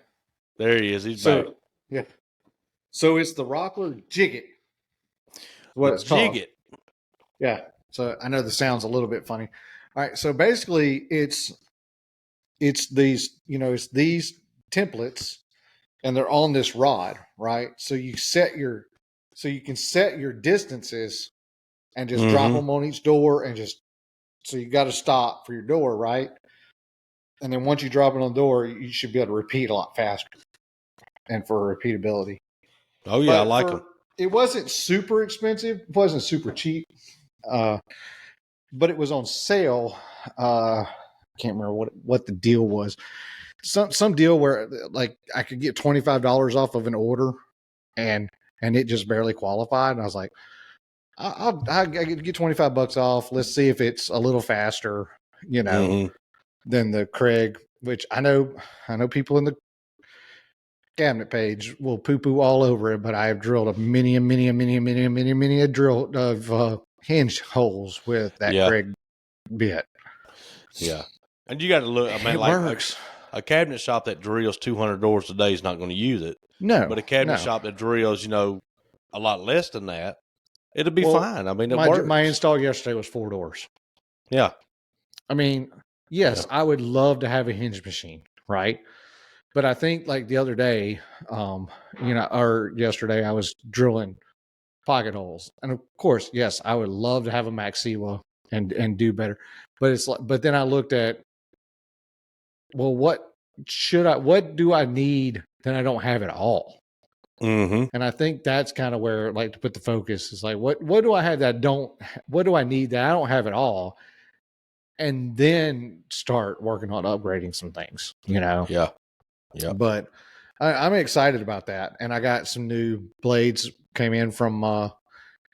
There he is. He's back. Yeah. So it's the Rockler Jig-It. What it's called. Jig-It. Yeah. So I know the sound's a little bit funny. All right. So basically it's these, it's these templates, and they're on this rod, right? So you can set your distances and just drop them on each door, and so you got to stop for your door, right? And then once you drop it on the door, you should be able to repeat a lot faster, and for repeatability. Oh yeah, I like them. It wasn't super expensive. It wasn't super cheap, but it was on sale. I can't remember what the deal was. Some deal where like I could get $25 off of an order, and it just barely qualified. And I was like, I'll get $25 off. Let's see if it's a little faster, than the Craig, which I know people in the cabinet page will poo-poo all over it, but I have drilled a many drill of hinge holes with that Craig bit. Yeah. And you got to look, I mean, works. A cabinet shop that drills 200 doors a day is not going to use it. No. But a cabinet shop that drills, a lot less than that, it'll be fine. I mean, it works. My install yesterday was 4 doors. Yeah. I mean, yes, I would love to have a hinge machine, right? But I think like the other day, or yesterday, I was drilling pocket holes. And of course, yes, I would love to have a Maxima and do better. But then I looked at, well, what do I need that I don't have at all? Mm-hmm. And I think that's kind of where like to put the focus is like, what do I have that what do I need that I don't have at all? And then start working on upgrading some things, Yeah. Yeah. But I'm excited about that. And I got some new blades came in from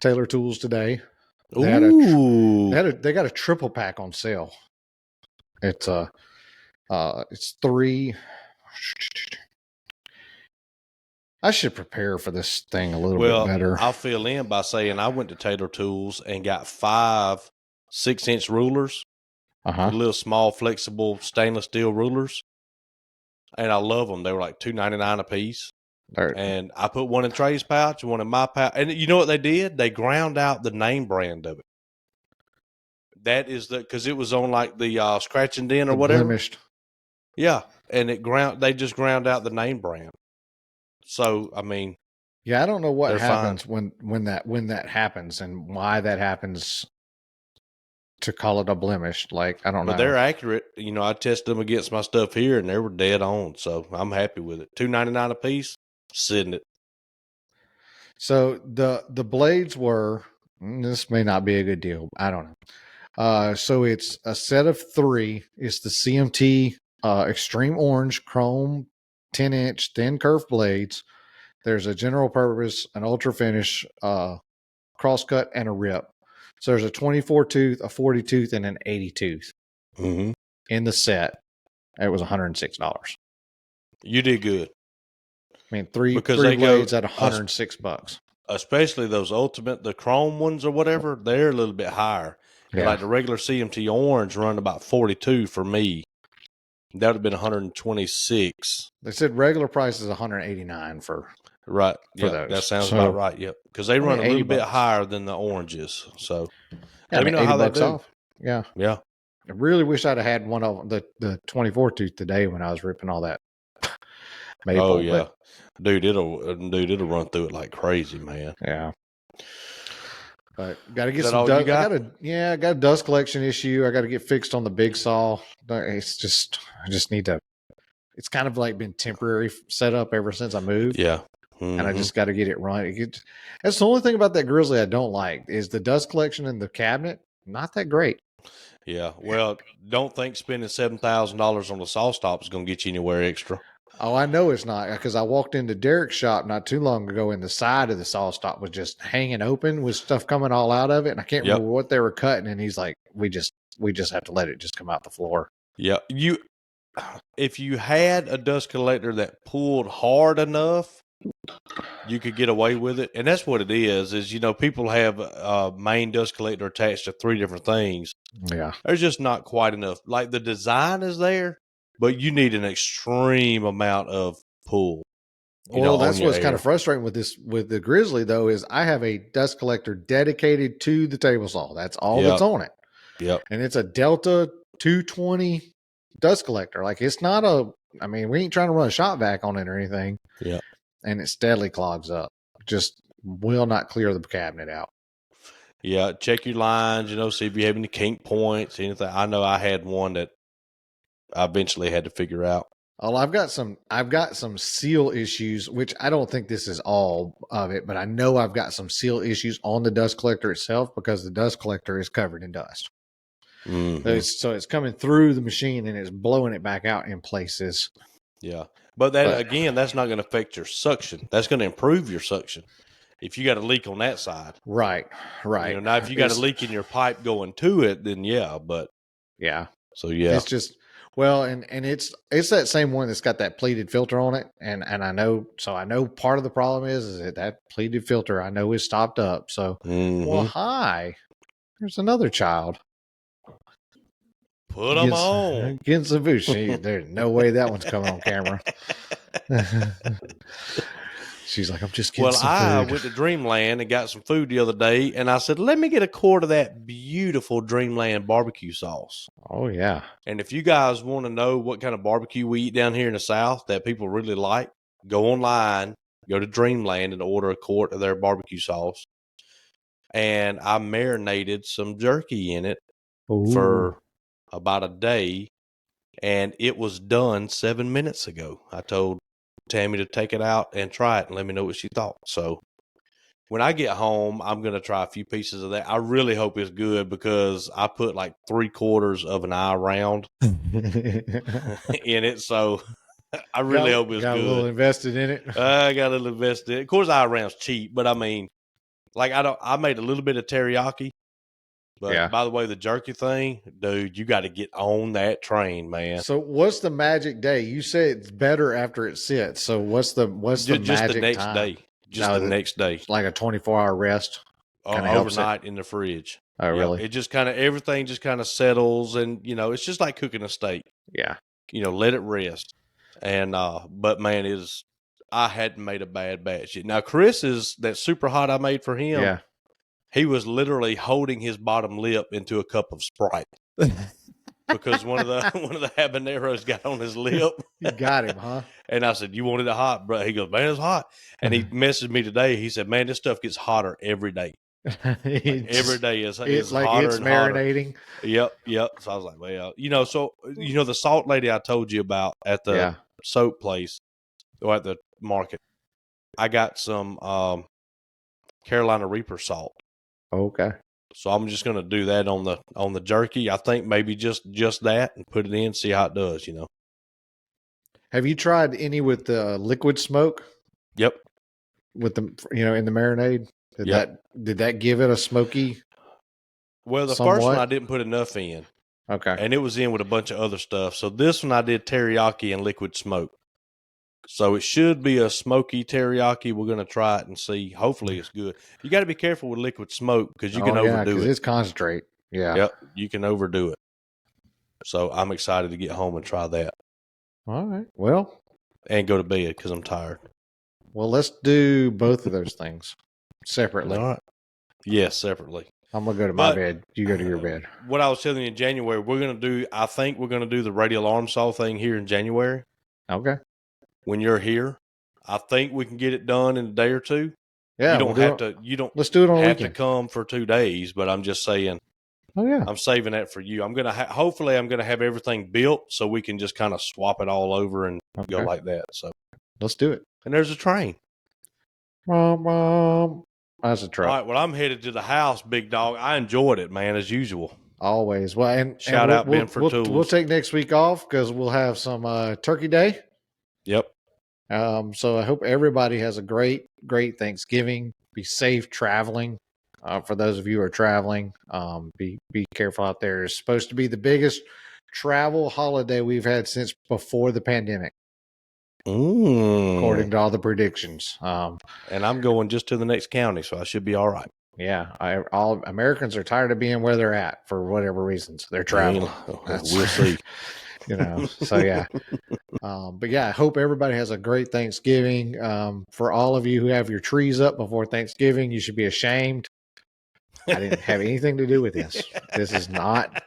Taylor Tools today. They got a triple pack on sale. It's three. I should prepare for this thing a little bit better. I'll fill in by saying I went to Taylor Tools and got 5 6-inch rulers, the little small, flexible stainless steel rulers, and I love them. They were like $2.99 a piece. And I put one in Trey's pouch, one in my pouch, and you know what they did? They ground out the name brand of it. That is because it was on like the scratch and dent or whatever. Blemished. Yeah, and they just ground out the name brand. So I mean, yeah, I don't know what happens when that happens and why that happens to call it a blemish. Like I don't know. But they're accurate. I tested them against my stuff here, and they were dead on. So I'm happy with it. $2.99 a piece, sitting it. So the blades were. This may not be a good deal. I don't know. So it's a set of 3. It's the CMT Extreme Orange Chrome 10-inch thin curved blades. There's a general purpose, an ultra finish, crosscut, and a rip. So there's a 24 tooth, a 40 tooth, and an 80 tooth in the set. It was $106. You did good. I mean, three blades at $106. Especially those ultimate, the chrome ones or whatever, they're a little bit higher. Yeah. Like the regular CMT orange run about 42 for me. That would have been 126. They said regular price is 189 for right. For those. That sounds about right. Yep. Because they run a little bit higher than the oranges. So let me know how they do. Off. Yeah. Yeah. I really wish I'd have had one of the 24 tooth today when I was ripping all that maple. Oh yeah. Dude, it'll run through it like crazy, man. Yeah. But got to get some dust. I got a dust collection issue. I got to get fixed on the big saw. I just need to. It's kind of like been temporary set up ever since I moved. Yeah. And I just got to get it running. That's the only thing about that Grizzly I don't like is the dust collection in the cabinet. Not that great. Yeah. Well, don't think spending $7,000 on the saw stop is going to get you anywhere extra. Oh, I know it's not, because I walked into Derek's shop not too long ago and the side of the saw stop was just hanging open with stuff coming all out of it. And I can't remember what they were cutting. And he's like, we just have to let it just come out the floor. Yeah. If you had a dust collector that pulled hard enough, you could get away with it. And that's what it is people have a main dust collector attached to 3 different things. Yeah. There's just not quite enough. Like the design is there, but you need an extreme amount of pull. Well, that's what's kind of frustrating with the Grizzly though, is I have a dust collector dedicated to the table saw. That's all that's on it. Yep. And it's a Delta 220 dust collector. Like it's not we ain't trying to run a shop vac on it or anything. Yeah. And it steadily clogs up. Just will not clear the cabinet out. Yeah. Check your lines, see if you have any kink points, anything. I know I had one that I eventually had to figure out. Well, I've got some seal issues, which I don't think this is all of it, but I know I've got some seal issues on the dust collector itself because the dust collector is covered in dust. Mm-hmm. So it's coming through the machine and it's blowing it back out in places. Yeah. But again, that's not going to affect your suction. That's going to improve your suction. If you got a leak on that side. Right. Now, if you got a leak in your pipe going to it, then yeah, but. Yeah. So, yeah. It's just, well, and it's that same one that's got that pleated filter on it. And I know part of the problem is that pleated filter I know is stopped up. So, well, hi, there's another child. Put them on. Getting some food. There's no way that one's coming on camera. She's like, I'm just getting some food. I went to Dreamland and got some food the other day, and I said, let me get a quart of that beautiful Dreamland barbecue sauce. Oh, yeah. And if you guys want to know what kind of barbecue we eat down here in the South that people really like, go online, go to Dreamland and order a quart of their barbecue sauce. And I marinated some jerky in it for about a day, and it was done 7 minutes ago. I told Tammy to take it out and try it and let me know what she thought. So when I get home, I'm going to try a few pieces of that. I really hope it's good because I put like 3/4 of an eye round in it. So I really hope it's got good. a little invested in it. I got a little invested. Of course, eye round's cheap, but I mean, like I made a little bit of teriyaki. But by the way, the jerky thing, dude, you got to get on that train, man. So what's the magic day? You say it's better after it sits. So what's the magic just the next time? day? Just the next day, like a 24-hour rest, overnight in the fridge. Oh, really? It just everything just kind of settles, and it's just like cooking a steak. Yeah. Let it rest. And but man, I hadn't made a bad batch yet. Now Chris is that super hot I made for him. Yeah. He was literally holding his bottom lip into a cup of Sprite because one of the habaneros got on his lip. You got him, huh? And I said, "You wanted it hot, bro?" He goes, "Man, it's hot." And he messaged me today. He said, "Man, this stuff gets hotter every day. Every day is like hotter it's and marinating." Hotter. Yep. So I was like, "Well, the salt lady I told you about at the soap place or at the market. I got some Carolina Reaper salt." Okay. So I'm just going to do that on the jerky. I think maybe just that and put it in, see how it does, Have you tried any with the liquid smoke? Yep. With the in the marinade? Did that give it a smoky? Well, the first one I didn't put enough in. Okay. And it was in with a bunch of other stuff. So this one I did teriyaki and liquid smoke. So it should be a smoky teriyaki. We're going to try it and see. Hopefully it's good. You got to be careful with liquid smoke because you can overdo it. It's concentrate. Yeah. Yep. You can overdo it. So I'm excited to get home and try that. All right. Well. And go to bed because I'm tired. Well, let's do both of those things separately. All right. Yes, separately. I'm going to go to my bed. You go to your bed. What I was telling you in January, I think we're going to do the radio alarm saw thing here in January. Okay. When you're here, I think we can get it done in a day or two. Yeah. You don't have to. Let's do it on a have weekend. To come for 2 days, but I'm just saying. Oh yeah. I'm saving that for you. I'm gonna hopefully I'm gonna have everything built so we can just kind of swap it all over and go like that. So let's do it. And there's a train. That's a truck. All right. Well, I'm headed to the house, big dog. I enjoyed it, man, as usual. Always. Well, and shout out Ben for tools. We'll take next week off because we'll have some Turkey Day. Yep. So I hope everybody has a great Thanksgiving. Be safe traveling. For those of you who are traveling, be careful out there. It's supposed to be the biggest travel holiday we've had since before the pandemic. According to all the predictions. And I'm going just to the next county, so I should be all right. Yeah, all Americans are tired of being where they're at for whatever reasons. They're traveling. We'll see. So yeah. But yeah, I hope everybody has a great Thanksgiving. For all of you who have your trees up before Thanksgiving, you should be ashamed. I didn't have anything to do with this. This is not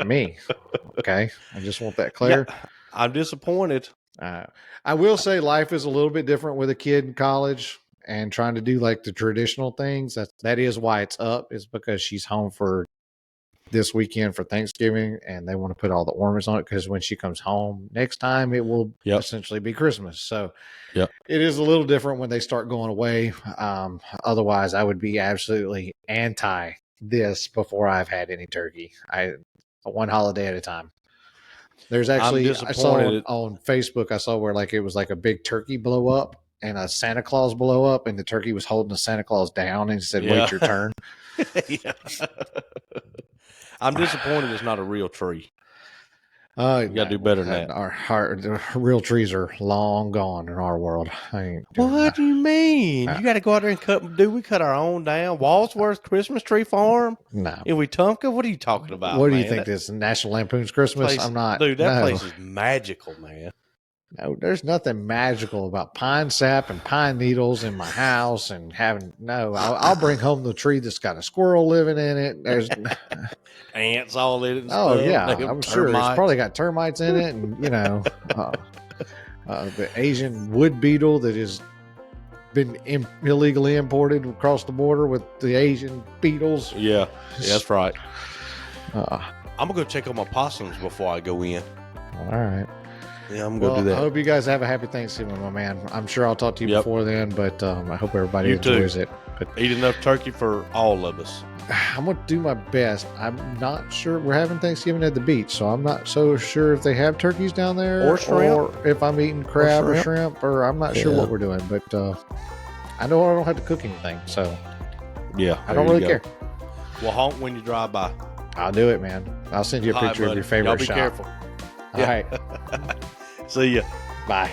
me. Okay. I just want that clear. Yeah, I'm disappointed. I will say life is a little bit different with a kid in college and trying to do like the traditional things. That is why it's up, is because she's home for this weekend for Thanksgiving and they want to put all the ornaments on it because when she comes home next time, it will essentially be Christmas. So it is a little different when they start going away. Otherwise, I would be absolutely anti this before I've had any turkey. One holiday at a time. There's actually, I saw on Facebook, I saw where like it was like a big turkey blow up and a Santa Claus blow up, and the turkey was holding the Santa Claus down and said, "Wait your turn." I'm disappointed it's not a real tree. You got to do better than that. Our real trees are long gone in our world. What do you mean? You got to go out there and cut. Do we cut our own down? Walsworth Christmas Tree Farm? No. In Wetumpka? What are you talking about? What do you think this is? National Lampoon's Christmas? Place, I'm not. Dude, that place is magical, man. No, there's nothing magical about pine sap and pine needles in my house and having. No, I'll bring home the tree that's got a squirrel living in it. There's ants all in it. And stuff. Yeah, I'm sure it's probably got termites in it, and the Asian wood beetle that has been illegally imported across the border with the Asian beetles. Yeah, that's right. I'm gonna go check on my possums before I go in. All right. Yeah, I'm going to do that. I hope you guys have a happy Thanksgiving, my man. I'm sure I'll talk to you before then, but I hope everybody enjoys it. But eat enough turkey for all of us. I'm going to do my best. I'm not sure. We're having Thanksgiving at the beach, so I'm not so sure if they have turkeys down there. Or shrimp. Or if I'm eating crab or shrimp, or I'm not sure what we're doing. But I know I don't have to cook anything, so yeah, I don't really care. Well, honk when you drive by. I'll do it, man. I'll send you a picture of your favorite shop. Y'all be careful. All right. See ya. Bye.